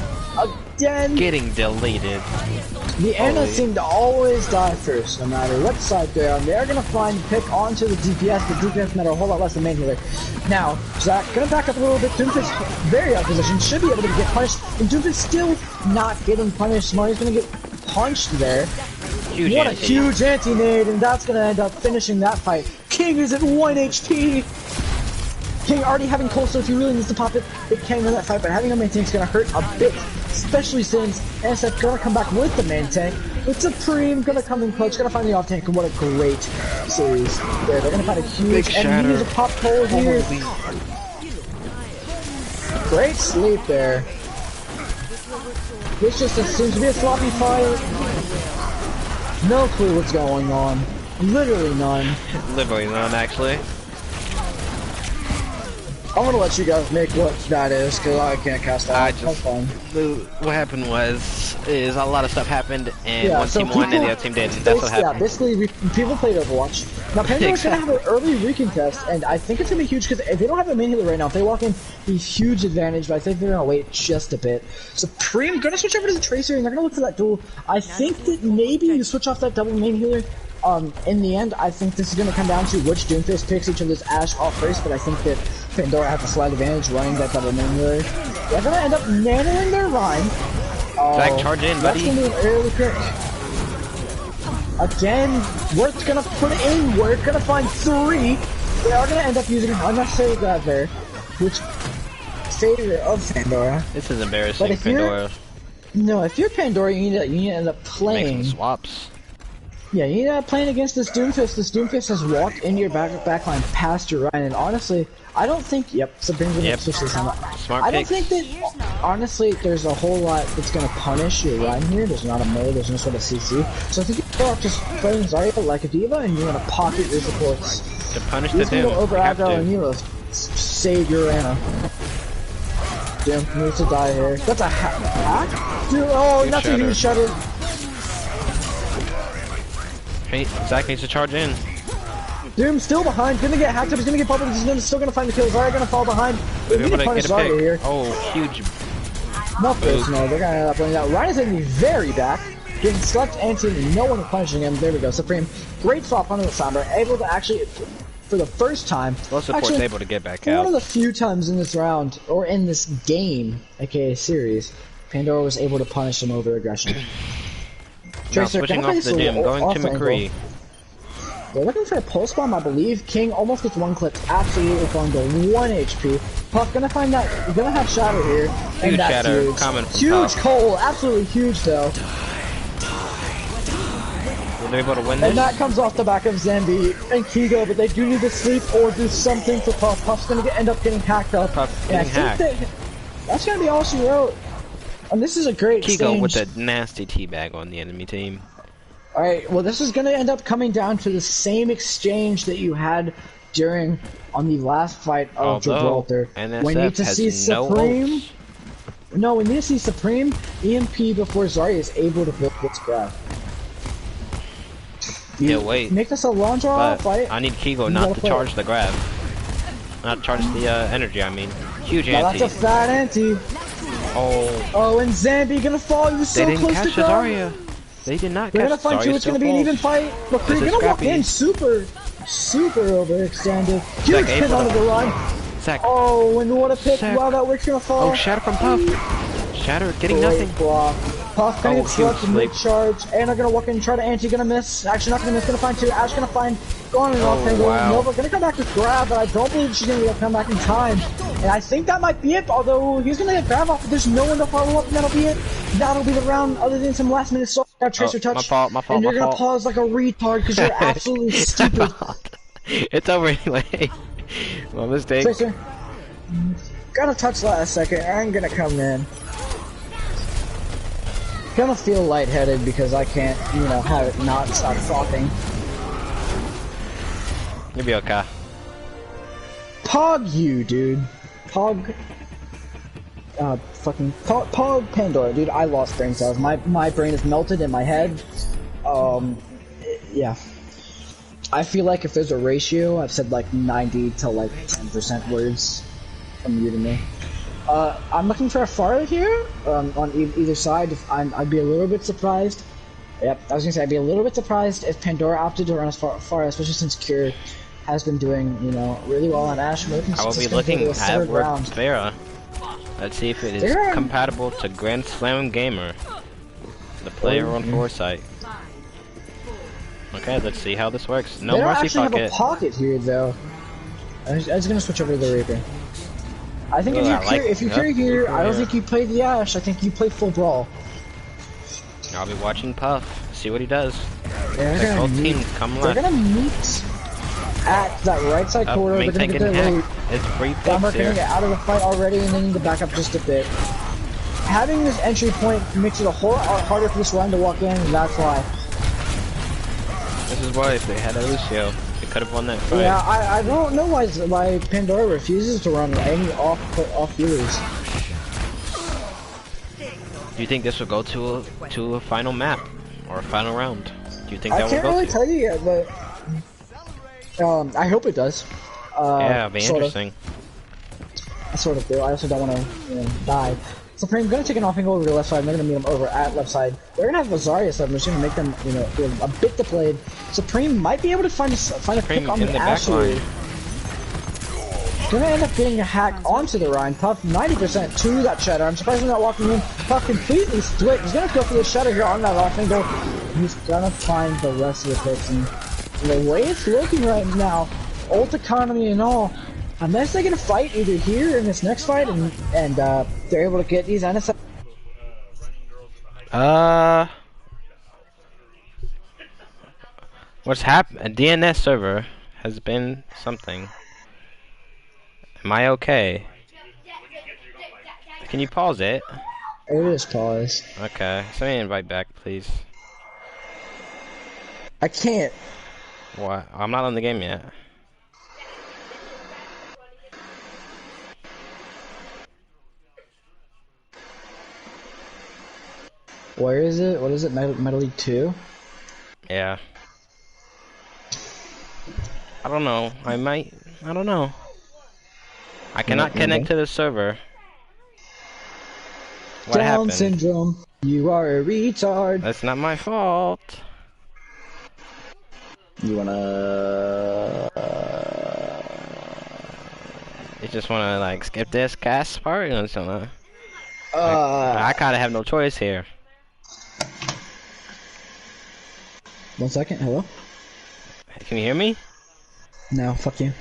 again, getting deleted. The Anna seem to always die first, no matter what side they're on. They're gonna find pick onto the DPS. The DPS matter a whole lot less than main healer. Now, Zach gonna back up a little bit. Doomfist very out of position, should be able to get punished, and Doomfist still not getting punished. Smarty's gonna get punched there. What a huge anti-nade, and that's gonna end up finishing that fight. King is at 1 HP. King already having cold, so if he really needs to pop it, it can win that fight, but having a main tank is gonna hurt a bit. Especially since NSF gonna come back with the main tank. With Supreme gonna come in clutch, gonna find the off tank, and what a great series. There, they're gonna find a huge and use a pop hole here. Great sleep there. This just seems to be a sloppy fight. No clue what's going on. Literally none. Literally none, actually. I'm gonna let you guys make what that is, cause I can't cast that. What happened is a lot of stuff happened, and one team won and the other team didn't. That's what happened. Yeah, basically, people played Overwatch. Now, Pandora's gonna have an early recontest, and I think it's gonna be huge, because if they don't have a main healer right now, if they walk in, a huge advantage, but I think they're gonna wait just a bit. Supreme gonna switch over to the Tracer, and they're gonna look for that duel. I think that maybe you switch off that double main healer. In the end, I think this is gonna come down to which Doomfist picks each of this Ashe off first, but I think that Pandora has a slight advantage running that double main healer. They're gonna end up nanoing their Rhyme. Zach, charge in, buddy. That's gonna be an early pick. Again, Worth's gonna put it in. We're gonna find 3. They are gonna end up using unnecessary grab there, which favor of Pandora. This is embarrassing, Pandora. No, if you're Pandora, you need to end up playing. Make some swaps. Yeah, you need to playing against this Doomfist. This Doomfist has walked into your backline past your Ryan, and honestly, I don't think. Yep, Supreme's gonna switch this on. I don't think that. Honestly, there's a whole lot that's gonna punish your Ryan here. There's not a mode. There's no sort of CC. So I think you're just playing Zarya like a diva, and you're gonna pocket your supports. To punish the Doom. Over aggro, and you save your Anna. Doom needs to die here. That's a hack. Dude, oh, that's a huge shutter. Hey, Zach needs to charge in. Doom still behind, gonna get hacked up, he's gonna get bubbled, he's still gonna find the kill. Zarya gonna fall behind. They're gonna punish Zarya here. Oh, huge. Not this, no, they're gonna end up running out. Ryan is in the very back, getting slept anti, no one punishing him. There we go, Supreme. Great swap onto the Sombra, able to actually, for the first time, well, support's able to get back out. One of the few times in this round, or in this game, aka series, Pandora was able to punish him over aggression. Tracer, switching off the Doom, going to McCree. They're looking for a pulse bomb, I believe. King almost gets 1 clip, absolutely falling to 1 HP. Puff gonna find that, gonna have Shadow here, and huge that's Shadow huge. Coming from Huge top. Cole, absolutely huge though. Were they able to win this? And that comes off the back of Zambi and Kigo, but they do need to sleep or do something for Puff. Puff's gonna end up getting hacked up. Puff and getting hacked. That's gonna be all she wrote. And this is a great Kigo with a nasty teabag on the enemy team. Alright, well this is gonna end up coming down to the same exchange that you had on the last fight of Gibraltar. NSF We need to has see no Supreme. ults. No, we need to see Supreme EMP before Zarya is able to build this grab. Yeah, wait. Make this a long draw But fight. I need Kigo You not gotta to play charge it. the grab. Not charge the energy, I mean. Huge Now anti. that's a fat anti. Oh. Oh, and Zambi gonna fall. You were They so didn't close catch to grab. Zarya. They did not They're catch gonna find two. Zarya. It's gonna be an even fight. But This you're is gonna walk scrappy. in super overextended. Huge Zach, hit onto the run. Zach. Oh, and what a pick. Zach. Wow, that wick's gonna fall. Oh, Shatter from Puff. Shatter getting Great nothing. block. Puff gonna Oh, get swept huge in sleep. mid-charge. And they're gonna walk in and try to anti. Gonna miss. Actually not gonna miss. Gonna find two. Ash gonna find. Going in off angle. wow. Nova gonna come back to grab, but I don't believe she's gonna be able to come back in time. And I think that might be it, although he's gonna get grab off, but there's no one to follow up, and that'll be it. That'll be the round, other than some last minute stuff. Tracer touch. My fault, my fault, and you're my gonna fault. pause like a retard because you're absolutely stupid. It's over anyway. My mistake. Tracer. Gotta touch last second. I'm gonna come in. Gonna feel lightheaded because I can't, have it not stop frothing. You'll be okay. Pog you, dude. Pog. Fucking Pog Pandora, dude. I lost brain cells. My brain is melted in my head. Yeah. I feel like if there's a ratio, I've said like 90 to like 10% words from you to me. I'm looking for a Pharah here, on either side. I'd be a little bit surprised. Yep, I was gonna say I'd be a little bit surprised if Pandora opted to run as far, especially since Cure has been doing, really well on Ashe. I will be looking at word Pharah. Let's see if it is compatible to Grand Slam Gamer, the player on Foresight. Okay, let's see how this works. No they don't mercy actually pocket. have a pocket here, though. I was gonna switch over to the Reaper. I think if you carry here, I don't think you play the Ashe. I think you play full Brawl. I'll be watching Puff, see what he does. They're Both teams come They're left. gonna meet at that right side corner. They're gonna get their loot. It's free picks Downward gonna here. get out of the fight already, and they need to back up just a bit. Having this entry point makes it a whole lot harder for this run to walk in, and that's why. This is why if they had a Lucio, they could have won that fight. Yeah, I don't know why Pandora refuses to run any off healers. Do you think this will go to a final map or a final round? Do you think I that can't will go really to? tell you yet, but I hope it does. Yeah, it'll be interesting. I sort of do. I also don't want to die. Supreme gonna take an off angle over to the left side. And they're gonna meet him over at left side. They're gonna have Zarya stuff. I'm just gonna make them, a bit deployed. Supreme might be able to find a pick on in the the Ashe. back line. Gonna end up getting a hack onto the Rhine. Puff 90% to that Shatter. I'm surprised he's not walking in. Puff completely split. He's gonna go for the Shatter here on that off angle. He's gonna find the rest of the picks. And the way it's looking right now, ult economy and all, unless they're gonna fight either here in this next fight and they're able to get these NSF. What's happened? A DNS server has been something. Am I okay? Can you pause it? It is pause. Okay, send me an invite back, please. I can't. What? I'm not on the game yet. Where is it? What is it? Metal League 2? Yeah. I don't know. I don't know. I cannot connect to the server. What Down happened? syndrome. You are a retard. That's not my fault. You wanna? You just wanna like skip this cast part or something? I kinda have no choice here. 1 second. Hello. Can you hear me? No, fuck you.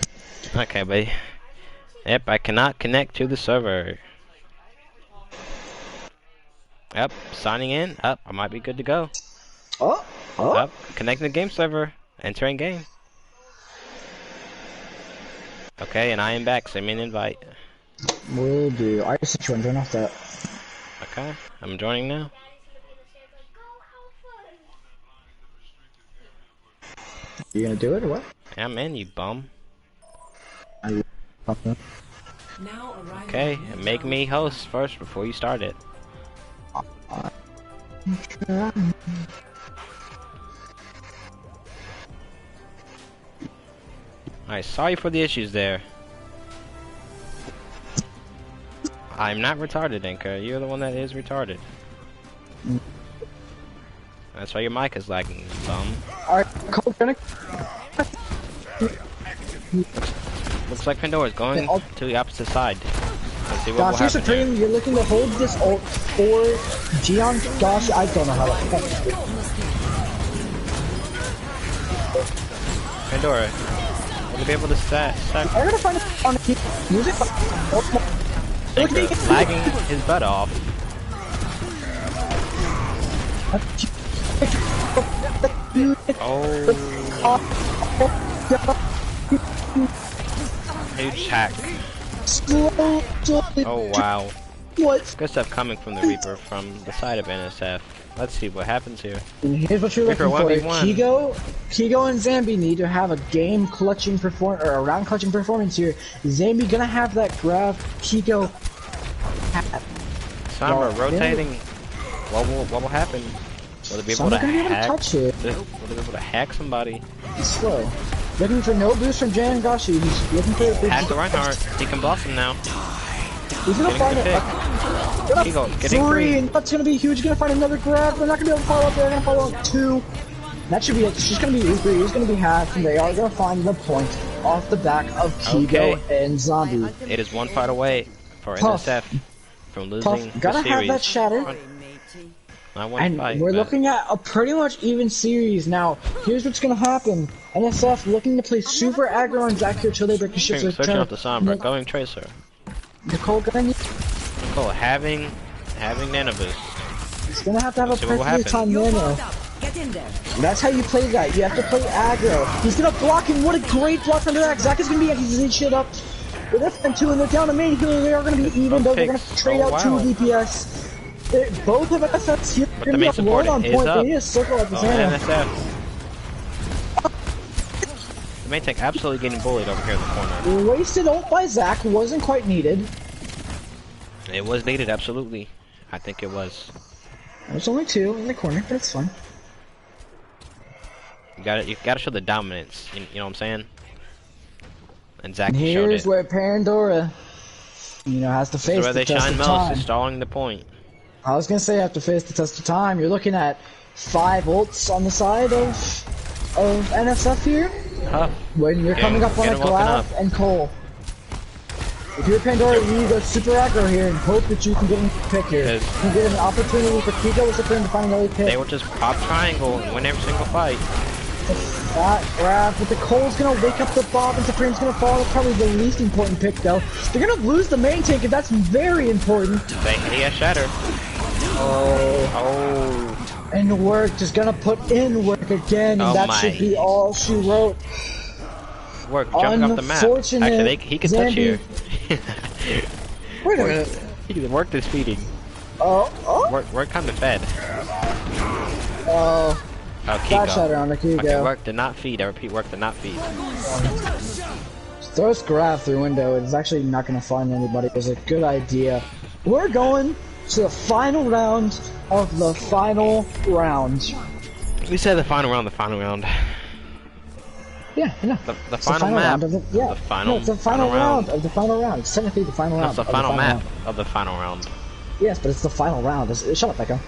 Okay, buddy. Yep, I cannot connect to the server. Yep, signing in. Up, I might be good to go. Oh. Up, connecting the game server. Entering game. Okay, and I am back. Send me an invite. Will do. I just sent you one. Turn off that. Okay, I'm joining now. You gonna do it or what? I'm in, you bum. Are you fucking up? Now arriving Okay, in and make me host first before you start it. Alright, sorry for the issues there. I'm not retarded, Anchor. You're the one that is retarded. That's why your mic is lagging, you bum. Alright, Cole, gonna... Looks like Pandora's going to the opposite side. Let's see what will Gosh, happen Supreme, here. you're looking to hold this ult for Gion. Gosh, I don't know how to... Pandora, will you be able to stack? I'm gonna find it on the keep music. Look at me. Lagging his butt off. Oh. Huge hack. Oh wow. What? Good stuff coming from the Reaper from the side of NSF. Let's see what happens here. Here's what you're Reaper looking for. 1v1. Kigo and Zambi need to have a game clutching or a round clutching performance here. Zambi gonna have that grab. Kigo. Sombra rotating. What will happen? Will they be able to hack? Touch it. Will they be able to hack somebody? He's slow. Looking for no boost from Jan Gashi. He's looking for a Hack the Reinhardt. He can blossom now. He's gonna find it. Kigo, getting Three, free. and that's gonna be huge. Gonna find another grab. They're not gonna be able to follow up. They're gonna follow up 2. That should be it. She's gonna be three. He's gonna be half, and they are gonna find the point off the back of Kigo and Zombie. It is one fight away for NSF from losing the Gotta have series. that shatter. Not one And fight, we're but looking at a pretty much even series now. Here's what's gonna happen. NSF looking to play super aggro on Jack here till they break the ship. searching off the Sombra, going Tracer. Nicole gonna Nicole having Nanoboost. He's gonna have to have Let's a see what will perfectly timed nano. Get in there. That's how you play that. You have to play aggro. He's gonna block him. What a great block under that. Zach is gonna be easy shit up. But they're and 2 and they're down to main healer. They are gonna be even though they're gonna trade out 2 DPS. Both of NSF's here But are the gonna main be support on is point. up. They need a circle at the Oh, center. NSF. The main tech absolutely getting bullied over here in the corner. Wasted ult by Zach wasn't quite needed. It was needed, absolutely. I think it was. There's only 2 in the corner. That's fine. You gotta show the dominance. You know what I'm saying? And Zach And showed here's it. where Pandora, has to face Where the they test shine of most time. is stalling the point. I was gonna say, have to face the test of time. You're looking at 5 ults on the side of NSF here. Huh. When you're coming up on a getting woken Glad up. and Cole. If you're Pandora, you need to go super aggro here and hope that you can get a pick here. You Yes. can get an opportunity for Kiko with Supreme to find another pick. They will just pop triangle and win every single fight. That grab, but the Cole's gonna wake up the Bob and Supreme's gonna fall. That's probably the least important pick though. They're gonna lose the main tank and that's very important. He has Shatter. Oh. And work, just gonna put in work again, and Oh that my. should be all she wrote. Work, jumping off the map. Unfortunate, Actually, he can touch here. Wait a minute. He can work this feeding. Oh. Work kind of fed. Oh. Oh, Flash shatter Kiko. on the Kiko. Okay, work did not feed. I repeat, work did not feed. Throws grab through window. It's actually not gonna find anybody. It was a good idea. We're going to the final round of the final round. We said the final round. Yeah, I know. The It's final map. round of the, yeah. The final, No, it's the final round of the final round. It's technically the final round. That's the of final map round. of the final round. Yes, but it's the final round. Shut up, Echo.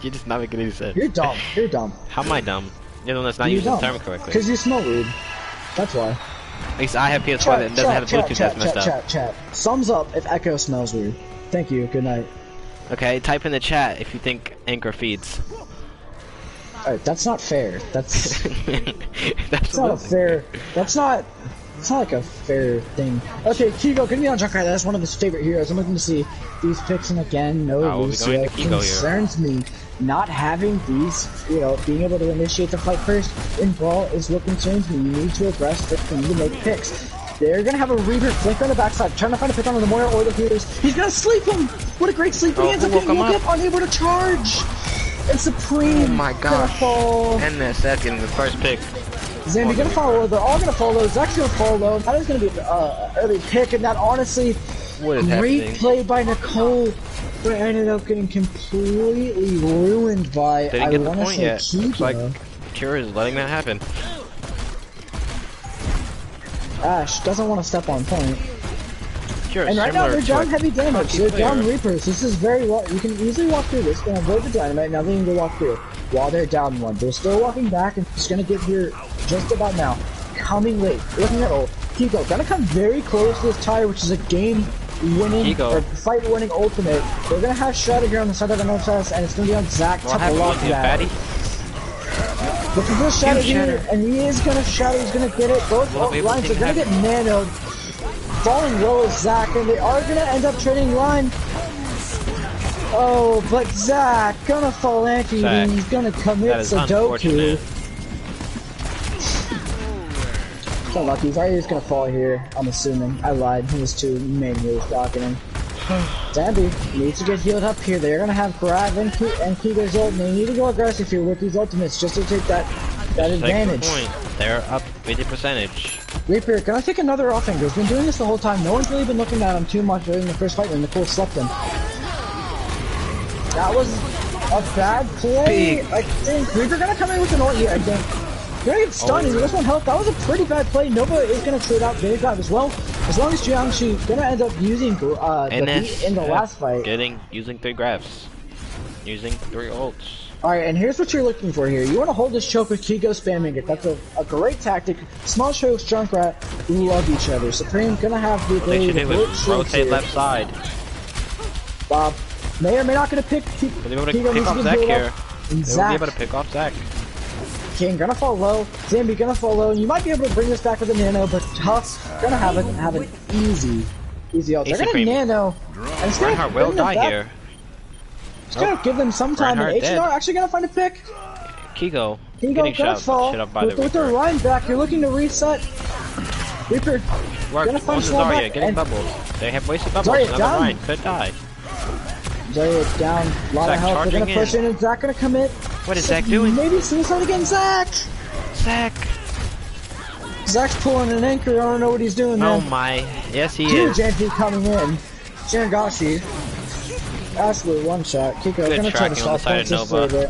You're just not making any sense. You're dumb. You're dumb. How am I dumb? You're the one that's not You're using the dumb. term correctly. Because you smell weird. That's why. At least I have PS4 that doesn't have the Bluetooth that's messed up. Chat. Sums up if Echo smells weird. Thank you. Good night. Okay, type in the chat if you think Anchor feeds. Alright, that's not fair. That's That's not a fair. That's not. It's not like a fair thing. Okay, Kigo, get me on Junkrat. That's one of his favorite heroes. I'm looking to see these picks, and again, no we'll be going Lucio. to Kigo here. Concerns me. Not having these, being able to initiate the fight first in Brawl is what concerns me. You need to aggress first, you need to make picks. They're gonna have a Reaper flank on the backside, trying to find a pick on the Moira or the healers. He's gonna sleep him! What a great sleep! He ends up who getting woke him woken up, unable to charge! And Supreme Oh my gonna gosh. fall. NSF getting the first pick. Zambi gonna follow. They're all gonna follow. Zach's gonna follow. That is gonna be an early pick, and that honestly, What is great happening? play by Nicole, but ended up getting completely ruined by. They didn't I get the want to point say yet. Looks like Kiba. Kira is letting that happen. Ash doesn't want to step on point. Kira And is right now similar they're to down a heavy damage. hockey They're player. down Reapers. This is very well. You can easily walk through this. Gonna avoid the dynamite. Now they need to walk through while they're down one. They're still walking back and it's gonna get here just about now. Coming late. Looking at ult. Kiko gonna come very close to this tire, which is a game-winning Kiko. or fight-winning ultimate. They're gonna have Shadow here on the side of the NSF, and it's gonna be on Zach to What happened block with you, that. fatty? Looking for Shadow Huge here, Shatter. and he is gonna Shadow. He's gonna get it. Both Will ult be able to lines are take gonna that. get nanoed. Falling low is Zach, and they are gonna end up trading line. Oh, but Zach gonna fall anti. Zach, He's gonna commit that is Sudoku. unfortunate. So lucky. He's already just gonna fall here. I'm assuming. I lied. He was too main moves blocking him. Zambi needs to get healed up here. They're gonna have Grav and Kigo's ult, and they need to go aggressive here with these ultimates just to take that advantage. Point. They're up 50%. Reaper gonna take another offense. He's been doing this the whole time. No one's really been looking at him too much during the first fight when Nicole slept him. That was a bad play. Big. I think Reaper gonna come in with an ult here. I think. Gonna get stunned. He just 1 health. That was a pretty bad play. Nova is gonna trade out Big Grab as well. As long as Jiangshi gonna end up using the beat in the last fight. Using 3 grabs. Using 3 ults. Alright, and here's what you're looking for here. You want to hold this choke with Kiko spamming it. That's a great tactic. Small choke, Junkrat love each other. Supreme gonna have the What they ability should to do blitz is shields rotate here. left side. Bob may or may not gonna pick They'll be able to Kiko pick needs off to Zach get healed here. up. And They'll be Zach able to pick off Zach. King gonna fall low. Zambi gonna fall low. And you might be able to bring this back with a nano, but Huff gonna have an easy ult. They're gonna Supreme. nano. And it's gonna Reinhardt will bring them die back. here. It's gonna give them some time. And Reinhardt dead. H&R actually gonna find a pick. Kiko Kiko getting gonna shot fall. up by With the their Reaper. line back, you're looking to reset. Reaper Work gonna on find Slow Zarya, back. getting And bubbles. They have wasted bubbles. Zarya Another down. Ryan could die. Zarya down. A lot Zach of health. They're gonna charging push in, and Zach gonna commit. What is Zach doing? Maybe suicide again, Zach. Zach. Zach's pulling an anchor. I don't know what he's doing there. Oh my. Yes, he Huge is. anti coming in. Shinagashi. Absolute one shot. Kiko Good gonna try to tracking on the stop side points of just Nova. for a bit.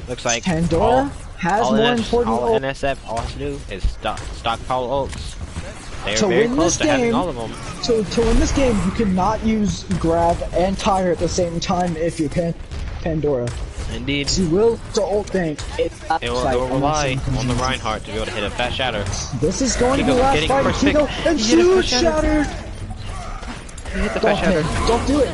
Looks like Pandora has more important all ult. NSF all has to do is stockpile ults. They are To very win close this to having game- all of them. To win this game, you cannot use Grab and Tire at the same time if you're Pandora. Indeed. You will to ult bank. It will rely on the Reinhardt to be able to hit a fast shatter. This is going to be Kiko the last getting fight. first pick. Kiko and He hit a huge fast shatter. shatter. He hit the Don't fast shatter. hit. Don't do it.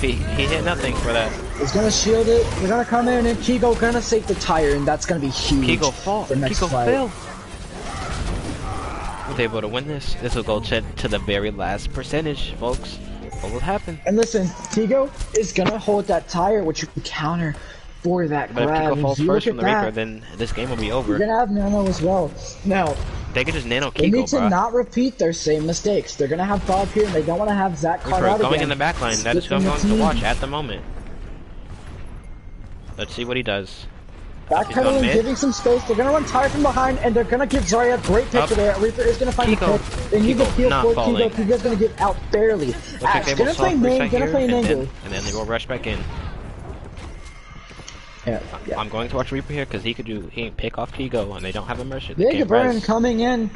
He hit nothing for that. He's gonna shield it. We're gonna come in and Kiko gonna save the tire, and that's gonna be huge. Kiko fall. for next Kiko fight. fail. We'll be able to win this. This will go to the very last percentage, folks. What will happen? And listen, Kiko is gonna hold that tire, which you can counter for that But if grab. Kiko And falls you first look from at the Reaper, that, then this game will be you're over. gonna have Nano as well. Now, They could just nano they need Kiko, to bro. not repeat their same mistakes. They're gonna have Bob here, and they don't want to have Zach caught Reaper out going again. in the back line. That is what I'm Splitting going the to team. watch at the moment. Let's see what he does. Backpedaling, mid. giving some space. They're gonna run Tire from behind, and they're gonna give Zarya a great pick Up. there. Reaper is gonna find Kiko. the pick. They need Kiko to heal not for falling. Kiko. Kiko's gonna get out barely. Looks like Ash they will gonna play soft main, reset gonna here, play an and angle. then they will rush back in. Yeah. I'm going to watch Reaper here because he can pick off Kiko, and they don't have a mercy. They Big can't burn res. coming in,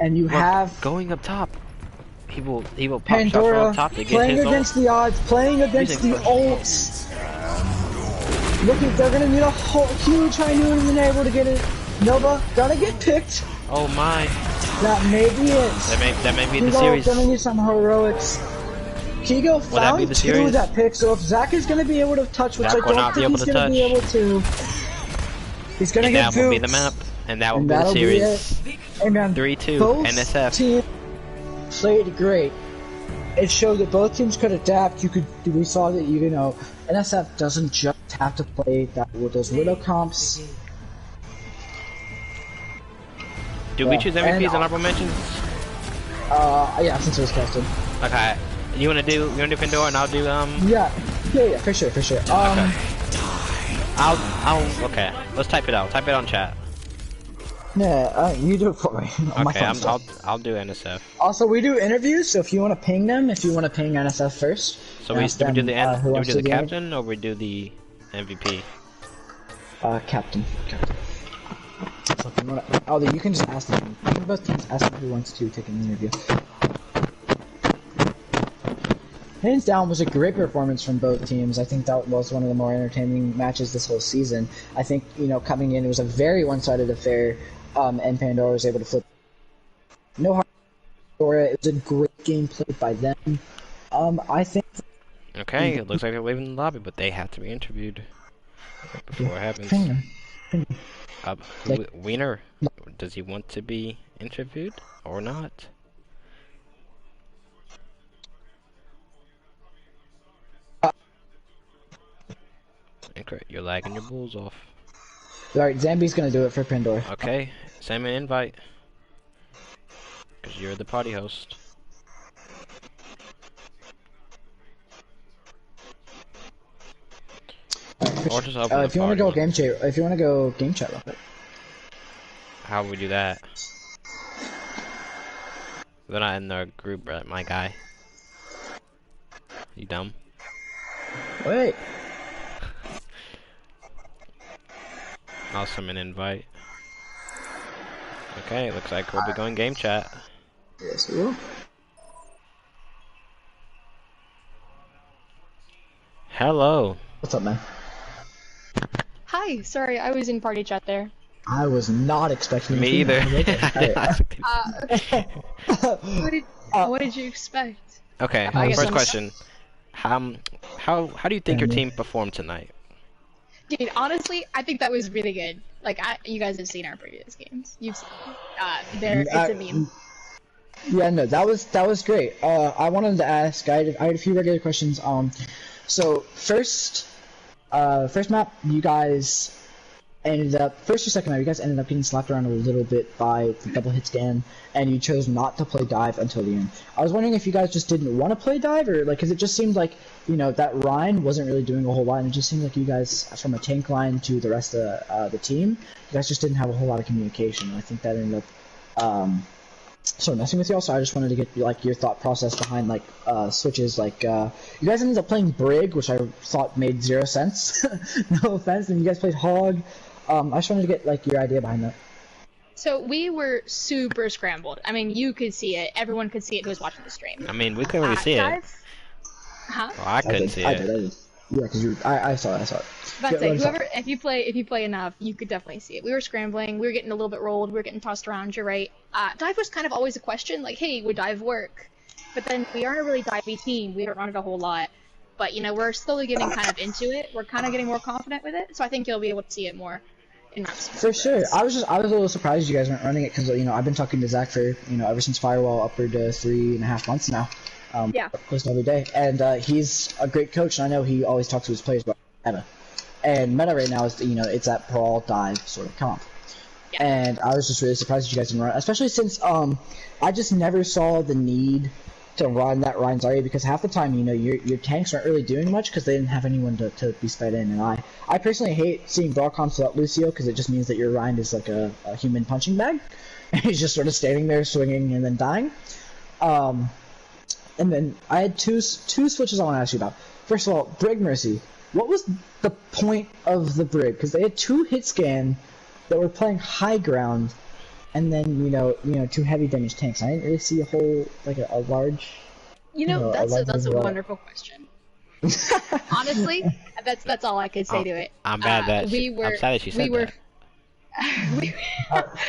and you Look, have going up top. He will pop shots from Pandora up top to get playing his against ult. the odds, playing against the Using ults. Looking, they're gonna need a whole huge high noon and then able to get it. Nova gonna get picked. Oh my! That may be it. That may be the Kiko series. gonna need some heroics. Kigo Will that be found the two series? that pick, so if Zach is gonna be able to touch, which Zach I will don't not be think able he's to gonna be touch. able to, he's gonna And get that will be Vooks. the map, and that will And be the that'll be series. it. And then 3-2 both NSF. teams played great. It showed that both teams could adapt. We saw that NSF doesn't just have to play that with those Widow comps. Do we Yeah, choose and MVPs and honorable mentions? Yeah, since it was casted. Okay. You wanna do Pandora and I'll do Yeah, for sure. Okay. Okay. Let's type it out. Type it on chat. Yeah, you do it for me. My Okay, phone's off. I'll do NSF. Also, we do interviews, so if you want to ping them, if you want to ping NSF first. So do we do the captain or we do the MVP? Captain. So if you wanna, you can just ask them. You can both teams ask them who wants to take an interview. Hands down was a great performance from both teams. I think that was one of the more entertaining matches this whole season. I think, coming in, it was a very one-sided affair, and Pandora was able to flip. No hard Pandora. It was a great game played by them. I think... Okay, it looks like they're leaving the lobby, but they have to be interviewed before it happens. Wiener, does he want to be interviewed or not? You're lagging your balls off. Alright, Zambi's gonna do it for Pandora. Okay, send me an invite. Because you're the party host. Or just open if you want to go game chat, real quick. How would we do that? They're not in the group, right, my guy. You dumb? Wait. I'll send an invite. Okay, looks like we'll be going game chat. Yes, we will. Hello. What's up, man? Hi, sorry, I was in party chat there. I was not expecting me either. What did you expect? Okay, first question. How do you think your team performed tonight? Dude, honestly, I think that was really good. Like, you guys have seen our previous games. You've seen it's a meme. Yeah, no, that was great. I wanted to ask. I had a few regular questions. So first map, you guys ended up first or second map, you guys ended up getting slapped around a little bit by the double hit scan, and you chose not to play dive until the end. I was wondering if you guys just didn't want to play dive, or because it just seemed like that Rhine wasn't really doing a whole lot, and it just seemed like you guys, from a tank line to the rest of the team, you guys just didn't have a whole lot of communication. I think that ended up sort of messing with y'all. So I just wanted to get your thought process behind switches. You guys ended up playing Brig, which I thought made zero sense. No offense, and you guys played Hog. I just wanted to get your idea behind that. So we were super scrambled. I mean, you could see it. Everyone could see it who was watching the stream. I mean, we couldn't really see it. Huh? Well, I couldn't see it. I did. Yeah, because I saw it. But if you play enough, you could definitely see it. We were scrambling. We were getting a little bit rolled. We were getting tossed around. You're right. Dive was kind of always a question. Like, hey, would dive work? But then we aren't a really divey team. We don't run it a whole lot. But we're slowly getting kind of into it. We're kind of getting more confident with it. So I think you'll be able to see it more. For sure. I was a little surprised you guys weren't running it because I've been talking to Zach for ever since Firewall upward to 3.5 months now. Yeah. Close to every day, and he's a great coach, and I know he always talks to his players about meta. And meta right now is it's that brawl dive sort of comp. Yeah. And I was just really surprised that you guys didn't run it, especially since I just never saw the need to run that Ryan Zarya, because half the time your tanks aren't really doing much because they didn't have anyone to be sped in, and I personally hate seeing brawl comps without Lucio because it just means that your Ryan is like a human punching bag, and he's just sort of standing there swinging and then dying. And then I had two switches I want to ask you about. First of all, Brig Mercy. What was the point of the Brig? Because they had 2 hit scan that were playing high ground, and then 2 heavy damage tanks. I didn't really see a whole a large. That's a wonderful question. Honestly, that's all I could say to it. I'm bad that I'm sad that she said that.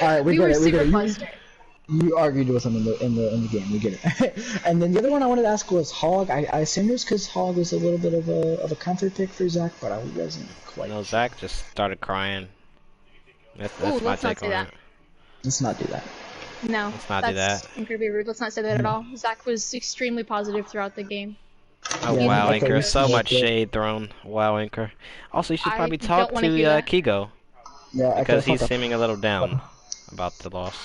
Alright, we were get super it. flustered. You argued with him in the game. We get it. And then the other one I wanted to ask was Hog. I assume it was because Hog was a little bit of a comfort pick for Zach, but I wasn't quite. No, Zach just started crying. That's my take on it. Let's not do that. No, let's not do that. Incredibly rude. Let's not say that at all. Zach was extremely positive throughout the game. Oh wow, Anchor! So much shade thrown. Wow, Anchor. Also, you should probably talk to Kigo. Yeah, because he's seeming a little down about the loss.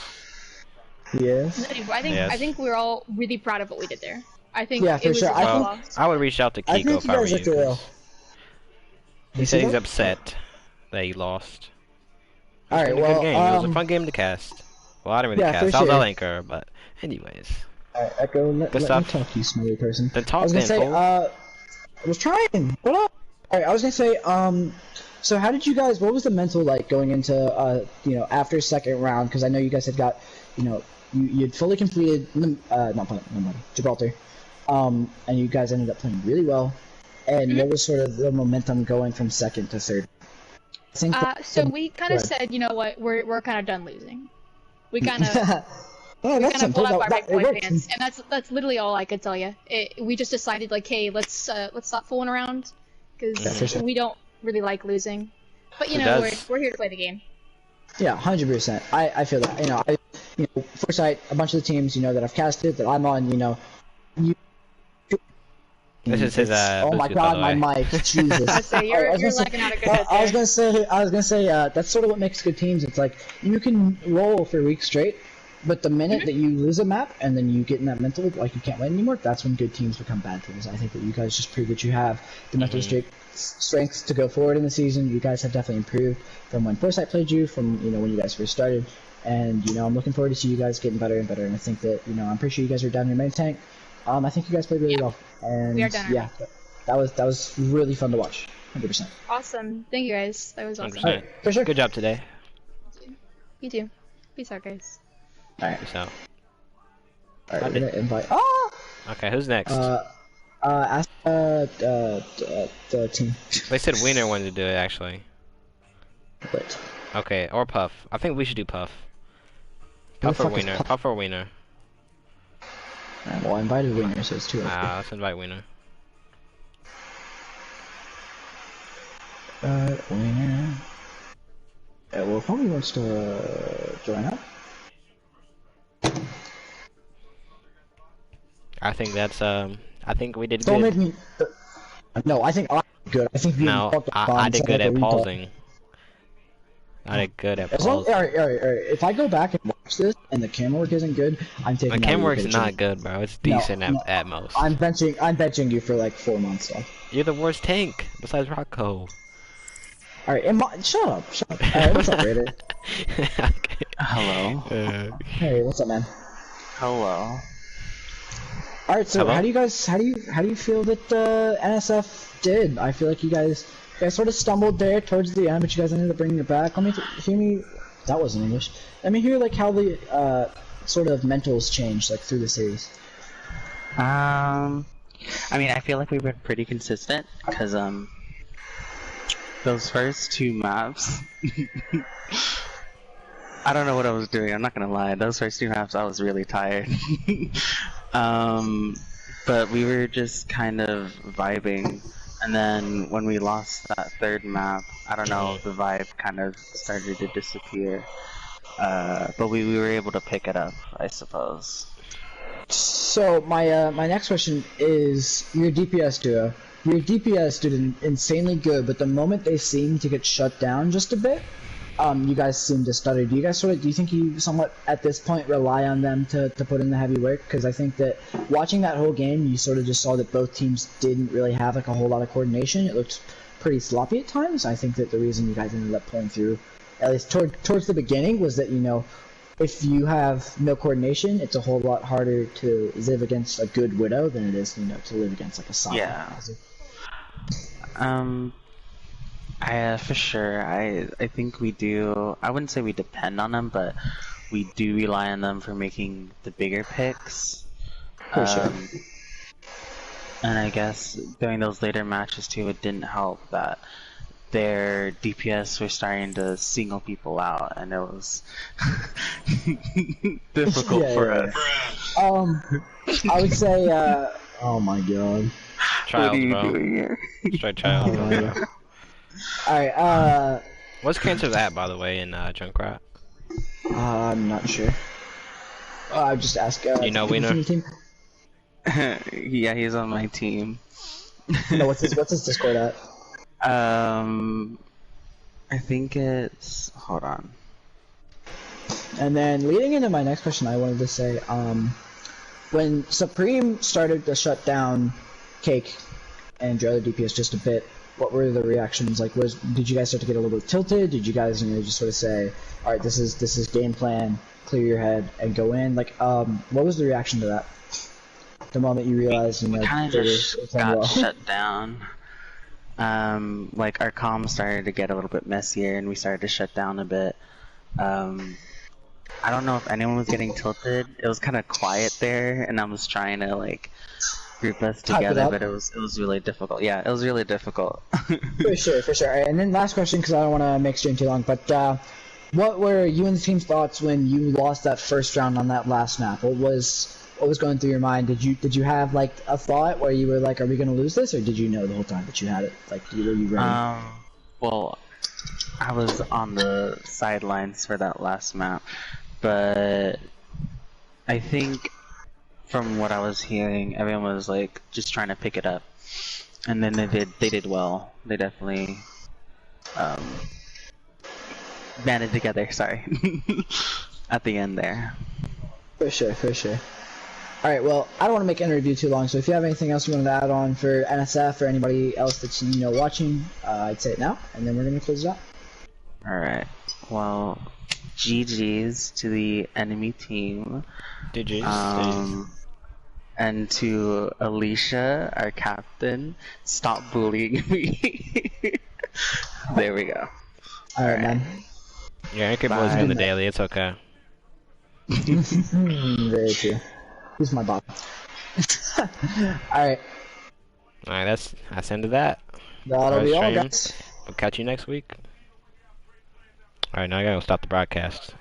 Yes. I think we're all really proud of what we did there. I think it was sure. I would reach out to Kigo if I were you. He said he's upset. that you lost. All right, It was a well, good game. It was a fun game to cast. Well, I didn't really yeah, cast. for I was sure. an anchor, but anyways. Alright, Echo, let me stuff. talk, you smelly person. Then talk I was gonna then, say, fool. I was trying. What up? Alright, I was gonna say, so how did you guys? What was the mental like going into, you know, after second round? Because I know you guys had got, you know, you'd fully completed, Gibraltar, and you guys ended up playing really well. And what was sort of the momentum going from second to third? I think So we kind of said, you know what, we're kind of done losing. We kind of yeah, that's kind of pulled simple. up our That- big it boy worked. pants, and that's literally all I could tell you. We just decided like, hey, let's stop fooling around, because for sure. we don't really like losing. But you Who know, does? we're here to play the game. Yeah, 100%. I feel that. You know, Foresight, a bunch of the teams, you know, that I've casted, that I'm on, you know, This is his oh my Bluetooth, god, by the my way. mic, Jesus. I say you're lagging out a good bit I was there. gonna say, that's sort of what makes good teams. It's like you can roll for weeks straight, but the minute that you lose a map and then you get in that mental, like you can't win anymore, that's when good teams become bad teams. I think that you guys just prove that you have the mental strength to go forward in the season. You guys have definitely improved from when Foresight played you, from you know when you guys first started, and you know I'm looking forward to see you guys getting better and better. And I think that you know I'm pretty sure you guys are down your main tank. I think you guys played really well, and We are down our yeah, that was really fun to watch. 100%. Awesome. Thank you guys. That was awesome. 100%. For sure. Good job today. You too. Peace out, guys. Alright, Peace out. alright, we're gonna invite. Ah! Okay, who's next? Ask the team. They said Wiener wanted to do it, actually. Wait. Okay, or Puff. I think we should do Puff. Who the Puff or fuck is Wiener? Puff? Puff or Wiener? Alright, well, I invited Winner, so it's 2 of us. Let's invite Wiener. Winner. Well, if nobody wants to join up. I think that's, I think we did Don't good. make me. No, I think I'm good. I think you No, fucked up I on did good something at that we thought. pausing. I did good at As long, pausing. alright. If I go back and watch this and the camera work isn't good, I'm taking. My out camera your work's picture. not good, bro. It's No, decent no. at most. I'm benching you for like 4 months. So. You're the worst tank besides Rocco. Alright, shut up. Alright, what's up, Raider? Okay. Hello. Hey, what's up, man? Hello. Alright, so Hello? how do you feel that NSF did? I feel like you guys sort of stumbled there towards the end, but you guys ended up bringing it back. Let me hear me. That wasn't English. Let me hear like how the sort of mentals changed like through the series. I mean, I feel like we've been pretty consistent because those first 2 maps. I don't know what I was doing. I'm not gonna lie. Those first 2 maps, I was really tired. But we were just kind of vibing. And then when we lost that 3rd map, I don't know, the vibe kind of started to disappear. But we were able to pick it up, I suppose. So my my next question is your DPS duo. Your DPS did insanely good, but the moment they seemed to get shut down just a bit, you guys seem to stutter. Do you think you somewhat at this point rely on them to put in the heavy work? Because I think that watching that whole game, you sort of just saw that both teams didn't really have like a whole lot of coordination. It looked pretty sloppy at times. I think that the reason you guys ended up pulling through, at least towards the beginning, was that, you know, if you have no coordination, it's a whole lot harder to live against a good Widow than it is, you know, to live against like a Sonic. Yeah. For sure. I think we do. I wouldn't say we depend on them, but we do rely on them for making the bigger picks. For sure. And I guess during those later matches too, it didn't help that their DPS were starting to single people out, and it was difficult for us. I would say, oh my god. Trials, bro. doing here? Straight trials. Oh my god. Alright, What's Cancer's at, by the way, in Junkrat? I'm not sure. I just ask. You know, Wiener? Team? Yeah, he's on my team. No, what's his Discord at? I think it's. Hold on. And then leading into my next question, I wanted to say, when Supreme started to shut down Cake and your other DPS just a bit, what were the reactions? Like, did you guys start to get a little bit tilted? Did you guys, just sort of say, all right, this is game plan, clear your head and go in? Like, what was the reaction to that? The moment you realized, we kind of just got well. shut down. Like our comms started to get a little bit messier, and we started to shut down a bit. I don't know if anyone was getting tilted. It was kind of quiet there, and I was trying to like group us together, but it was really difficult. Yeah, it was really difficult. For sure. All right, and then last question, because I don't want to make stream too long, but what were you and the team's thoughts when you lost that first round on that last map? What was going through your mind? Did you have like a thought where you were like, are we going to lose this, or did you know the whole time that you had it? Like, were you ready? Well, I was on the sidelines for that last map, but I think from what I was hearing, everyone was like just trying to pick it up, and then they did well. They definitely banded together. Sorry, at the end there. For sure. All right, well, I don't want to make any review too long, so if you have anything else you wanted to add on for NSF or anybody else that's watching, I'd say it now, and then we're gonna close it out. All right. Well, GG's to the enemy team. GG's. And to Alicia, our captain, stop bullying me. There we go. All right, man. Yeah, I could bully in the daily. It's okay. Very true. Who's my bot? Alright. Alright, that's into that. That'll be all, guys. We'll catch you next week. Alright, now I gotta stop the broadcast.